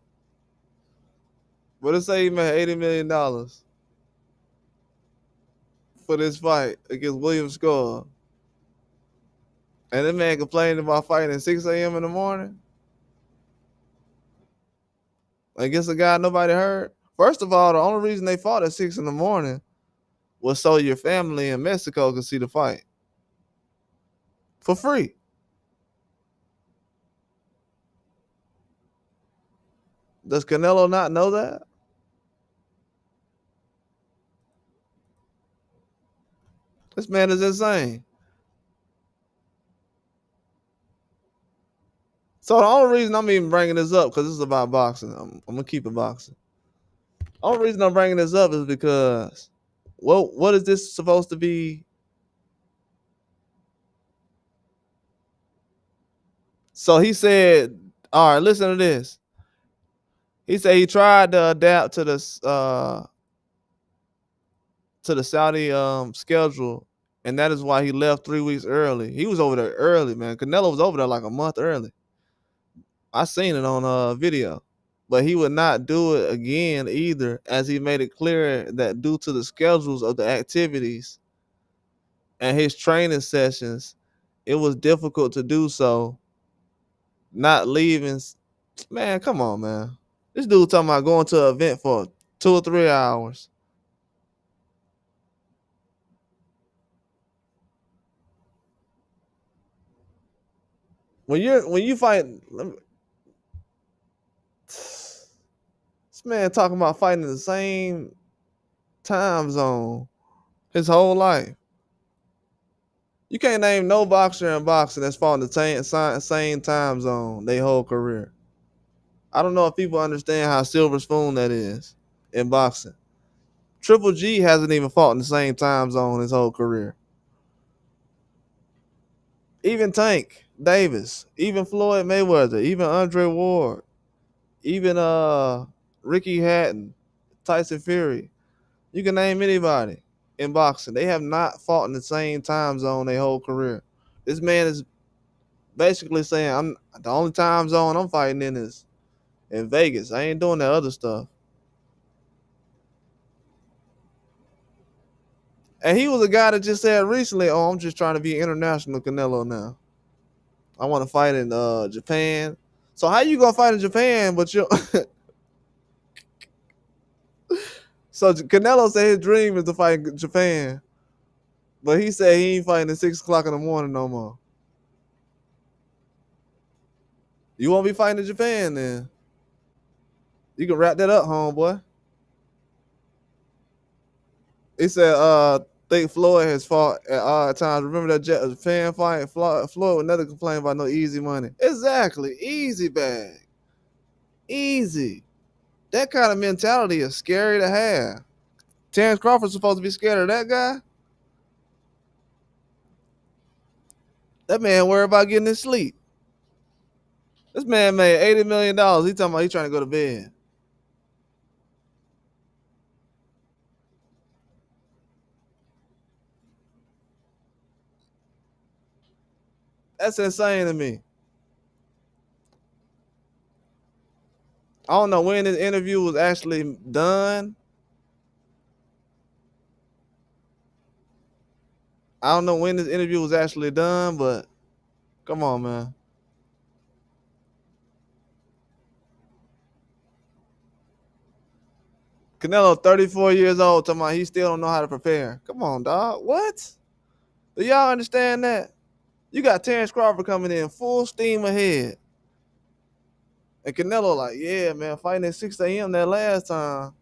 But it say he made $80 million for this fight against William Skull. And that man complained about fighting at 6 a.m. in the morning against a guy nobody heard. First of all, the only reason they fought at 6 in the morning was so your family in Mexico could see the fight for free. Does Canelo not know that? This man is insane. So the only reason I'm even bringing this up, because this is about boxing, I'm gonna keep it boxing. The only reason I'm bringing this up is because, what is this supposed to be? So he said, all right, listen to this. He said he tried to adapt to the Saudi schedule, and that is why he left 3 weeks early. He was over there early, man. Canelo was over there like a month early. I seen it on video. But he would not do it again either, as he made it clear that due to the schedules of the activities and his training sessions, it was difficult to do so. Not leaving, man. Come on, man. This dude talking about going to an event for 2 or 3 hours. When you fight, this man talking about fighting in the same time zone his whole life. You can't name no boxer in boxing that's fought in the same time zone their whole career. I don't know if people understand how silver spoon that is in boxing. Triple G hasn't even fought in the same time zone his whole career. Even Tank Davis, even Floyd Mayweather, even Andre Ward, even Ricky Hatton, Tyson Fury. You can name anybody in boxing. They have not fought in the same time zone their whole career. This man is basically saying, I'm the only time zone I'm fighting in is in Vegas. I ain't doing that other stuff. And he was a guy that just said recently, "Oh, I'm just trying to be international Canelo now. I want to fight in Japan." So how you gonna fight in Japan? But you, so Canelo said his dream is to fight in Japan, but he said he ain't fighting at 6 o'clock in the morning no more. You won't be fighting in Japan then? You can wrap that up, homeboy. He said, think Floyd has fought at odd times. Remember that Japan fight? Floyd would never complain about no easy money. Exactly. Easy bag. Easy. That kind of mentality is scary to have. Terrence Crawford's supposed to be scared of that guy? That man worried about getting his sleep. This man made $80 million. He talking about he trying to go to bed. That's insane to me. I don't know when this interview was actually done. I don't know when this interview was actually done, but come on, man. Canelo 34 years old, talking about he still don't know how to prepare. Come on, dog. What? Do y'all understand that? You got Terrence Crawford coming in full steam ahead. And Canelo like, yeah, man, fighting at 6 a.m. that last time,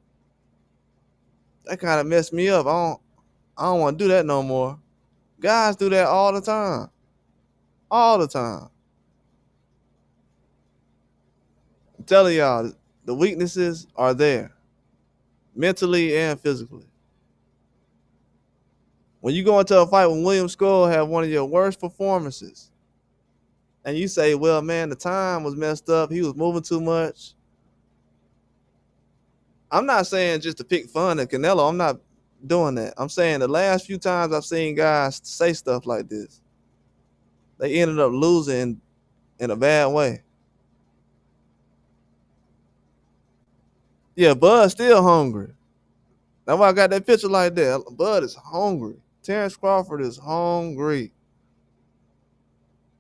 that kind of messed me up. I don't want to do that no more. Guys do that all the time. All the time. I'm telling y'all, the weaknesses are there. Mentally and physically. When you go into a fight when William Skull had one of your worst performances, and you say, well, man, the time was messed up. He was moving too much. I'm not saying just to pick fun at Canelo. I'm not doing that. I'm saying the last few times I've seen guys say stuff like this, they ended up losing in a bad way. Yeah, Bud's still hungry. That's why I got that picture like that. Bud is hungry. Terrence Crawford is hungry.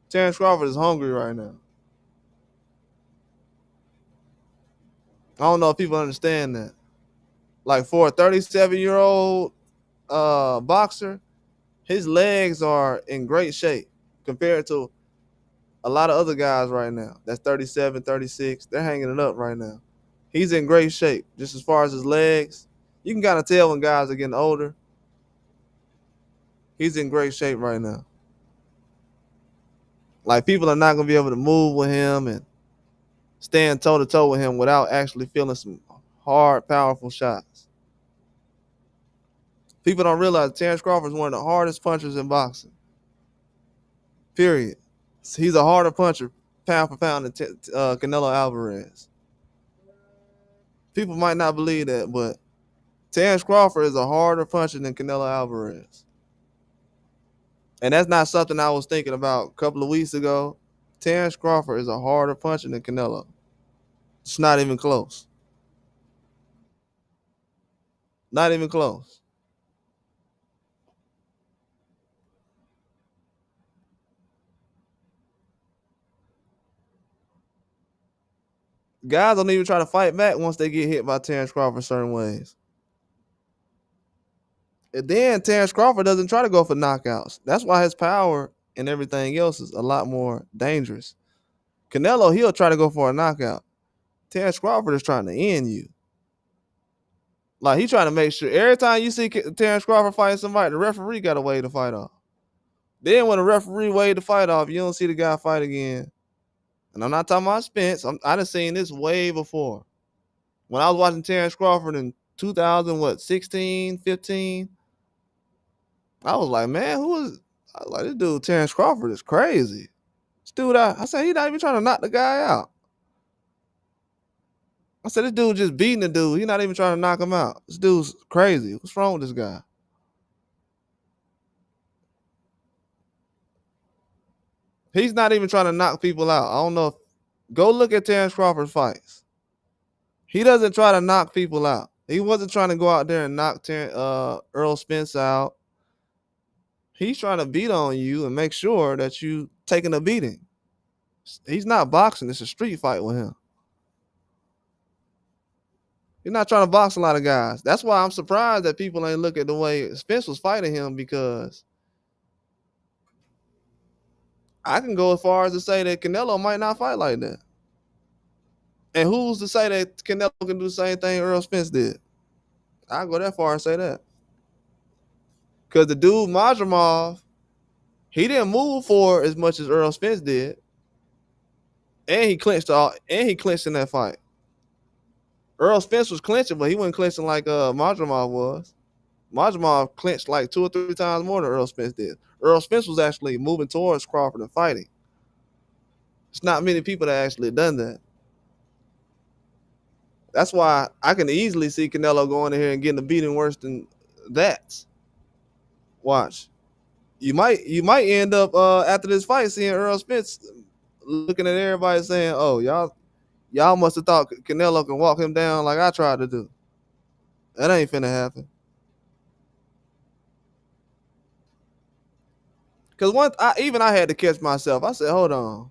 Terrence Crawford is hungry right now. I don't know if people understand that. Like for a 37-year-old boxer, his legs are in great shape compared to a lot of other guys right now. That's 37, 36. They're hanging it up right now. He's in great shape. Just as far as his legs, you can kind of tell when guys are getting older. He's in great shape right now. Like people are not going to be able to move with him and stand toe to toe with him without actually feeling some hard, powerful shots. People don't realize Terrence Crawford is one of the hardest punchers in boxing. Period. He's a harder puncher, pound for pound, than Canelo Alvarez. People might not believe that, but Terrence Crawford is a harder puncher than Canelo Alvarez. And that's not something I was thinking about a couple of weeks ago. Terrence Crawford is a harder puncher than Canelo. It's not even close. Not even close. Guys don't even try to fight back once they get hit by Terrence Crawford certain ways. And then Terrence Crawford doesn't try to go for knockouts. That's why his power and everything else is a lot more dangerous. Canelo, he'll try to go for a knockout. Terrence Crawford is trying to end you. Like, he's trying to make sure every time you see Terrence Crawford fight somebody, the referee got to wave the fight off. Then when the referee waved the fight off, you don't see the guy fight again. And I'm not talking about Spence. I done seen this way before. When I was watching Terrence Crawford in 2016, 15, I was like, man, I was like, this dude Terrence Crawford is crazy. This dude, I said, he's not even trying to knock the guy out. I said, this dude just beating the dude. He's not even trying to knock him out. This dude's crazy. What's wrong with this guy? He's not even trying to knock people out. I don't know. Go look at Terrence Crawford's fights. He doesn't try to knock people out. He wasn't trying to go out there and knock Earl Spence out. He's trying to beat on you and make sure that you taking a beating. He's not boxing. It's a street fight with him. He's not trying to box a lot of guys. That's why I'm surprised that people ain't look at the way Spence was fighting him, because I can go as far as to say that Canelo might not fight like that. And who's to say that Canelo can do the same thing Earl Spence did? I'll go that far and say that. Because the dude, Majramov, he didn't move forward as much as Earl Spence did. And he clinched in that fight. Earl Spence was clinching, but he wasn't clinching like Majramov was. Majramov clinched like 2 or 3 times more than Earl Spence did. Earl Spence was actually moving towards Crawford and fighting. It's not many people that actually done that. That's why I can easily see Canelo going in here and getting a beating worse than that. Watch. You might end up after this fight seeing Earl Spence looking at everybody saying, "Oh, y'all must have thought Canelo can walk him down like I tried to do." That ain't finna happen. Cause I had to catch myself. I said, "Hold on.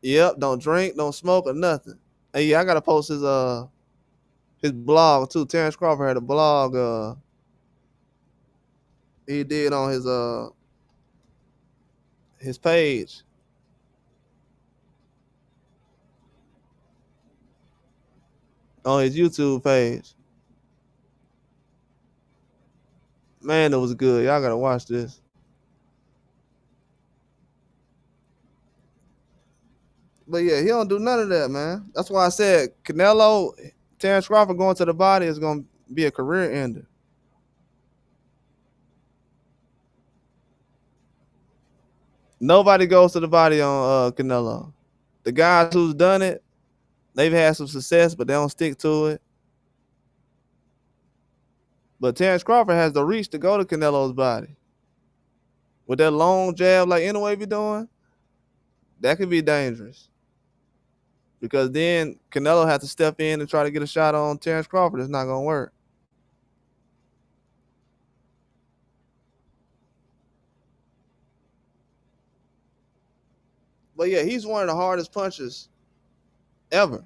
Yep, don't drink, don't smoke or nothing." And yeah, I gotta post his his blog too. Terrence Crawford had a blog. He did on his page, on his YouTube page. Man, it was good. Y'all gotta watch this. But yeah, he don't do none of that, man. That's why I said Canelo, Terrence Crawford going to the body is gonna be a career ender. Nobody goes to the body on Canelo. The guys who's done it, they've had some success, but they don't stick to it. But Terrence Crawford has the reach to go to Canelo's body. With that long jab like Inoue be doing, that could be dangerous. Because then Canelo has to step in and try to get a shot on Terrence Crawford. It's not gonna work. But yeah, he's one of the hardest punchers ever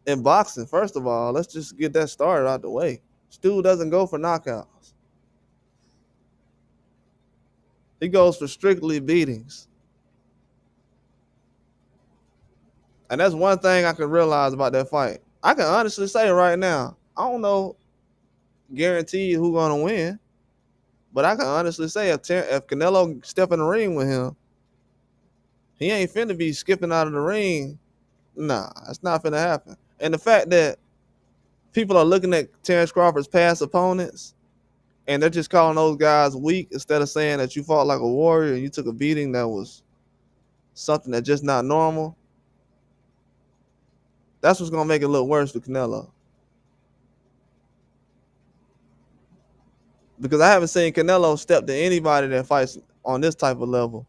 in boxing. First of all, let's just get that started out the way. Stu doesn't go for knockouts. He goes for strictly beatings. And that's one thing I can realize about that fight. I can honestly say right now, I don't know, guarantee who's gonna win, but I can honestly say if Canelo step in the ring with him, he ain't finna be skipping out of the ring. Nah, that's not finna happen. And the fact that people are looking at Terrence Crawford's past opponents and they're just calling those guys weak instead of saying that you fought like a warrior and you took a beating that was something that's just not normal. That's what's gonna make it look worse for Canelo. Because I haven't seen Canelo step to anybody that fights on this type of level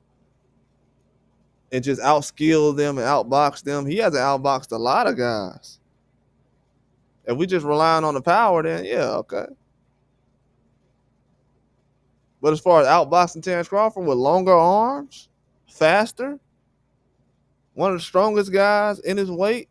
and just outskill them and outbox them. He hasn't outboxed a lot of guys. If we just relying on the power, then yeah, okay. But as far as outboxing Terrence Crawford with longer arms, faster, one of the strongest guys in his weight,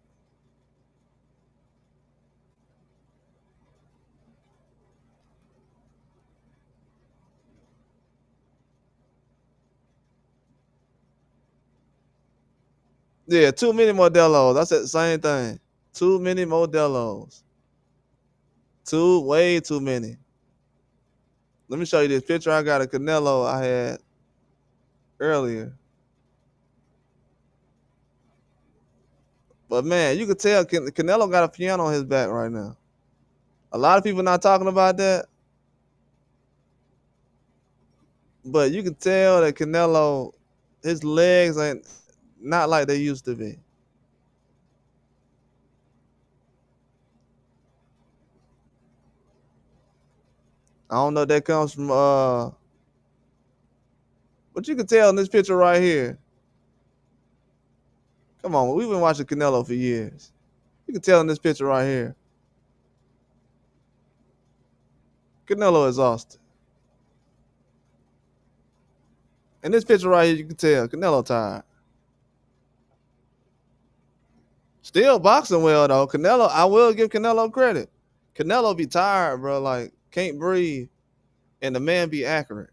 yeah, too many Modelos. I said the same thing. Too many Modelos. Way too many. Let me show you this picture I got of Canelo I had earlier. But man, you could tell Canelo got a piano on his back right now. A lot of people not talking about that, but you can tell that Canelo, his legs ain't not like they used to be. I don't know if that comes from but you can tell in this picture right here. Come on, we've been watching Canelo for years. You can tell in this picture right here. Canelo exhausted. In this picture right here, you can tell Canelo tired. Still boxing well though. Canelo, I will give Canelo credit. Canelo be tired, bro. Like can't breathe, and the man be accurate.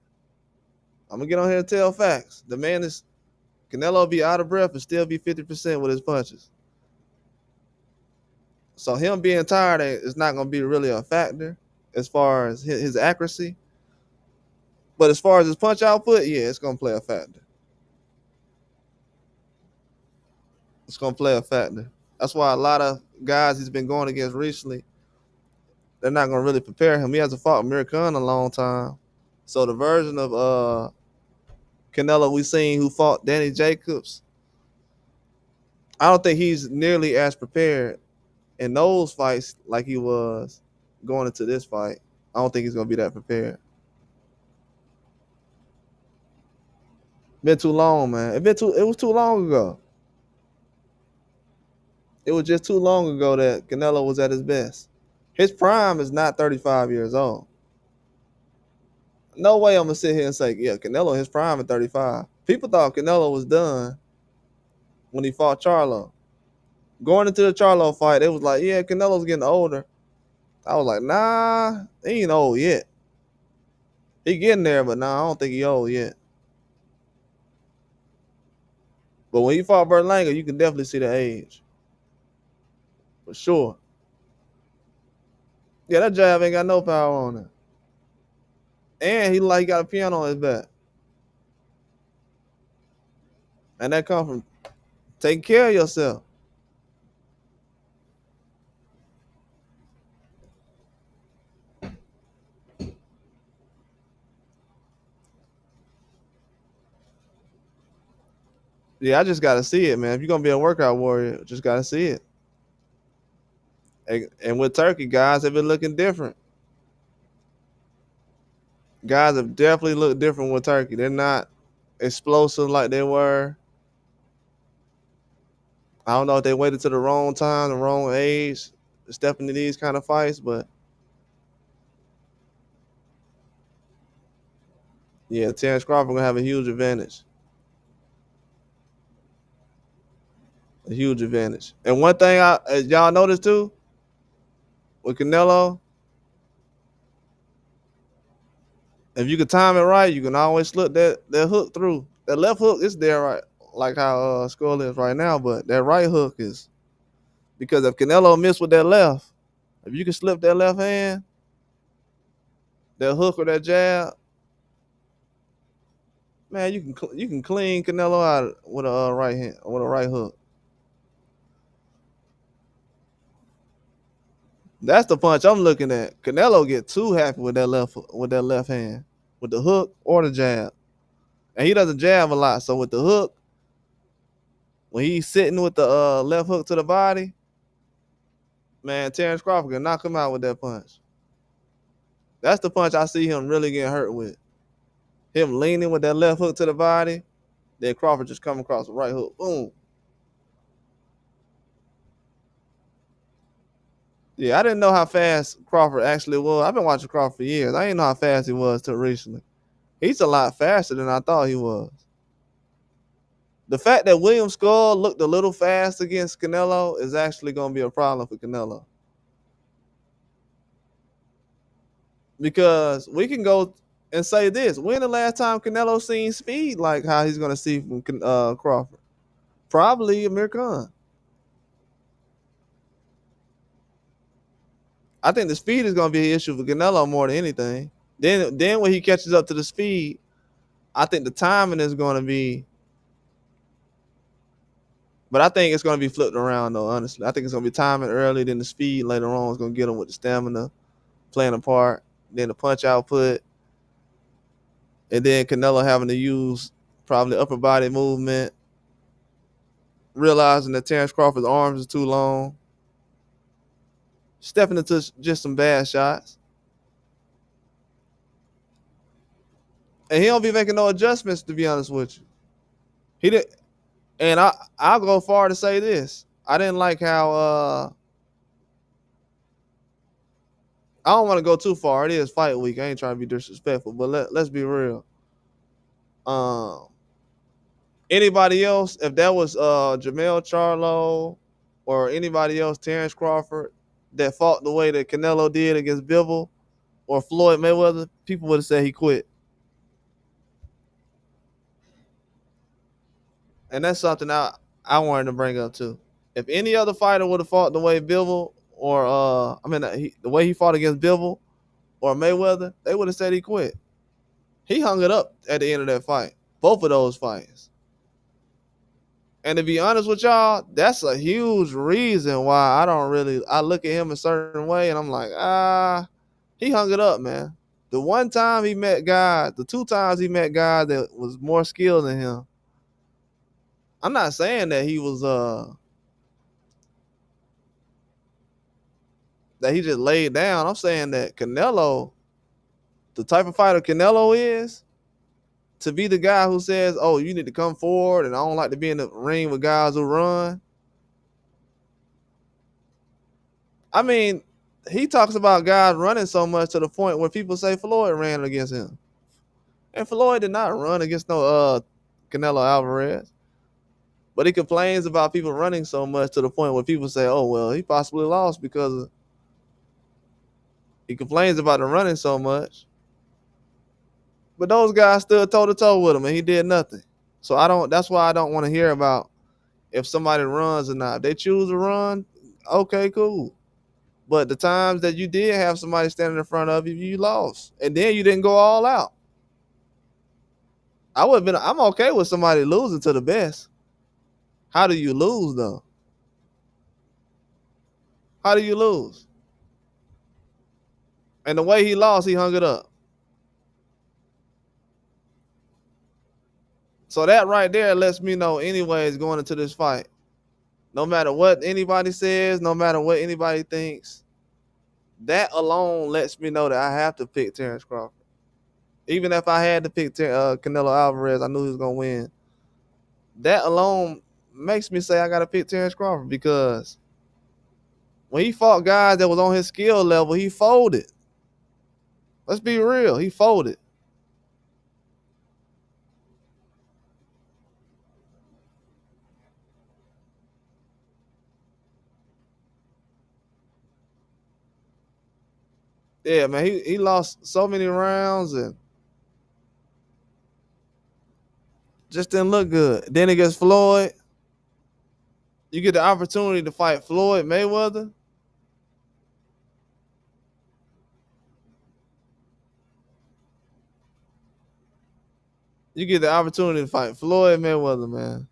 I'm gonna get on here and tell facts. The man is Canelo be out of breath and still be 50% with his punches. So him being tired is not gonna be really a factor as far as his accuracy. But as far as his punch output, yeah, it's gonna play a factor. It's gonna play a factor. That's why a lot of guys he's been going against recently, they're not gonna really prepare him. He hasn't fought Amir Khan in a long time. So the version of Canelo we seen who fought Danny Jacobs, I don't think he's nearly as prepared in those fights like he was going into this fight. I don't think he's gonna be that prepared. Been too long, man. It was too long ago. It was just too long ago that Canelo was at his best. His prime is not 35 years old. No way I'm gonna sit here and say, yeah, Canelo his prime at 35. People thought Canelo was done when he fought Charlo. Going into the Charlo fight, it was like, yeah, Canelo's getting older. I was like, nah, he ain't old yet. He getting there, but nah, I don't think he old yet. But when he fought Berlanga, you can definitely see the age. For sure. Yeah, that jab ain't got no power on it. And he got a piano on his back. And that come from taking care of yourself. Yeah, I just gotta see it, man. If you're gonna be a workout warrior, just gotta see it. And with Turkey, guys have been looking different. Guys have definitely looked different with Turkey. They're not explosive like they were. I don't know if they waited to the wrong time, the wrong age, to step into these kind of fights, but yeah, Terrence Crawford gonna have a huge advantage. A huge advantage. And one thing y'all noticed too with Canelo, if you can time it right, you can always slip that hook through. That left hook is there right, like how Skull is right now, but that right hook is because if Canelo missed with that left, if you can slip that left hand, that hook or that jab, man, you can clean Canelo out with a right hand with a right hook. That's the punch I'm looking at. Canelo get too happy with that left hand, with the hook or the jab, and he doesn't jab a lot. So with the hook, when he's sitting with the left hook to the body, man, Terrence Crawford can knock him out with that punch. That's the punch I see him really getting hurt with. Him leaning with that left hook to the body, then Crawford just come across the right hook, boom. Yeah, I didn't know how fast Crawford actually was. I've been watching Crawford for years. I didn't know how fast he was till recently. He's a lot faster than I thought he was. The fact that William Skull looked a little fast against Canelo is actually going to be a problem for Canelo. Because we can go and say this. When the last time Canelo seen speed like how he's going to see from Crawford? Probably Amir Khan. I think the speed is going to be an issue for Canelo more than anything. Then when he catches up to the speed, I think the timing is going to be. But I think it's going to be flipped around, though, honestly. I think it's going to be timing early, then the speed later on is going to get him with the stamina playing a part, then the punch output, and then Canelo having to use probably upper body movement, realizing that Terrence Crawford's arms are too long, stepping into just some bad shots. And he don't be making no adjustments, to be honest with you. He did, and I'll go far to say this. I didn't like how I don't want to go too far. It is fight week. I ain't trying to be disrespectful, but let's be real. Um, Anybody else, if that was Jamel Charlo or anybody else, Terrence Crawford, that fought the way that Canelo did against Bivol or Floyd Mayweather, people would have said he quit. And that's something I wanted to bring up too. If any other fighter would have fought the way Bivol or the way he fought against Bivol or Mayweather, they would have said he quit. He hung it up at the end of that fight. Both of those fights. And to be honest with y'all, that's a huge reason why I look at him a certain way and I'm like, he hung it up, man. The one time he met guys, the two times he met guys that was more skilled than him. I'm not saying that he was that he just laid down. I'm saying that Canelo, the type of fighter Canelo is, to be the guy who says, oh, you need to come forward and I don't like to be in the ring with guys who run. I mean, he talks about guys running so much to the point where people say Floyd ran against him. And Floyd did not run against no Canelo Alvarez. But he complains about people running so much to the point where people say, "Oh well, he possibly lost because he complains about the running so much." But those guys stood toe to toe with him, and he did nothing. So I don't. That's why I don't want to hear about if somebody runs or not. If they choose to run, okay, cool. But the times that you did have somebody standing in front of you, you lost, and then you didn't go all out. I would have been. I'm okay with somebody losing to the best. How do you lose though? How do you lose? And the way he lost, he hung it up. So that right there lets me know, anyways, going into this fight, no matter what anybody says, no matter what anybody thinks, that alone lets me know that I have to pick Terrence Crawford. Even if I had to pick Canelo Alvarez, I knew he was gonna win. That alone makes me say I gotta pick Terrence Crawford, because when he fought guys that was on his skill level, he folded. Let's be real, he folded. Yeah, man, he lost so many rounds and just didn't look good. Then against Floyd, you get the opportunity to fight Floyd Mayweather. You get the opportunity to fight Floyd Mayweather, man.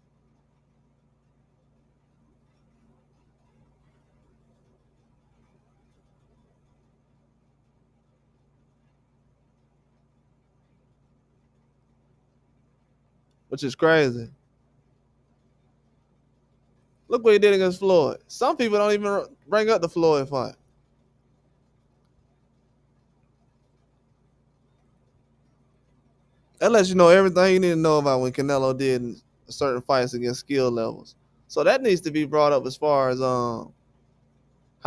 Which is crazy. Look what he did against Floyd. Some people don't even bring up the Floyd fight. That lets you know everything you need to know about when Canelo did in certain fights against skill levels. So that needs to be brought up as far as how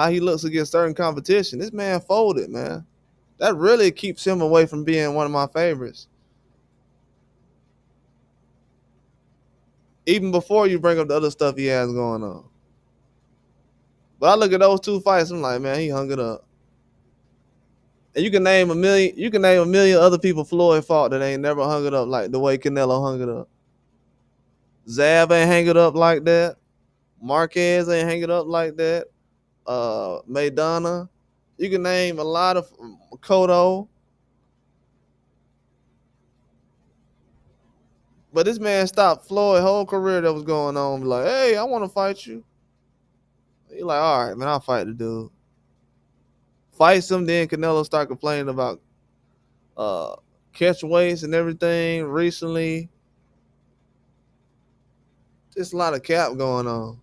he looks against certain competition. This man folded, man. That really keeps him away from being one of my favorites. Even before you bring up the other stuff he has going on. But I look at those two fights, I'm like, man, he hung it up. And you can name a million. You can name a million other people Floyd fought that ain't never hung it up like the way Canelo hung it up. Zab ain't hang it up like that. Marquez ain't hang it up like that. Maidana. You can name a lot of Cotto. But this man stopped Floyd's whole career that was going on. Be like, hey, I want to fight you. He like, all right, man, I'll fight the dude. Fights him, then Canelo start complaining about uh catch weights and everything recently. Just a lot of cap going on.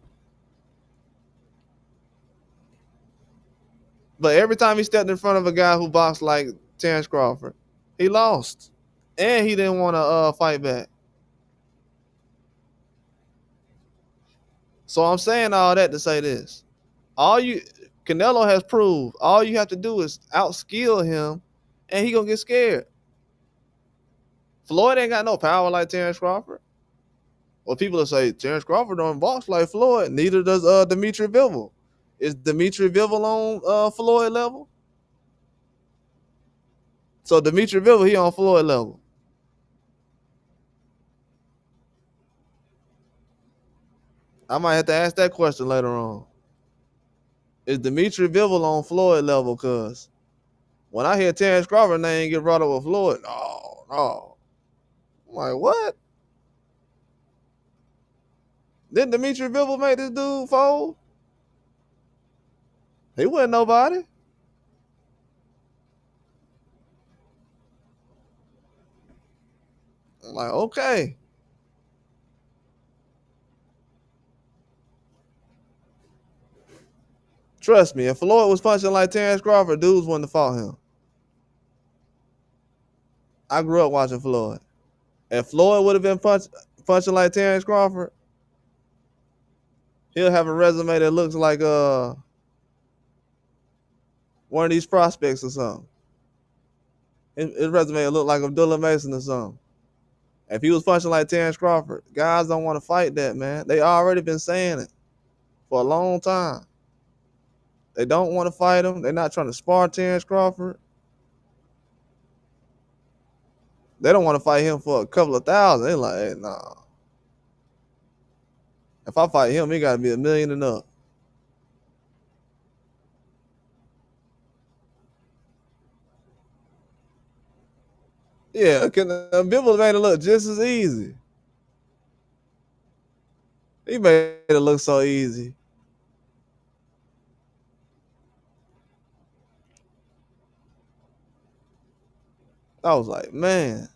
But every time he stepped in front of a guy who boxed like Terrence Crawford, he lost. And he didn't want to fight back. So I'm saying all that to say this. Canelo has proved all you have to do is outskill him and he gonna get scared. Floyd ain't got no power like Terrence Crawford. Well, people will say Terrence Crawford don't box like Floyd. Neither does Dimitri Bivol. Is Dimitri Bivol on Floyd level? So Dimitri Bivol, he on Floyd level. I might have to ask that question later on. Is Dimitri Bivol on Floyd level? Cause when I hear Terrence Crawford name get brought up with Floyd, no, no. I'm like, what? Didn't Dimitri Bivol make this dude fold? He wasn't nobody. I'm like, okay. Trust me, if Floyd was punching like Terrence Crawford, dudes wouldn't have fought him. I grew up watching Floyd. If Floyd would have been punching like Terrence Crawford, he'll have a resume that looks like one of these prospects or something. His resume will look like Abdullah Mason or something. If he was punching like Terrence Crawford, guys don't want to fight that, man. They already been saying it for a long time. They don't want to fight him. They're not trying to spar Terrence Crawford. They don't want to fight him for a couple of thousand. They like, hey, nah. If I fight him, he got to be $1 million and up. Yeah, Bivol made it look just as easy. He made it look so easy. I was like, man.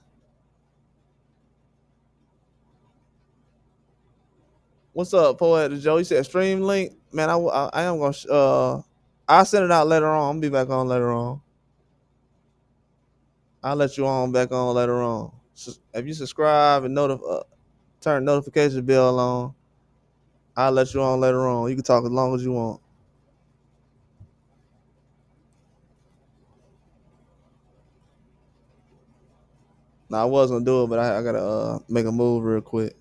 What's up, Poet Joe? You said stream link? Man, I am going to, I'll send it out later on. I'm going to be back on later on. I'll let you on back on later on. If you subscribe and turn notification bell on, I'll let you on later on. You can talk as long as you want. Now I was gonna do it, but I gotta make a move real quick.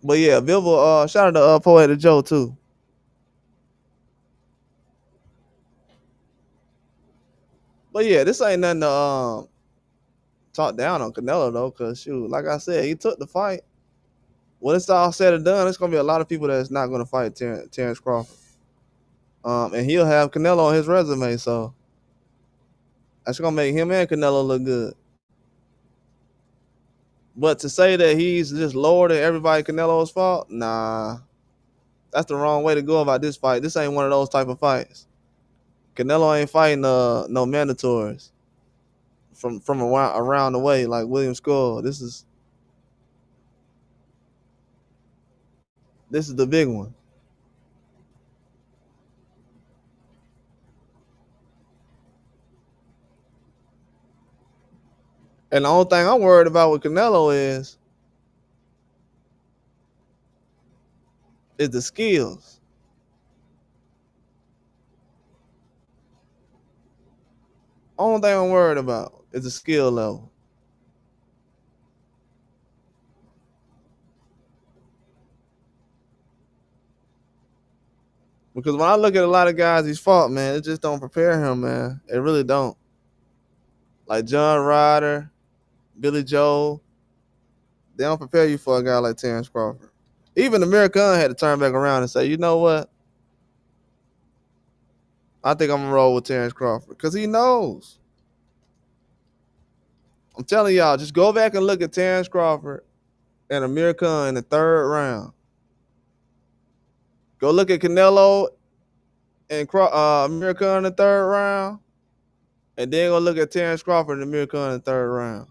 But yeah, Bivol, shout out to Poetic Joe too. But yeah, this ain't nothing to talk down on Canelo though, cause shoot, like I said, he took the fight. When it's all said and done, it's gonna be a lot of people that's not gonna fight Terrence Crawford. And he'll have Canelo on his resume, so that's gonna make him and Canelo look good. But to say that he's just lower than everybody Canelo's fault, nah, that's the wrong way to go about this fight. This ain't one of those type of fights. Canelo ain't fighting no mandatories from around the way like William Skull. This is the big one. And the only thing I'm worried about with Canelo is the skills. Only thing I'm worried about is the skill level. Because when I look at a lot of guys he's fought, man, it just don't prepare him, man. It really don't. Like John Ryder, Billy Joe, they don't prepare you for a guy like Terrence Crawford. Even Amir Khan had to turn back around and say, you know what? I think I'm gonna roll with Terrence Crawford because he knows. I'm telling y'all, just go back and look at Terrence Crawford and Amir Khan in the third round. Go look at Canelo and Amir Khan in the third round, and then go look at Terrence Crawford and Amir Khan in the third round.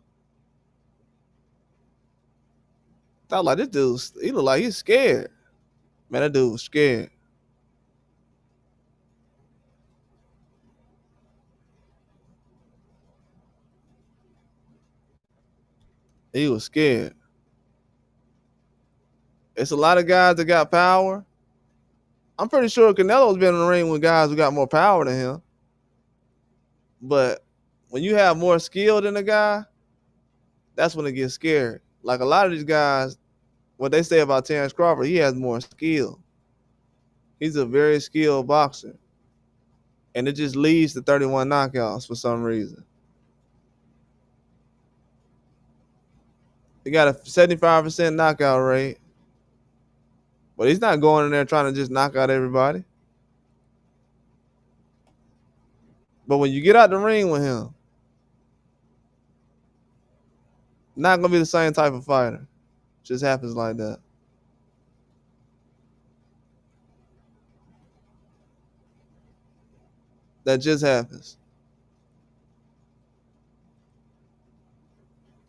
I was like, this dude, he look like he's scared. Man, that dude was scared. He was scared. It's a lot of guys that got power. I'm pretty sure Canelo's been in the ring with guys who got more power than him. But when you have more skill than a guy, that's when it gets scary. Like a lot of these guys, what they say about Terrence Crawford, he has more skill. He's a very skilled boxer. And it just leads to 31 knockouts for some reason. He got a 75% knockout rate. But he's not going in there trying to just knock out everybody. But when you get out the ring with him, not going to be the same type of fighter. Just happens like that. That just happens.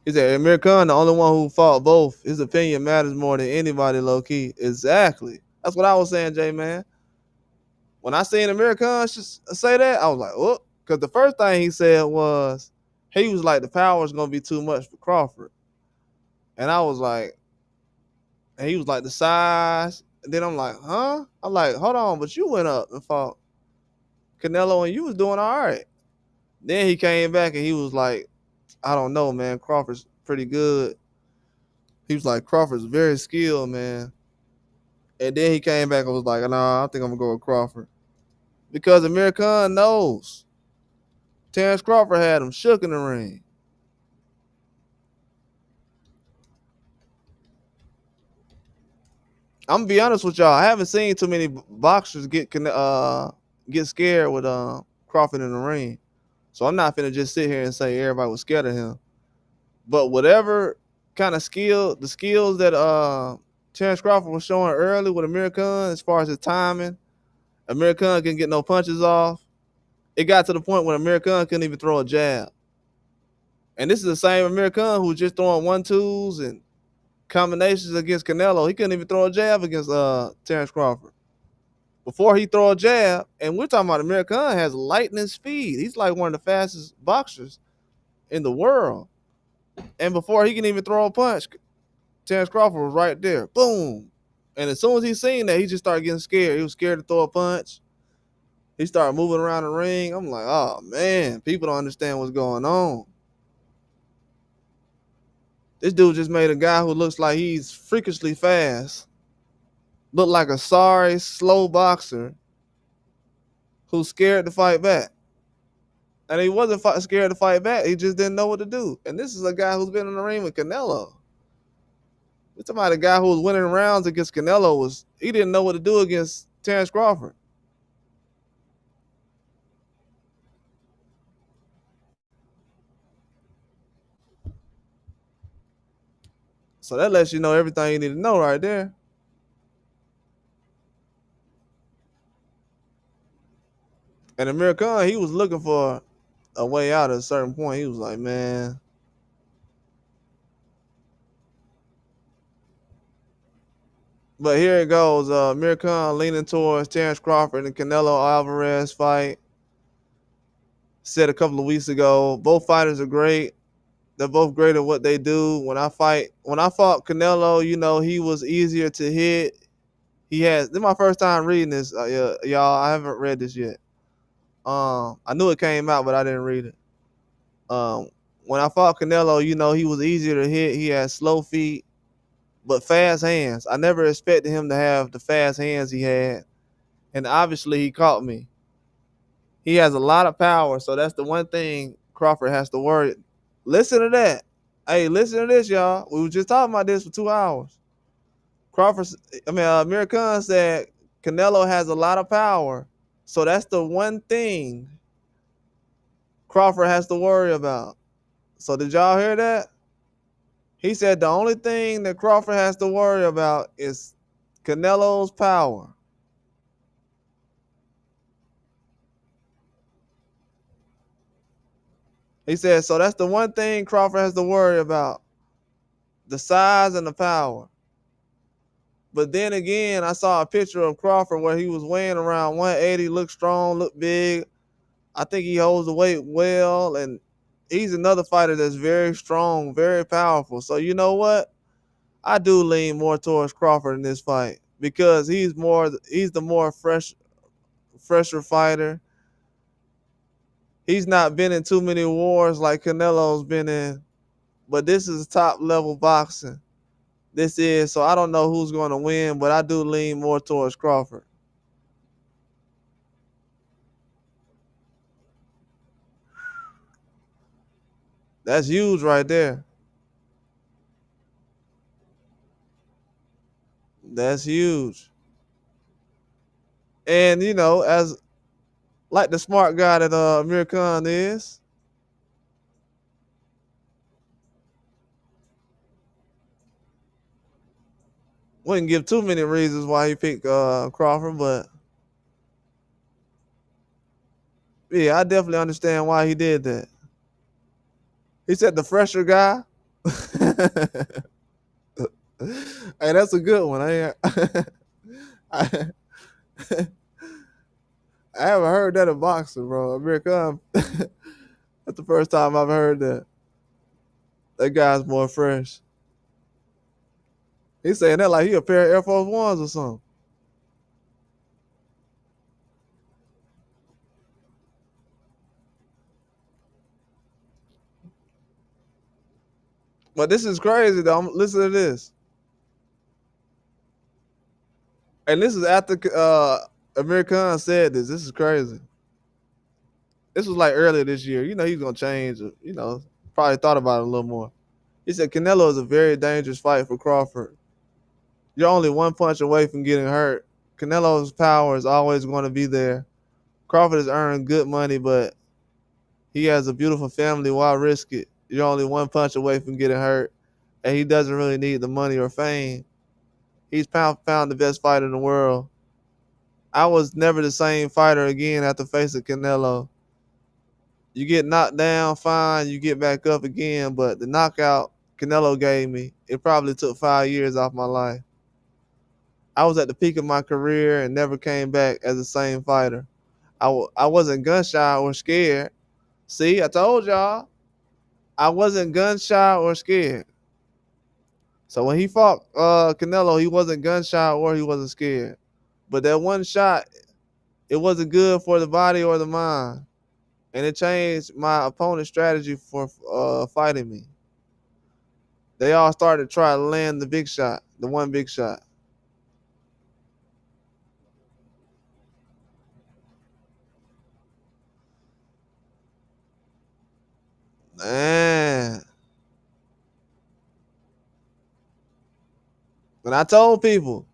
He said, Amir Khan, the only one who fought both. His opinion matters more than anybody, low key. Exactly. That's what I was saying, Jay, man. When I seen Amir Khan say that, I was like, oh, because the first thing he said was, he was like, the power is going to be too much for Crawford. And I was like, and he was like, the size. And then I'm like, huh? I'm like, hold on, but you went up and fought Canelo and you was doing all right. Then he came back and he was like, I don't know, man. Crawford's pretty good. He was like, Crawford's very skilled, man. And then he came back and was like, nah, I think I'm gonna go with Crawford. Because Amir Khan knows Terrence Crawford had him shook in the ring. I'm gonna be honest with y'all. I haven't seen too many boxers get scared with Crawford in the ring. So I'm not finna just sit here and say everybody was scared of him. But whatever kind of the skills that Terrence Crawford was showing early with Amir Khan, as far as his timing, Amir Khan couldn't get no punches off. It got to the point when Amir Khan couldn't even throw a jab. And this is the same Amir Khan who was just throwing 1-2s and combinations against Canelo. He couldn't even throw a jab against Terrence Crawford. Before he throw a jab, and we're talking about Amir Khan has lightning speed. He's like one of the fastest boxers in the world. And before he can even throw a punch, Terrence Crawford was right there. Boom. And as soon as he seen that, he just started getting scared. He was scared to throw a punch. He started moving around the ring. I'm like, oh man, people don't understand what's going on. This dude just made a guy who looks like he's freakishly fast look like a sorry, slow boxer who's scared to fight back. And he wasn't scared to fight back. He just didn't know what to do. And this is a guy who's been in the ring with Canelo. We're talking about a guy who was winning rounds against Canelo. He didn't know what to do against Terrence Crawford. So that lets you know everything you need to know right there. And Amir Khan, he was looking for a way out at a certain point. He was like, man. But here it goes. Amir Khan leaning towards Terrence Crawford and Canelo Alvarez fight. Said a couple of weeks ago, both fighters are great. They're both great at what they do. When I fought Canelo, he was easier to hit. This is my first time reading this, y'all. I haven't read this yet. I knew it came out, but I didn't read it. When I fought Canelo, he was easier to hit. He had slow feet, but fast hands. I never expected him to have the fast hands he had, and obviously he caught me. He has a lot of power, so that's the one thing Crawford has to worry. Listen to that. Hey, listen to this, y'all. We were just talking about this for 2 hours. Amir Khan said Canelo has a lot of power, so that's the one thing Crawford has to worry about. So did y'all hear that? He said the only thing that Crawford has to worry about is Canelo's power. He said, so that's the one thing Crawford has to worry about, the size and the power. But then again, I saw a picture of Crawford where he was weighing around 180, looked strong, looked big. I think he holds the weight well, and he's another fighter that's very strong, very powerful. So you know what? I do lean more towards Crawford in this fight because he's the more fresher fighter. He's not been in too many wars like Canelo's been in, but this is top level boxing. So I don't know who's going to win, but I do lean more towards Crawford. That's huge right there. That's huge. And as like the smart guy that Amir Khan is, wouldn't give too many reasons why he picked Crawford, but yeah, I definitely understand why he did that. He said the fresher guy. Hey, that's a good one. I, I haven't heard that in boxing, bro. Amir Khan. That's the first time I've heard that. That guy's more fresh. He's saying that like he a pair of Air Force Ones or something. But this is crazy though. Listen to this. And this is after Amir Khan said this. This is crazy. This was like earlier this year. You know he's gonna change. You know, probably thought about it a little more. He said Canelo is a very dangerous fight for Crawford. You're only one punch away from getting hurt. Canelo's power is always going to be there. Crawford has earned good money, but he has a beautiful family. Why risk it? You're only one punch away from getting hurt, and he doesn't really need the money or fame. He's found the best fighter in the world. I was never the same fighter again after facing Canelo. You get knocked down, fine, you get back up again, but the knockout Canelo gave me, it probably took 5 years off my life. I was at the peak of my career and never came back as the same fighter. I wasn't gun shy or scared. See, I told y'all, I wasn't gun shy or scared. So when he fought Canelo, he wasn't gun shy or he wasn't scared. But that one shot, it wasn't good for the body or the mind. And it changed my opponent's strategy for fighting me. They all started to try to land the big shot, the one big shot. Man. And I told people,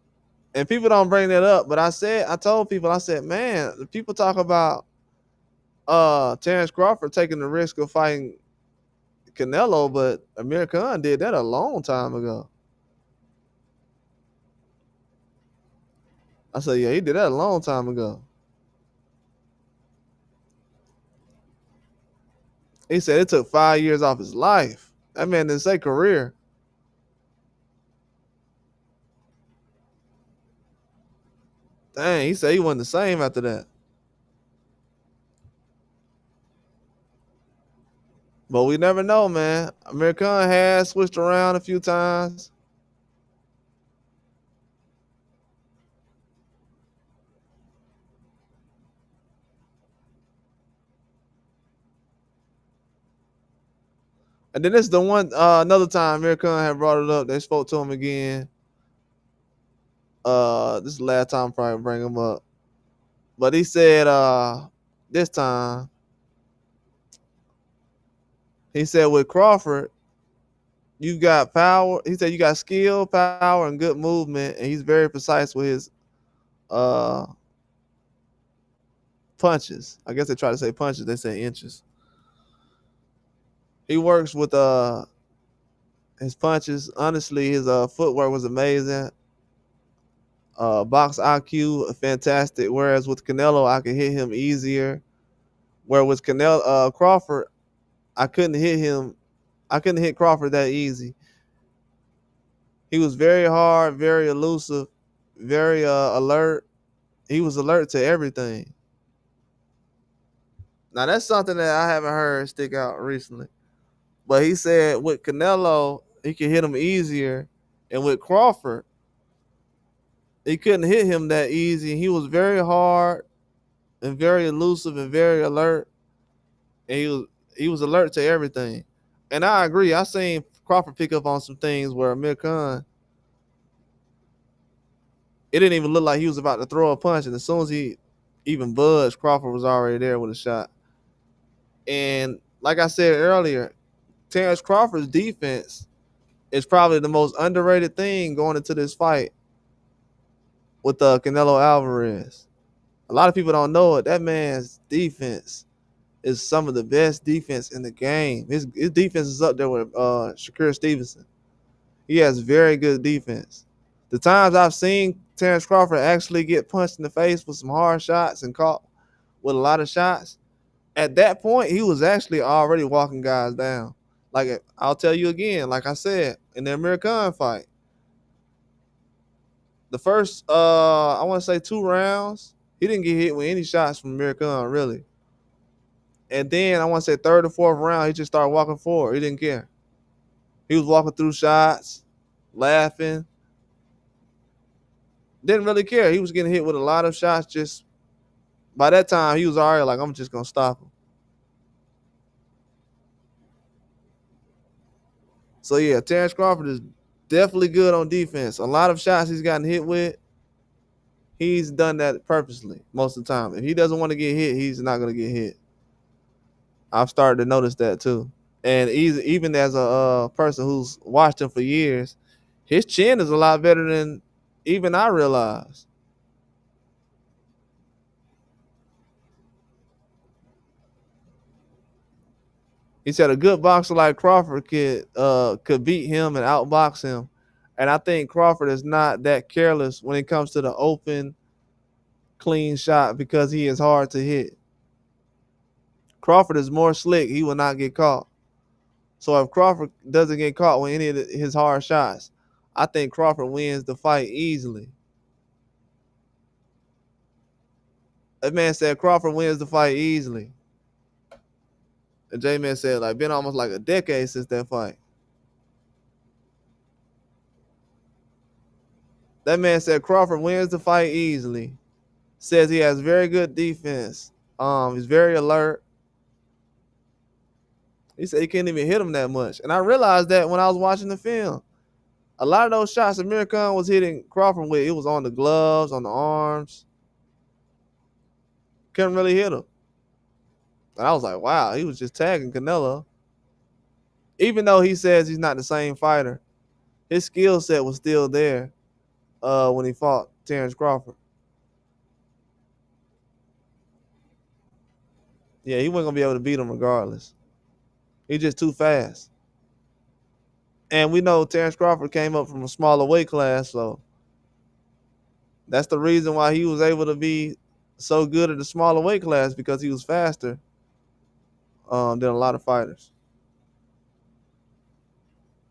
and people don't bring that up, but I told people, I said, man, the people talk about Terrence Crawford taking the risk of fighting Canelo, but Amir Khan did that a long time ago. I said, yeah, he did that a long time ago. He said it took 5 years off his life. That man didn't say career. Dang, he said he wasn't the same after that. But we never know, man. Amir Khan has switched around a few times. And then this is the one another time Amir Khan had brought it up. They spoke to him again. This is the last time I probably bring him up. But he said this time, he said with Crawford, you got power. He said you got skill, power, and good movement, and he's very precise with his uh punches. I guess they try to say punches, they say inches. He works with his punches. Honestly, his footwork was amazing. Box IQ fantastic. Whereas with Canelo, I could hit him easier. Where with Canelo Crawford, I couldn't hit him. I couldn't hit Crawford that easy. He was very hard, very elusive, very alert. He was alert to everything. Now that's something that I haven't heard stick out recently. But he said with Canelo, he could hit him easier, and with Crawford, he couldn't hit him that easy. He was very hard and very elusive and very alert, and he was alert to everything. And I agree. I seen Crawford pick up on some things where Amir Khan, it didn't even look like he was about to throw a punch, and as soon as he even budged, Crawford was already there with a shot. And like I said earlier, Terrence Crawford's defense is probably the most underrated thing going into this fight with Canelo Alvarez. A lot of people don't know it. That man's defense is some of the best defense in the game. His defense is up there with Shakur Stevenson. He has very good defense. The times I've seen Terrence Crawford actually get punched in the face with some hard shots and caught with a lot of shots, at that point, he was actually already walking guys down. Like I'll tell you again, like I said, in the Amir Khan fight, the first I want to say 2 rounds, he didn't get hit with any shots from Amir Khan, really. And then I want to say third or fourth round, he just started walking forward. He didn't care. He was walking through shots, laughing. Didn't really care. He was getting hit with a lot of shots. Just by that time, he was already like, I'm just gonna stop him. So yeah, Terrence Crawford is definitely good on defense. A lot of shots he's gotten hit with, he's done that purposely most of the time. If he doesn't want to get hit, he's not going to get hit. I've started to notice that too. And even as a person who's watched him for years, his chin is a lot better than even I realized. He said a good boxer like Crawford could beat him and outbox him. And I think Crawford is not that careless when it comes to the open, clean shot because he is hard to hit. Crawford is more slick. He will not get caught. So if Crawford doesn't get caught with any of his hard shots, I think Crawford wins the fight easily. That man said Crawford wins the fight easily. And J-Man said, like, been almost like a decade since that fight. That man said Crawford wins the fight easily. Says he has very good defense. He's very alert. He said he can't even hit him that much. And I realized that when I was watching the film. A lot of those shots Amir Khan was hitting Crawford with, it was on the gloves, on the arms. Couldn't really hit him. And I was like, wow, he was just tagging Canelo. Even though he says he's not the same fighter, his skill set was still there when he fought Terrence Crawford. Yeah, he wasn't going to be able to beat him regardless. He's just too fast. And we know Terrence Crawford came up from a smaller weight class, so that's the reason why he was able to be so good at the smaller weight class, because he was faster than a lot of fighters.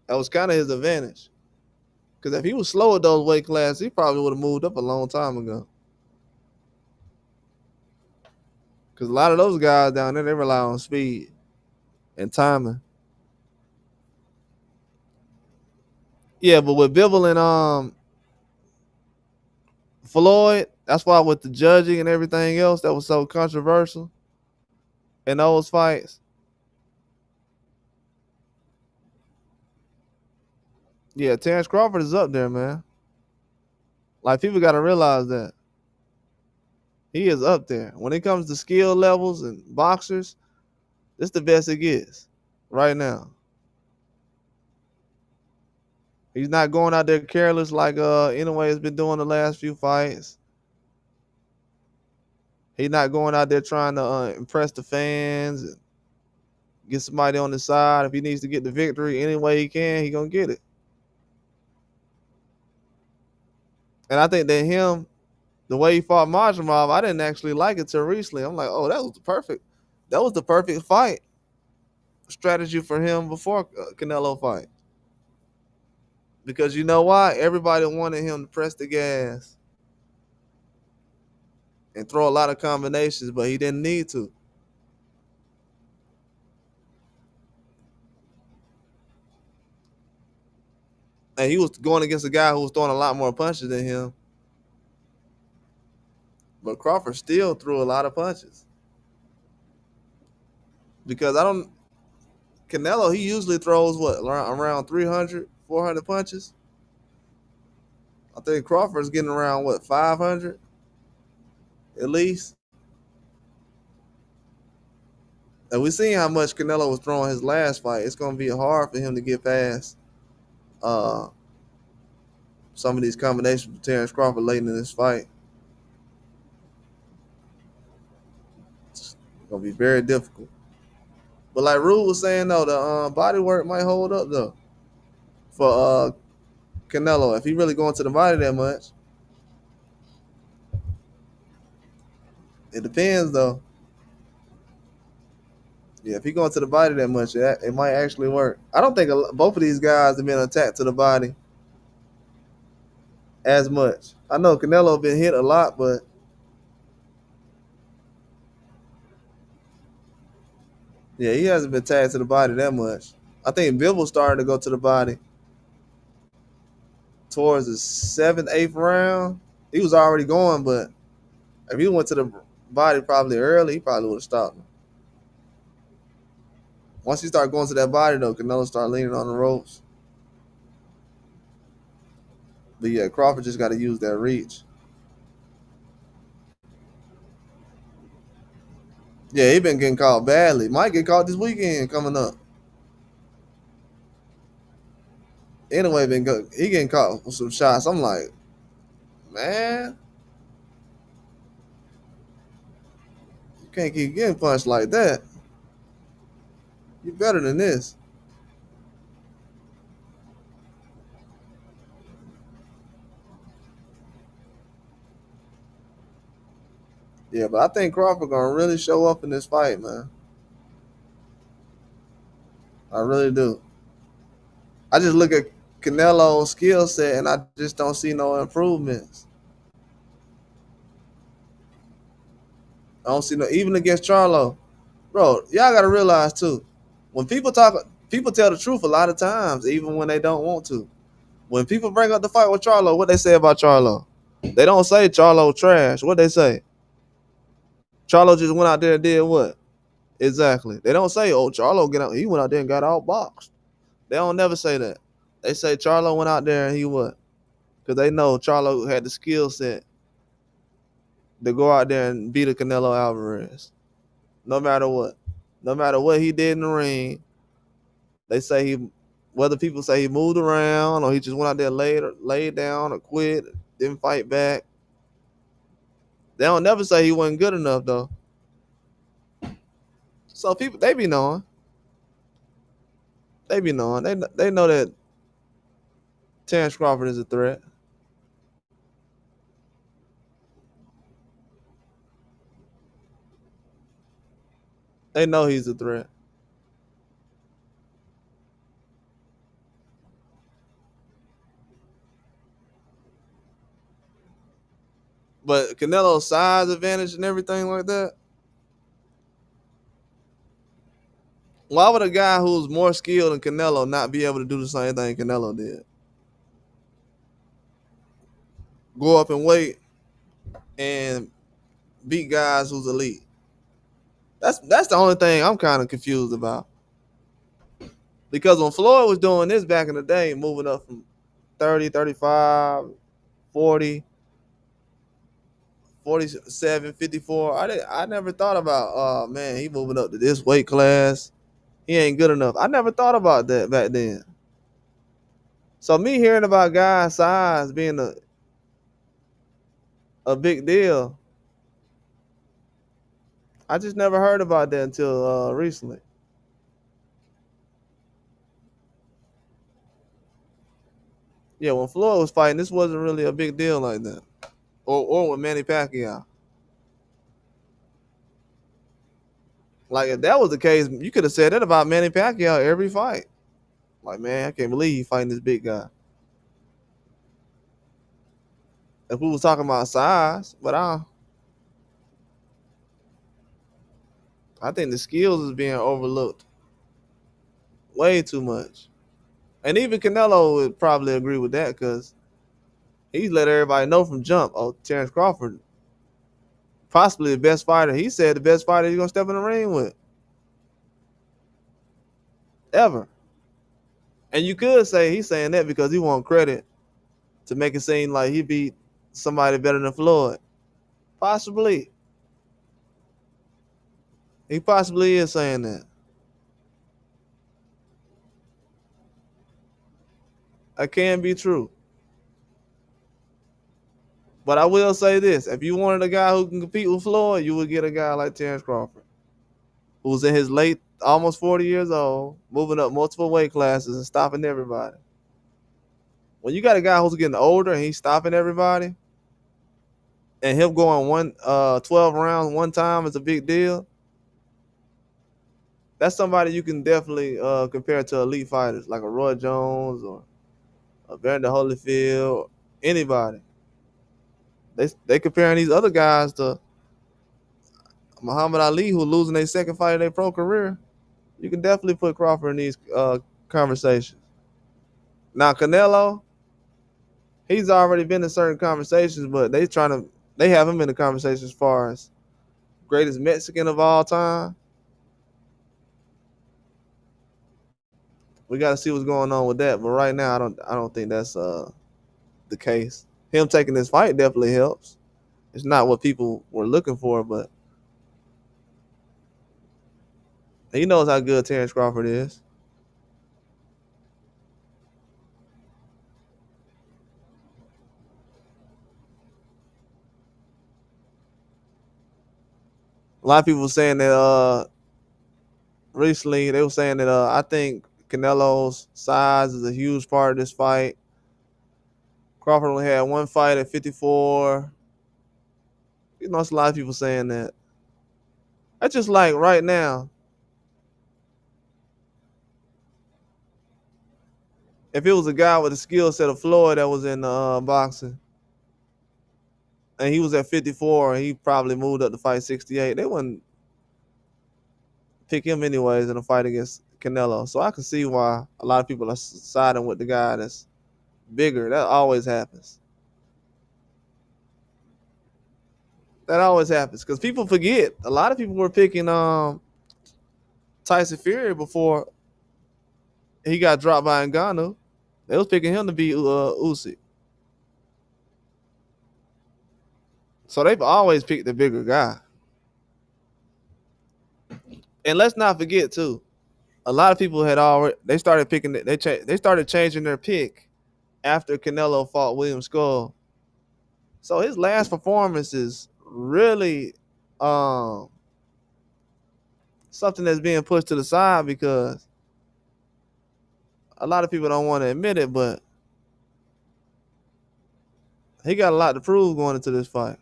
That was kind of his advantage. Because if he was slow at those weight classes, he probably would have moved up a long time ago. Because a lot of those guys down there, they rely on speed and timing. Yeah, but with Bivol and Floyd, that's why with the judging and everything else, that was so controversial in those fights. Yeah, Terrence Crawford is up there, man. Like, people got to realize that. He is up there. When it comes to skill levels and boxers, this the best it gets right now. He's not going out there careless like anyway has been doing the last few fights. He's not going out there trying to impress the fans and get somebody on the side. If he needs to get the victory any way he can, he gonna get it. And I think that the way he fought Majumov, I didn't actually like it till recently. I'm like, oh, that was the perfect fight strategy for him before Canelo fight. Because you know why? Everybody wanted him to press the gas and throw a lot of combinations, but he didn't need to. And he was going against a guy who was throwing a lot more punches than him. But Crawford still threw a lot of punches. Because Canelo, he usually throws around 300, 400 punches. I think Crawford's getting around 500 at least. And we seen how much Canelo was throwing his last fight. It's going to be hard for him to get past some of these combinations with Terrence Crawford late in this fight. It's going to be very difficult. But like Rue was saying, though, the body work might hold up, though, for Canelo. If he really going to the body that much. It depends, though. Yeah, if he going to the body that much, it might actually work. I don't think both of these guys have been attacked to the body as much. I know Canelo been hit a lot, but yeah, he hasn't been tagged to the body that much. I think Bivol started to go to the body towards the 7th, 8th round. He was already going, but if he went to the body probably early, he probably would have stopped him. Once he started going to that body, though, Canelo started leaning on the ropes. But yeah, Crawford just got to use that reach. Yeah, he been getting caught badly. Might get caught this weekend coming up. Anyway, he getting caught with some shots. I'm like, man, you can't keep getting punched like that. You better than this. Yeah, but I think Crawford gonna really show up in this fight, man. I really do. I just look at Canelo's skill set and I just don't see no improvements. I don't see no even against Charlo. Bro, y'all gotta realize too, when people tell the truth a lot of times, even when they don't want to. When people bring up the fight with Charlo, what they say about Charlo? They don't say Charlo trash. What they say? Charlo just went out there and did what? Exactly. They don't say, oh, Charlo get out. He went out there and got outboxed. They don't never say that. They say Charlo went out there and he what? Because they know Charlo had the skill set to go out there and beat a Canelo Alvarez. No matter what. No matter what he did in the ring, they say whether people say he moved around or he just went out there laid down or quit, didn't fight back. They don't never say he wasn't good enough though. So people they be knowing. They be knowing. They know that Terrence Crawford is a threat. They know he's a threat. But Canelo's size advantage and everything like that. Why would a guy who's more skilled than Canelo not be able to do the same thing Canelo did? Go up and weight and beat guys who's elite. That's the only thing I'm kind of confused about. Because when Floyd was doing this back in the day, moving up from 30, 35, 40, 47, 54, I never thought about, oh man, he moving up to this weight class. He ain't good enough. I never thought about that back then. So me hearing about guys' size being a big deal, I just never heard about that until recently. Yeah, when Floyd was fighting, this wasn't really a big deal like that. Or with Manny Pacquiao. Like if that was the case, you could have said that about Manny Pacquiao every fight. Like, man, I can't believe he's fighting this big guy. If we was talking about size, but I think the skills is being overlooked way too much. And even Canelo would probably agree with that because he's let everybody know from jump. Oh, Terrence Crawford, possibly the best fighter. He said the best fighter he's gonna step in the ring with ever. And you could say he's saying that because he want credit to make it seem like he beat somebody better than Floyd. Possibly. He possibly is saying that. That can be true. But I will say this. If you wanted a guy who can compete with Floyd, you would get a guy like Terrence Crawford, who's in his late, almost 40 years old, moving up multiple weight classes and stopping everybody. When you got a guy who's getting older and he's stopping everybody, and him going 12 rounds one time is a big deal, that's somebody you can definitely compare to elite fighters like a Roy Jones or a Vander Holyfield, anybody. They comparing these other guys to Muhammad Ali, who losing their second fight in their pro career. You can definitely put Crawford in these conversations. Now Canelo, he's already been in certain conversations, but they have him in the conversation as far as greatest Mexican of all time. We got to see what's going on with that. But right now, I don't think that's the case. Him taking this fight definitely helps. It's not what people were looking for, but he knows how good Terrence Crawford is. A lot of people saying that recently they were saying that I think Canelo's size is a huge part of this fight. Crawford only had one fight at 54. You know, it's a lot of people saying that. That's just like right now. If it was a guy with a skill set of Floyd that was in boxing, and he was at 54, and he probably moved up to fight 68, they wouldn't pick him anyways in a fight against Canelo. So I can see why a lot of people are siding with the guy that's bigger. That always happens. That always happens because people forget. A lot of people were picking Tyson Fury before he got dropped by Ngannou. They was picking him to be Usyk. So they've always picked the bigger guy. And let's not forget too, a lot of people had already they started picking they started changing their pick after Canelo fought William Skull. So his last performance is really um something that's being pushed to the side because a lot of people don't want to admit it, but he got a lot to prove going into this fight.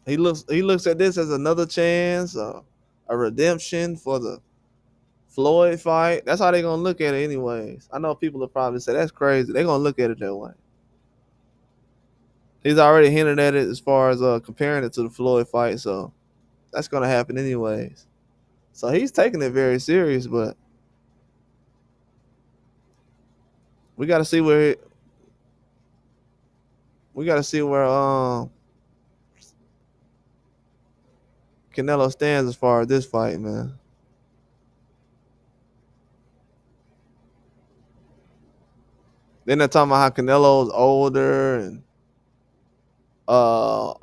He looks at this as another chance, a redemption for the Floyd fight. That's how they're gonna look at it, anyways. I know people will probably say that's crazy. They're gonna look at it that way. He's already hinted at it as far as comparing it to the Floyd fight, so that's gonna happen anyways. So he's taking it very serious, but we got to see where we got to see where Canelo stands as far as this fight, man. Then they're talking about how Canelo's older and uh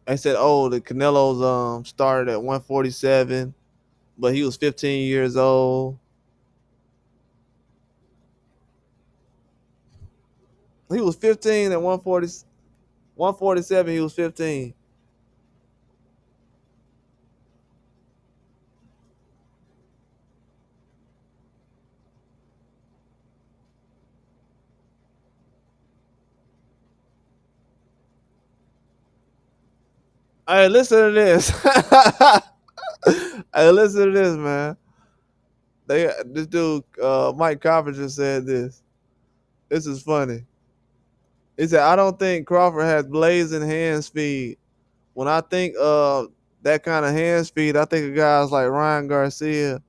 they said, oh, the Canelo's started at 147, but he was 15 years old. He was 15 at 147, he was 15. Hey, listen to this. Hey, listen to this, man. This dude, Mike Crawford just said this. This is funny. He said, I don't think Crawford has blazing hand speed. When I think of that kind of hand speed, I think of guys like Ryan Garcia.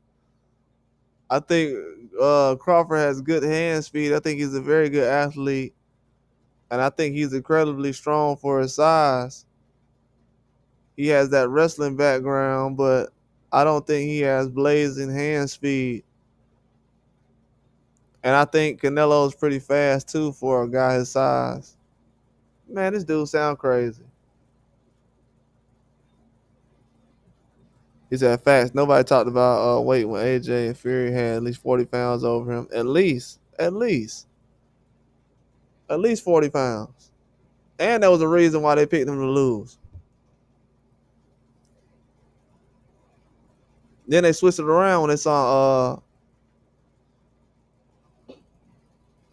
I think Crawford has good hand speed. I think he's a very good athlete. And I think he's incredibly strong for his size. He has that wrestling background, but I don't think he has blazing hand speed. And I think Canelo's pretty fast too for a guy his size. Man, this dude sound crazy. He said facts. Nobody talked about weight when AJ and Fury had at least 40 pounds over him. At least 40 pounds. And there was a reason why they picked him to lose. Then they switched it around when they saw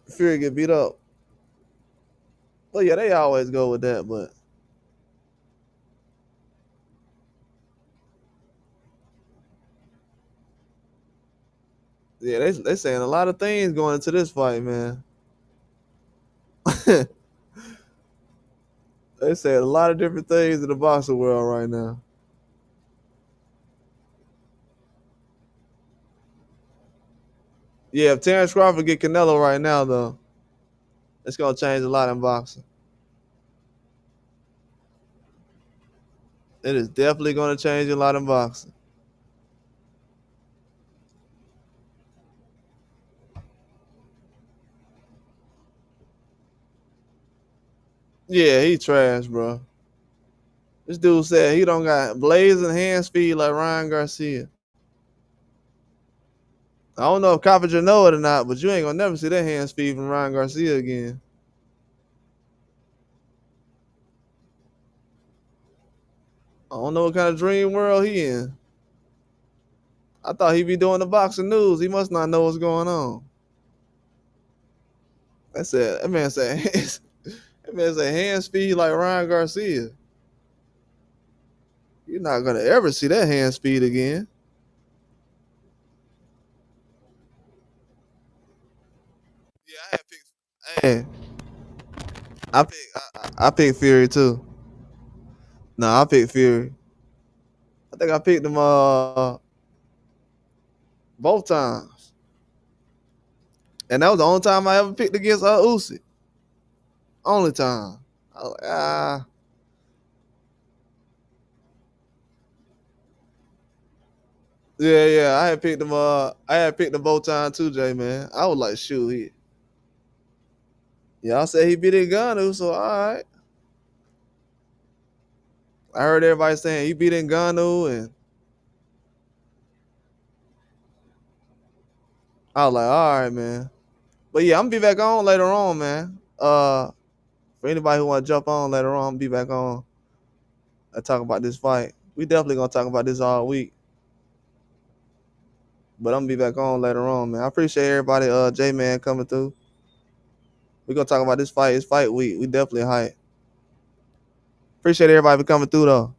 Fury get beat up. Well, yeah, they always go with that, but yeah, they saying a lot of things going into this fight, man. They said a lot of different things in the boxing world right now. Yeah, if Terrence Crawford get Canelo right now, though, it's gonna change a lot in boxing. It is definitely gonna change a lot in boxing. Yeah, he trash, bro. This dude said he don't got blazing hand speed like Ryan Garcia. I don't know if Coppinger know it or not, but you ain't gonna never see that hand speed from Ryan Garcia again. I don't know what kind of dream world he in. I thought he'd be doing the boxing news. He must not know what's going on. That's it. That man said that man said hand speed like Ryan Garcia. You're not gonna ever see that hand speed again. Yeah, I had picked. Hey, I picked Fury too. No, I picked Fury. I think I picked him both times, and that was the only time I ever picked against Usyk. Only time. I was like, yeah, yeah. I had picked him. I had picked him both times too, Jay. Man, I was like, shoot, y'all said he beat Ngannou, so all right. I heard everybody saying he beat Ngannou, and I was like, all right, man. But yeah, I'm gonna be back on later on, man. For anybody who want to jump on later on, I'm gonna be back on and talk about this fight. We definitely gonna talk about this all week. But I'm gonna be back on later on, man. I appreciate everybody, J Man coming through. We gonna talk about this fight. It's fight week. We definitely hype. Appreciate everybody for coming through though.